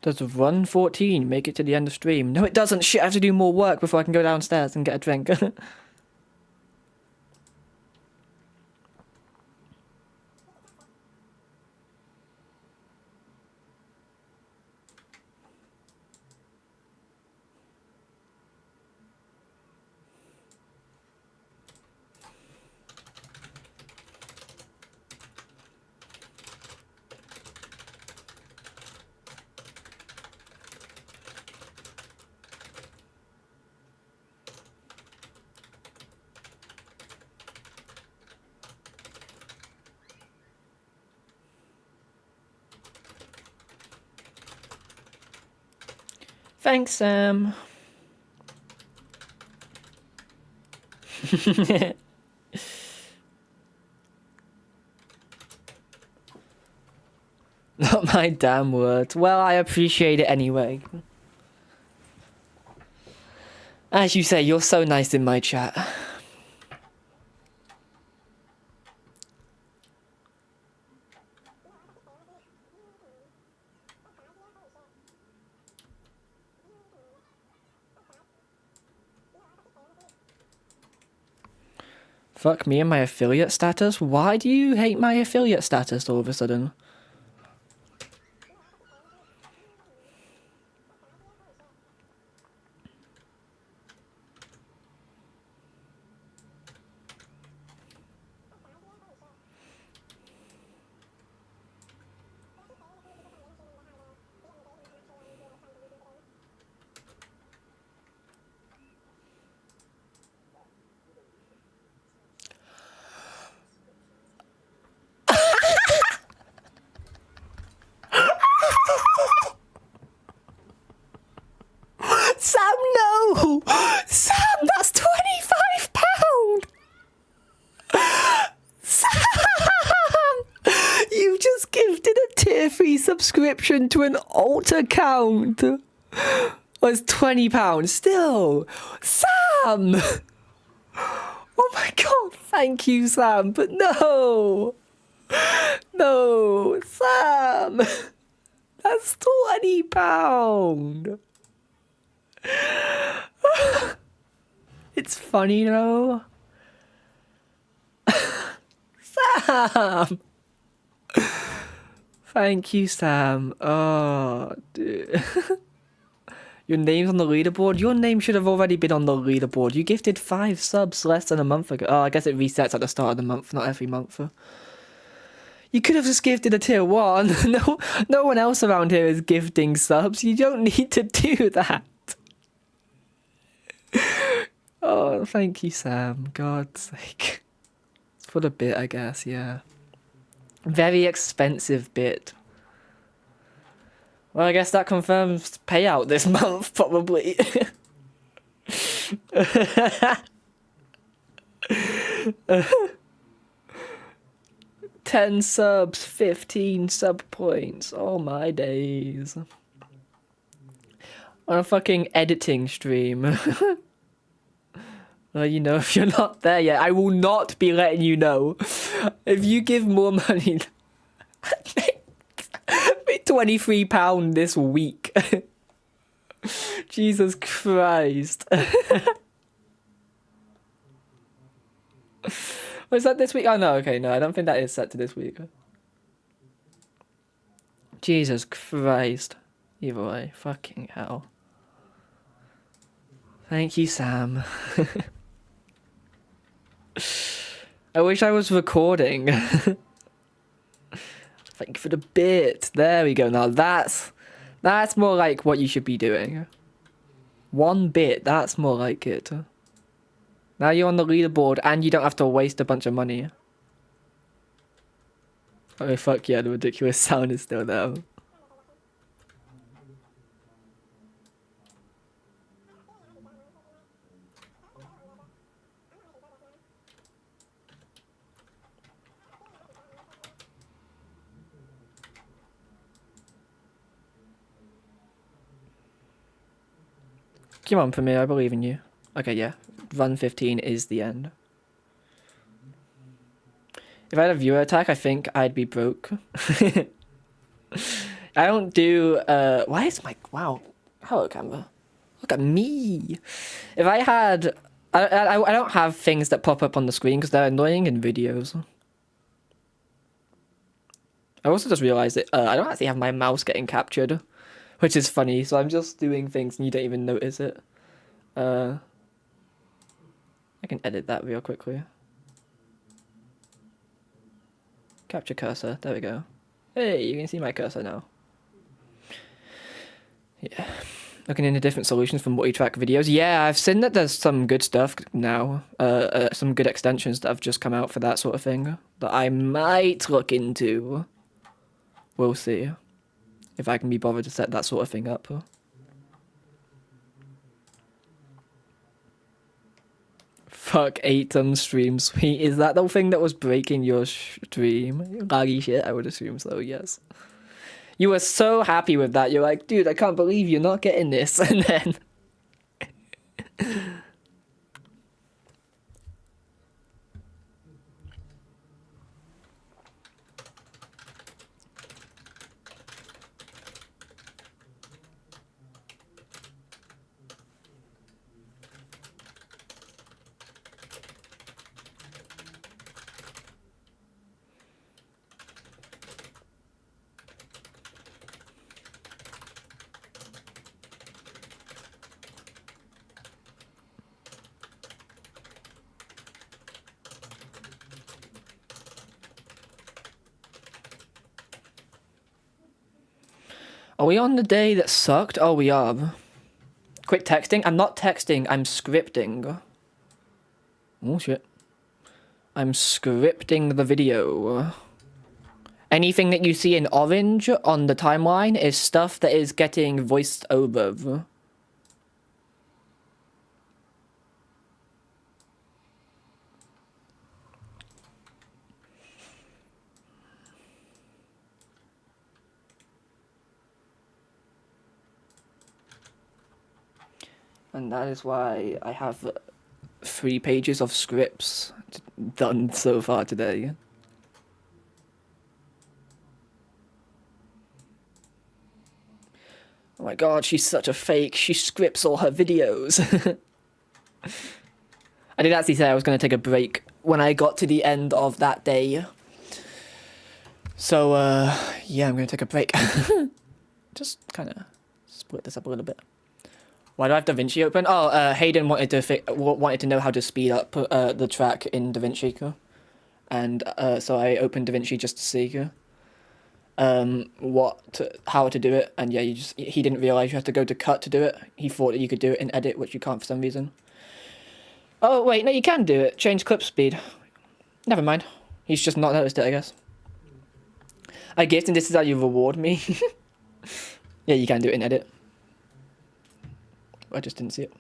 Does run 14 make it to the end of stream? No, it doesn't. Shit, I have to do more work before I can go downstairs and get a drink. Thanks, Sam. Not my damn words. Well, I appreciate it anyway. As you say, you're so nice in my chat. Fuck me and my affiliate status? Why do you hate my affiliate status all of a sudden? Sam, no! Sam, that's £25! Sam! You just gifted a tier 3 subscription to an alt account. Oh, it's £20 still. Sam! Oh my god, thank you, Sam, but no! No, Sam! That's £20! It's funny though. Sam! Thank you, Sam. Oh, dude. Your name's on the leaderboard? Your name should have already been on the leaderboard. You gifted 5 subs less than a month ago. Oh, I guess it resets at the start of the month, not every month. You could have just gifted a tier 1. No one else around here is gifting subs. You don't need to do that. Oh, thank you, Sam. God's sake. It's for the bit, I guess, yeah. Very expensive bit. Well, I guess that confirms payout this month, probably. 10 subs, 15 sub points. Oh my days. On a fucking editing stream. Well, you know, if you're not there yet, I will not be letting you know. If you give more money... £23 this week. Jesus Christ. Was that this week? Oh, no, okay, no, I don't think that is set to this week. Jesus Christ. Either way, fucking hell. Thank you, Sam. I wish I was recording. Thank you for the bit. There we go. Now that's more like what you should be doing. 1 bit, that's more like it. Now you're on the leaderboard and you don't have to waste a bunch of money. Oh fuck yeah, the ridiculous sound is still there. Come on, Premier, I believe in you. Okay, yeah. Run 15 is the end. If I had a viewer attack, I think I'd be broke. I don't do, why is my, wow. Hello, camera. Look at me. If I had, I don't have things that pop up on the screen because they're annoying in videos. I also just realized that I don't actually have my mouse getting captured, which is funny. So I'm just doing things and you don't even notice it. I can edit that real quickly. Capture cursor. There we go. Hey, you can see my cursor now. Yeah. Looking into different solutions for multi-track videos. Yeah, I've seen that there's some good stuff now. Some good extensions that have just come out for that sort of thing that I might look into. We'll see if I can be bothered to set that sort of thing up. Fuck Atom stream sweet. Is that the thing that was breaking your stream? Laggy shit, I would assume so, yes. You were so happy with that. You're like, dude, I can't believe you're not getting this. And then... Are we on the day that sucked? Oh, we are. Quick texting? I'm not texting, I'm scripting. Oh, shit. I'm scripting the video. Anything that you see in orange on the timeline is stuff that is getting voiced over. And that is why I have 3 pages of scripts done so far today. Oh my god, she's such a fake. She scripts all her videos. I did actually say I was going to take a break when I got to the end of that day. So, yeah, I'm going to take a break. Just kind of split this up a little bit. Why do I have DaVinci open? Oh, Hayden wanted to know how to speed up the track in DaVinci, and so I opened DaVinci just to see how to do it. And yeah, he didn't realize you have to go to cut to do it. He thought that you could do it in edit, which you can't for some reason. Oh wait, no, you can do it. Change clip speed. Never mind. He's just not noticed it, I guess. I guess, and this is how you reward me. Yeah, you can do it in edit. I just didn't see it.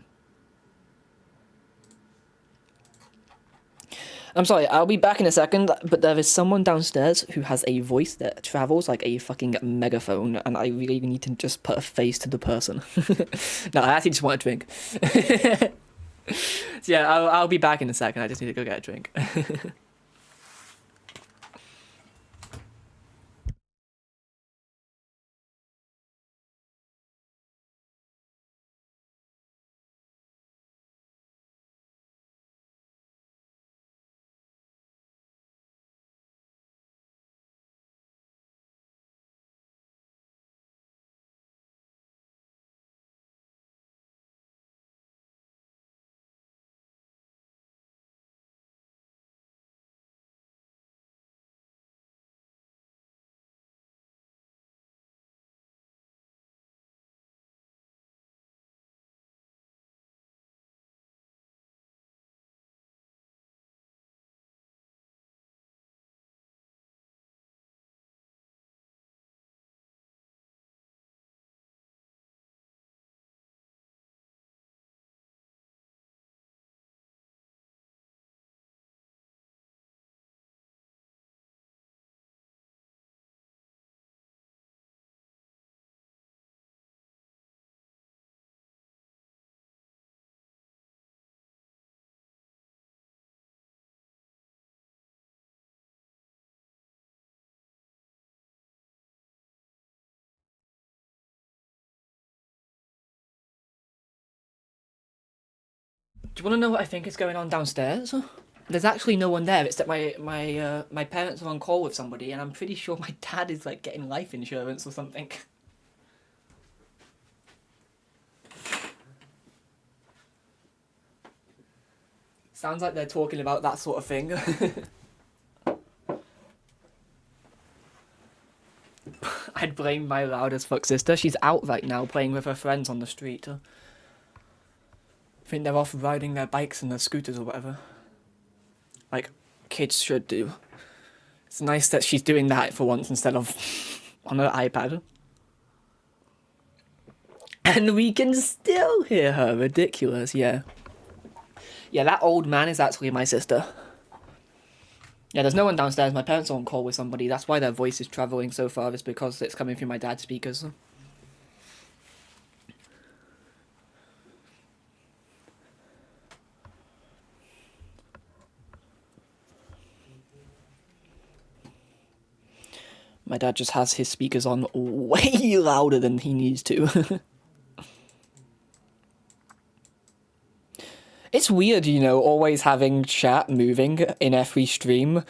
I'm sorry, I'll be back in a second, but there is someone downstairs who has a voice that travels like a fucking megaphone, and I really need to just put a face to the person. No, I actually just want a drink. So yeah, I'll be back in a second, I just need to go get a drink. you want to know what I think is going on downstairs? There's actually no one there except my parents are on call with somebody, and I'm pretty sure my dad is like getting life insurance or something. Sounds like they're talking about that sort of thing. I'd blame my loud as fuck sister. She's out right now playing with her friends on the street. I think they're off riding their bikes and their scooters or whatever. Like kids should do. It's nice that she's doing that for once instead of on her iPad. And we can still hear her. Ridiculous, yeah. Yeah, that old man is actually my sister. Yeah, there's no one downstairs. My parents are on call with somebody. That's why their voice is travelling so far, is because it's coming through my dad's speakers. My dad just has his speakers on way louder than he needs to. It's weird, you know, always having chat moving in every stream,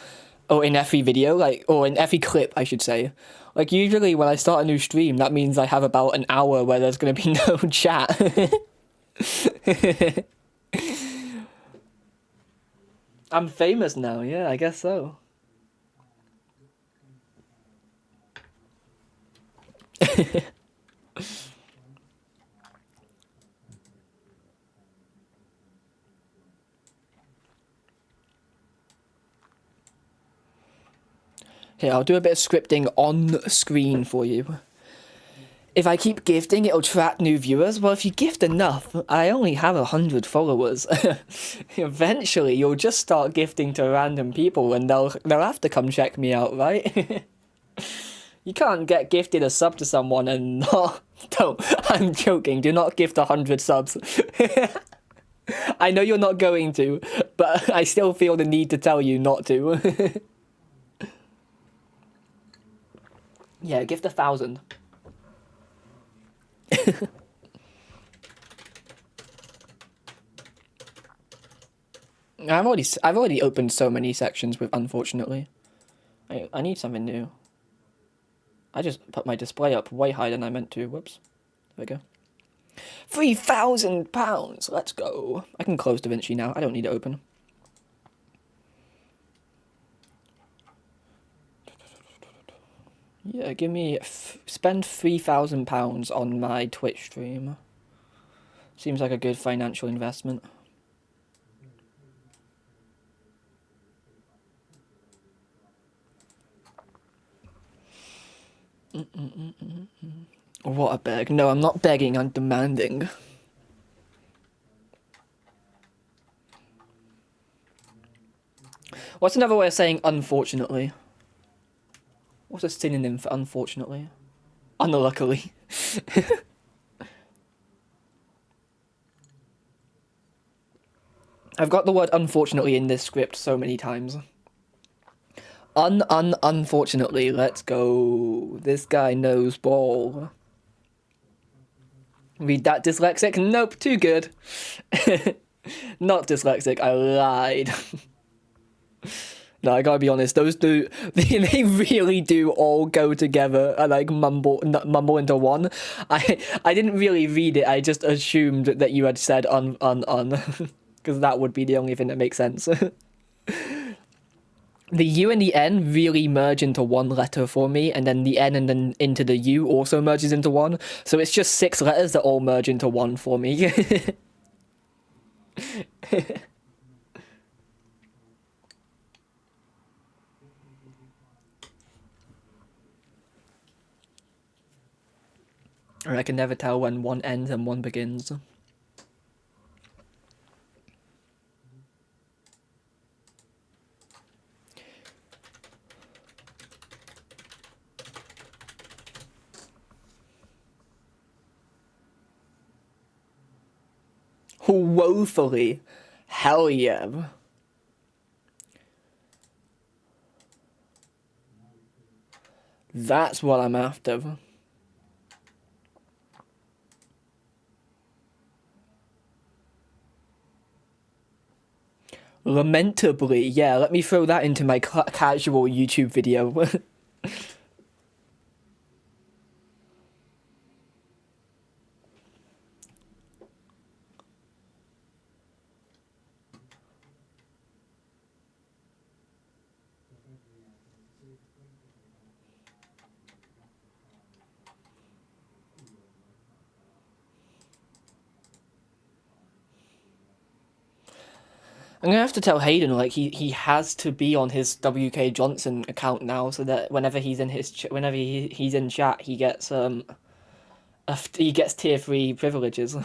or in every video, like, or in every clip, I should say. Like, usually when I start a new stream, that means I have about an hour where there's going to be no chat. I'm famous now, yeah, I guess so. Here, I'll do a bit of scripting on screen for you. If I keep gifting, it'll attract new viewers. Well, if you gift enough, I only have 100 followers. Eventually, you'll just start gifting to random people, and they'll have to come check me out, right? You can't get gifted a sub to someone and not... Don't. I'm joking. Do not gift 100 subs. I know you're not going to, but I still feel the need to tell you not to. Yeah, gift 1,000. I've already opened so many sections with unfortunately. I need something new. I just put my display up way higher than I meant to. Whoops. There we go. £3,000. Let's go. I can close DaVinci now. I don't need it open. Yeah, give me... spend £3,000 on my Twitch stream. Seems like a good financial investment. What a beg. No, I'm not begging, I'm demanding. What's another way of saying unfortunately? What's a synonym for unfortunately? Unluckily. I've got the word unfortunately in this script so many times. Unfortunately, let's go. This guy knows ball. Read that dyslexic? Nope, too good. Not dyslexic, I lied. No, I gotta be honest, those two, they really do all go together and like mumble into one. I didn't really read it, I just assumed that you had said because that would be the only thing that makes sense. The U and the N really merge into one letter for me, and then the N and then into the U also merges into one. So it's just 6 letters that all merge into one for me. I can never tell when one ends and one begins. Woefully. Hell yeah. That's what I'm after. Lamentably, yeah, let me throw that into my casual YouTube video. I'm gonna have to tell Hayden, like, he has to be on his WK Johnson account now, so that whenever he's in he's in chat, he gets he gets tier 3 privileges.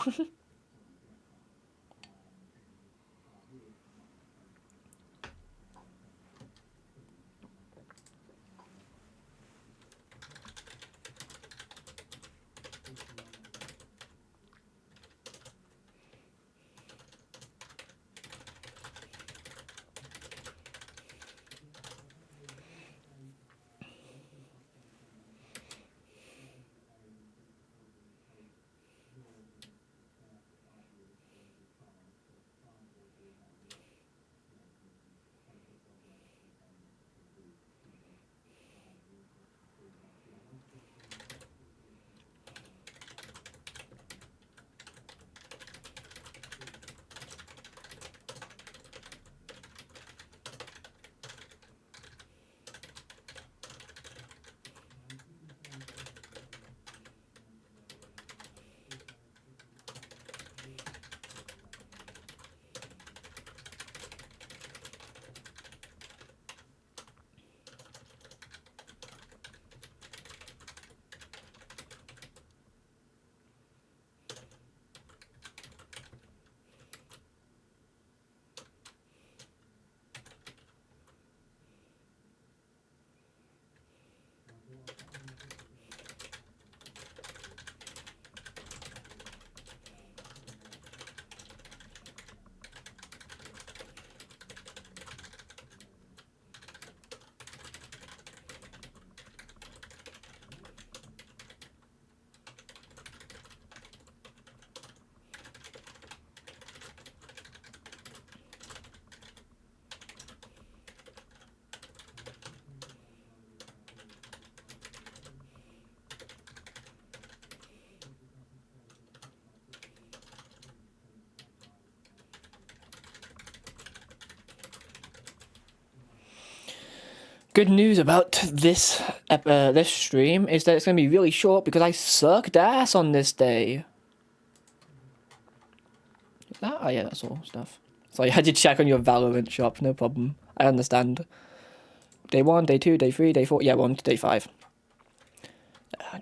Good news about this this stream is that it's gonna be really short because I sucked ass on this day. Oh yeah, that's all stuff. So I had to check on your Valorant shop, no problem. I understand. Day 1, day 2, day 3, day 4, yeah, we're on to day 5.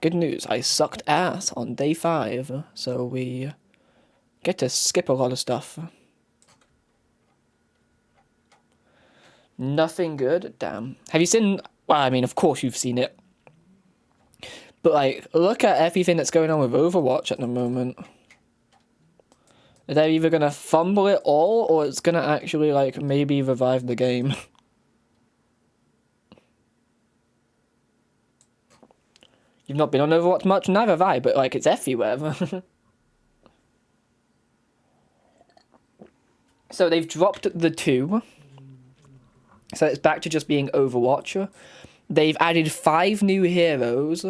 Good news, I sucked ass on day 5, so we get to skip a lot of stuff. Nothing good? Damn. Have you seen... Well, I mean, of course you've seen it. But, like, look at everything that's going on with Overwatch at the moment. They're either gonna fumble it all, or it's gonna actually, like, maybe revive the game. You've not been on Overwatch much? Neither have I, but, like, it's everywhere. So they've dropped the 2. So it's back to just being Overwatch. They've added 5 new heroes.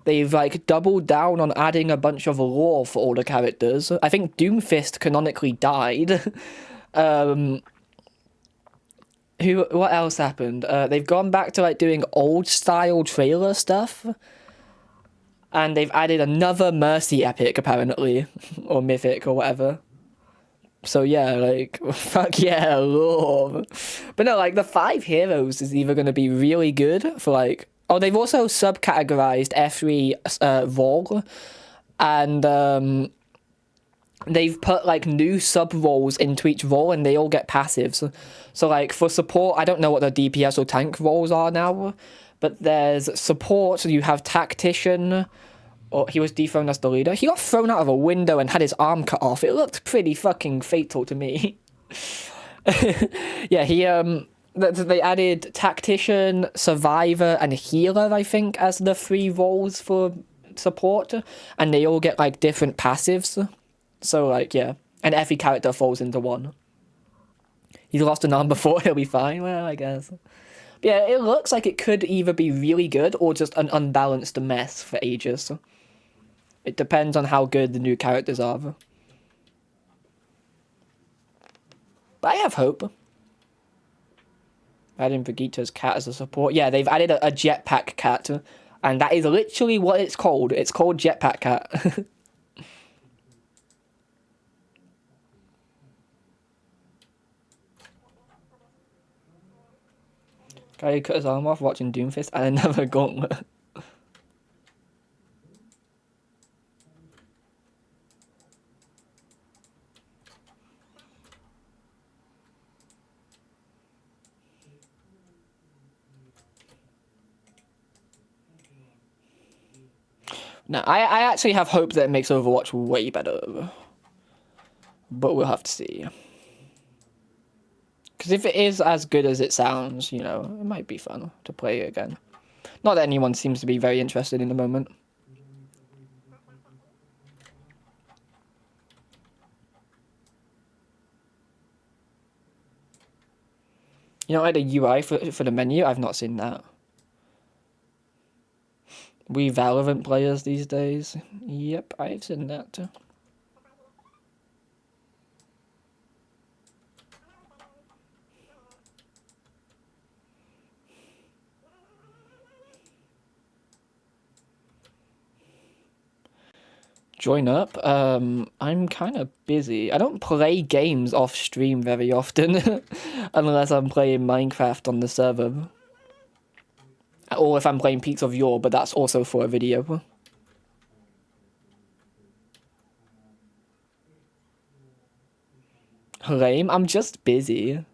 They've, like, doubled down on adding a bunch of lore for all the characters. I think Doomfist canonically died. What else happened? They've gone back to, like, doing old-style trailer stuff. And they've added another Mercy epic, apparently. Or mythic, or whatever. So yeah, like, fuck yeah, lore. But no, like, the 5 heroes is either going to be really good for, like... Oh, they've also subcategorized every role. And they've put, like, new sub-roles into each role, and they all get passives. So, like, for support, I don't know what the DPS or tank roles are now. But there's support, so you have tactician... Or he was dethroned as the leader. He got thrown out of a window and had his arm cut off. It looked pretty fucking fatal to me. Yeah, they added tactician, survivor, and healer, I think, as the 3 roles for support. And they all get, like, different passives. So, like, yeah. And every character falls into one. He's lost an arm before, he'll be fine. Well, I guess. But yeah, it looks like it could either be really good or just an unbalanced mess for ages. So it depends on how good the new characters are. But I have hope. Adding Vegeta's cat as a support. Yeah, they've added a jetpack cat. And that is literally what it's called. It's called Jetpack Cat. Guy cut his arm off watching Doomfist and another gauntlet. Now, I actually have hope that it makes Overwatch way better. But we'll have to see. Because if it is as good as it sounds, you know, it might be fun to play again. Not that anyone seems to be very interested in the moment. You know, like the UI for the menu, I've not seen that. We Valorant players these days. Yep, I've seen that too. Join up. I'm kind of busy. I don't play games off stream very often, unless I'm playing Minecraft on the server, or if I'm playing Peaks of Yore, but that's also for a video. Lame. I'm just busy.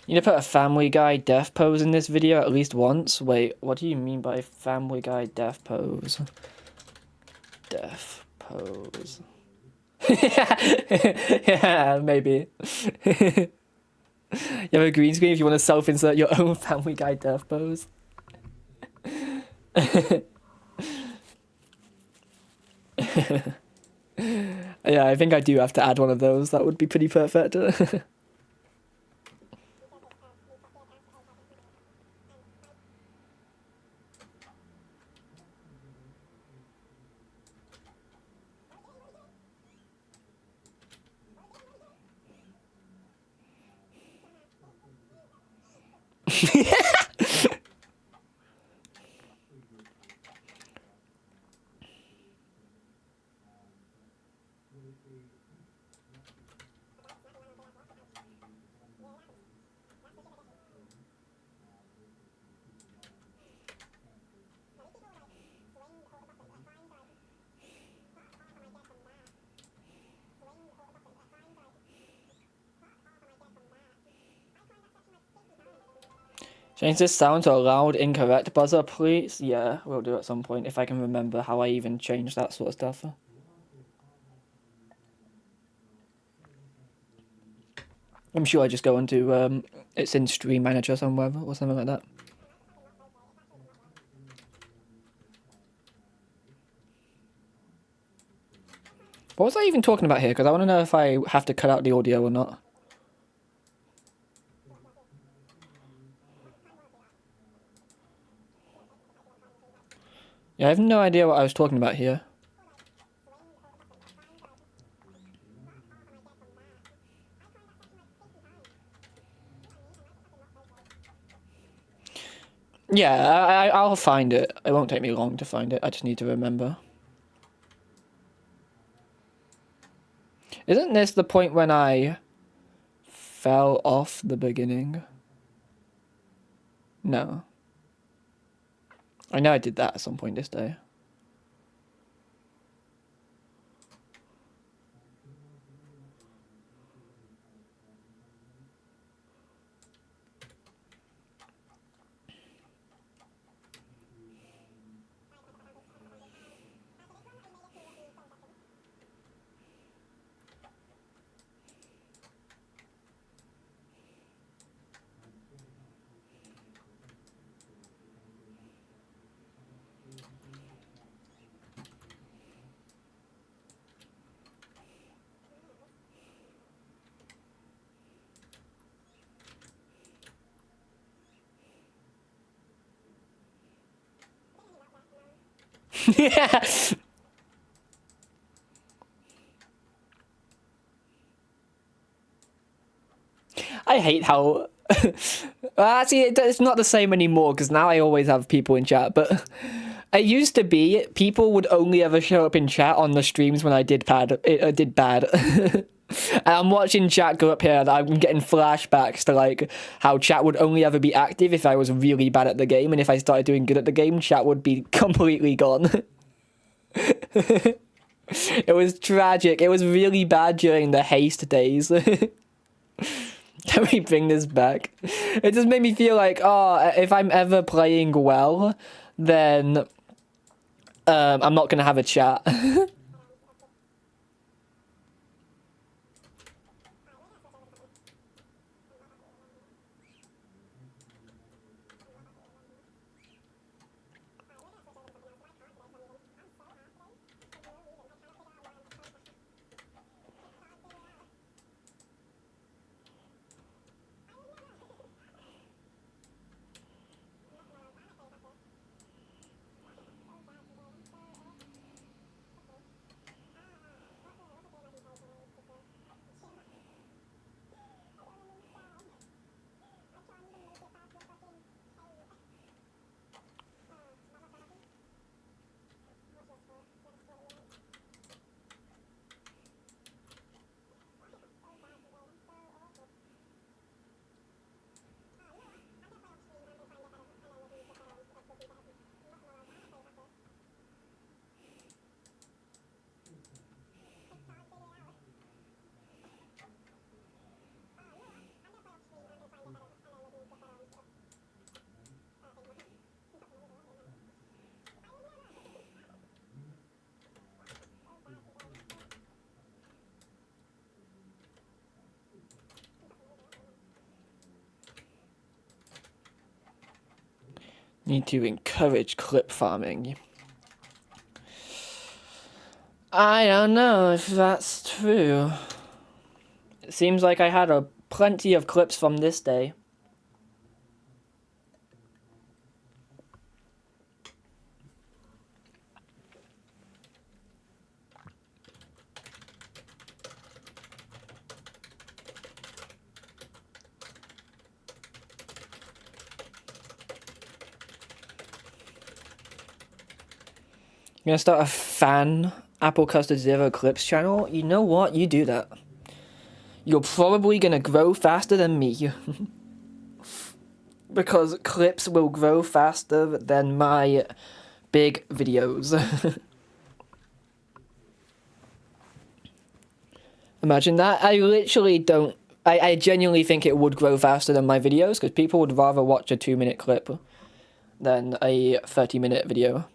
You need to put a Family Guy death pose in this video at least once. Wait, what do you mean by Family Guy death pose? Death pose. Yeah, maybe. You have a green screen if you want to self-insert your own Family Guy death pose. Yeah, I think I do have to add one of those. That would be pretty perfect. Change this sound to a loud, incorrect buzzer, please. Yeah, we'll do at some point if I can remember how I even change that sort of stuff. I'm sure I just go into it's in Stream Manager somewhere or something like that. What was I even talking about here? Because I want to know if I have to cut out the audio or not. Yeah, I have no idea what I was talking about here. Yeah, I'll find it. It won't take me long to find it. I just need to remember. Isn't this the point when I fell off the beginning? No. I know I did that at some point this day. Yeah. I hate how. Actually, it's not the same anymore because now I always have people in chat. But it used to be people would only ever show up in chat on the streams when I did bad. Did bad. And I'm watching chat go up here and I'm getting flashbacks to like how chat would only ever be active if I was really bad at the game, and if I started doing good at the game, chat would be completely gone. It was tragic. It was really bad during the haste days. Can we bring this back? It just made me feel like, oh, if I'm ever playing well, then I'm not gonna have a chat. Need to encourage clip farming. I don't know if that's true. It seems like I had plenty of clips from this day. I'm gonna start a fan Apple Custard Zero Clips channel. You know what? You do that. You're probably gonna grow faster than me. Because clips will grow faster than my big videos. Imagine that. I literally don't... I genuinely think it would grow faster than my videos, because people would rather watch a 2-minute clip than a 30-minute video.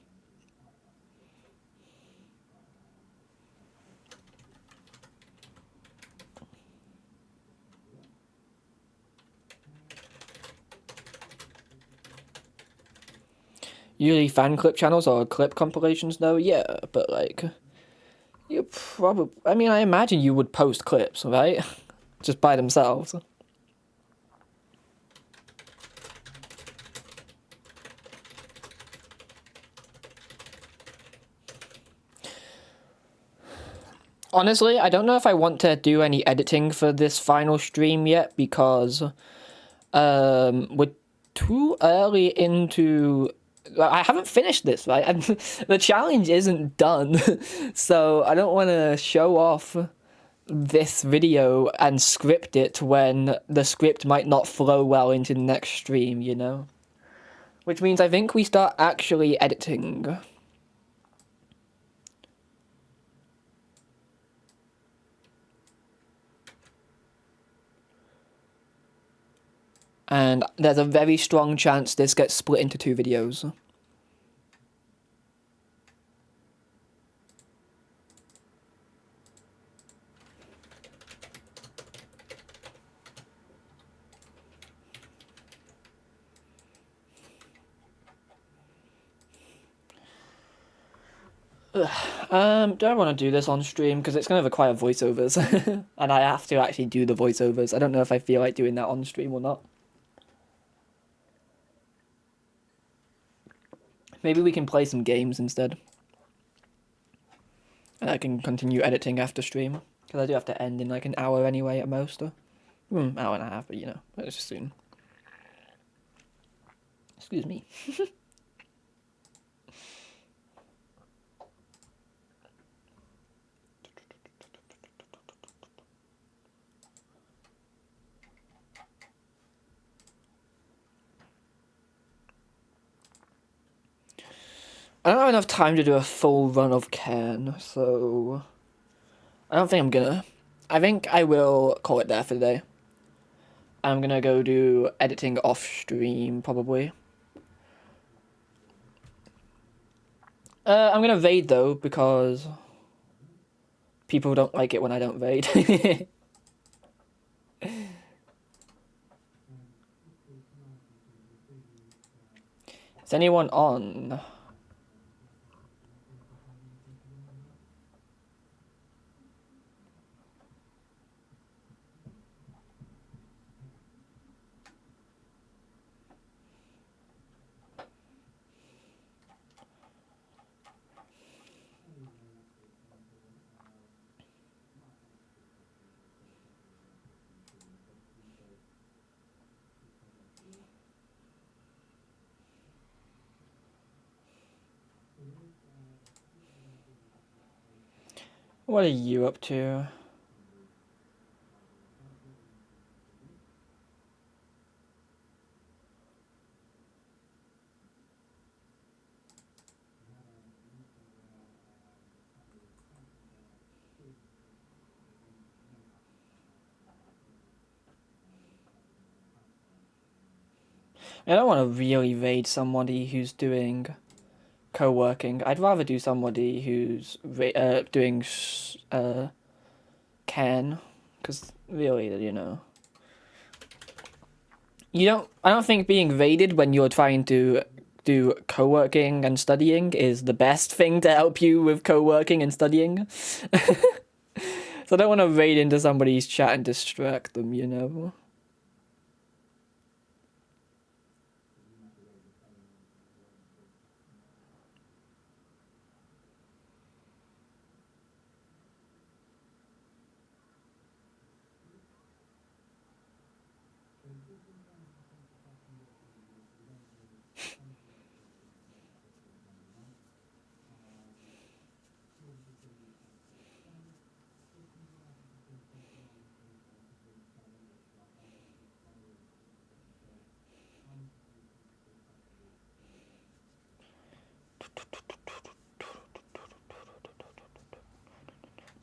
Usually fan clip channels or clip compilations though, yeah, but like, you probably, I mean, I imagine you would post clips, right? Just by themselves. Honestly, I don't know if I want to do any editing for this final stream yet, because we're too early into... I haven't finished this, right? And the challenge isn't done, so I don't want to show off this video and script it when the script might not flow well into the next stream, you know? Which means I think we start actually editing. And there's a very strong chance this gets split into 2 videos. Do I want to do this on stream? Because it's going to require voiceovers. And I have to actually do the voiceovers. I don't know if I feel like doing that on stream or not. Maybe we can play some games instead. And I can continue editing after stream. Because I do have to end in like an hour anyway at most. Hour and a half, but you know, it's soon. Excuse me. I don't have enough time to do a full run of Cairn, so I don't think I'm gonna. I think I will call it there for today. I'm gonna go do editing off stream probably. I'm gonna raid though because people don't like it when I don't raid. Is anyone on? What are you up to? I don't want to really raid somebody who's doing co-working. I'd rather do somebody who's doing Cairn, because really, you know, I don't think being raided when you're trying to do co-working and studying is the best thing to help you with co-working and studying. So I don't want to raid into somebody's chat and distract them, you know.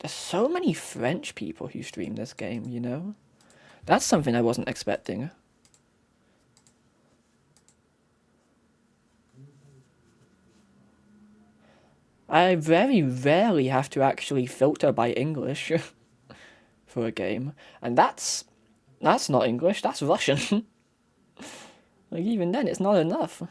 There's so many French people who stream this game, you know? That's something I wasn't expecting. I very rarely have to actually filter by English for a game. And that's not English, that's Russian. Like, even then, it's not enough.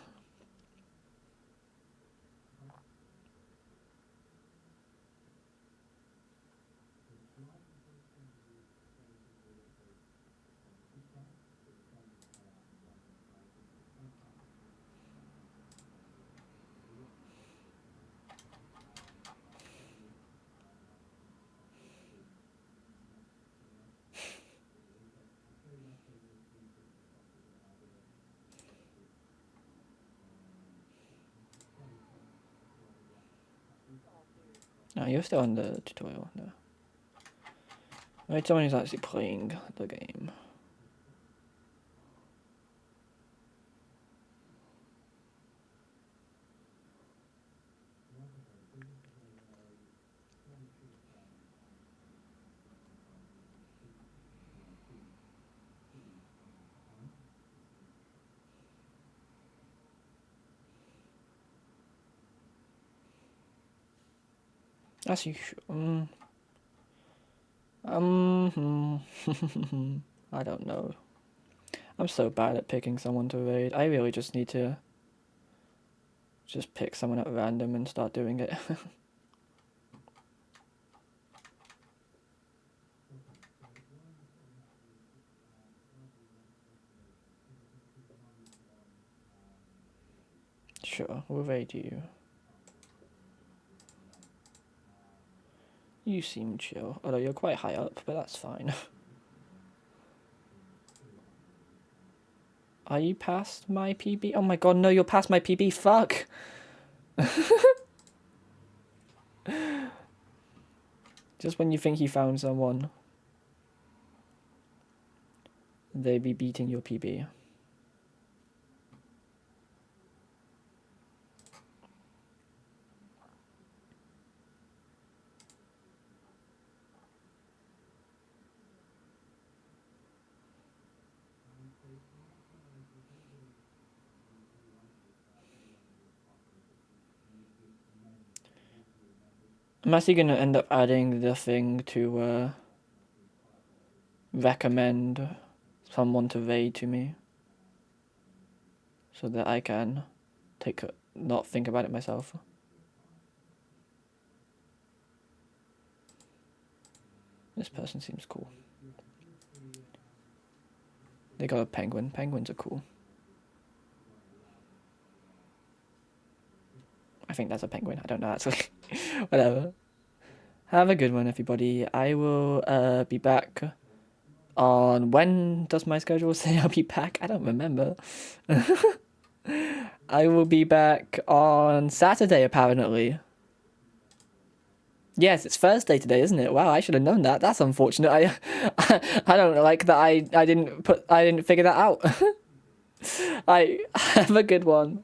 No, you're still on the tutorial, no. Right, someone who's actually playing the game. As you should. I don't know. I'm so bad at picking someone to raid. I really just need to just pick someone at random and start doing it. Sure, we'll raid you. You seem chill, although you're quite high up, but that's fine. Are you past my PB? Oh my god, no, you're past my PB, fuck! Just when you think you found someone, they be beating your PB. I'm actually going to end up adding the thing to recommend someone to raid to me, so that I can not think about it myself. This person seems cool. They got a penguin. Penguins are cool. I think that's a penguin. I don't know actually. Whatever. Have a good one, everybody. I will be back on... When does my schedule say I'll be back? I don't remember. I will be back on Saturday, apparently. Yes, it's Thursday today, isn't it? Wow, I should have known that. That's unfortunate. I don't like that I didn't figure that out. I have a good one.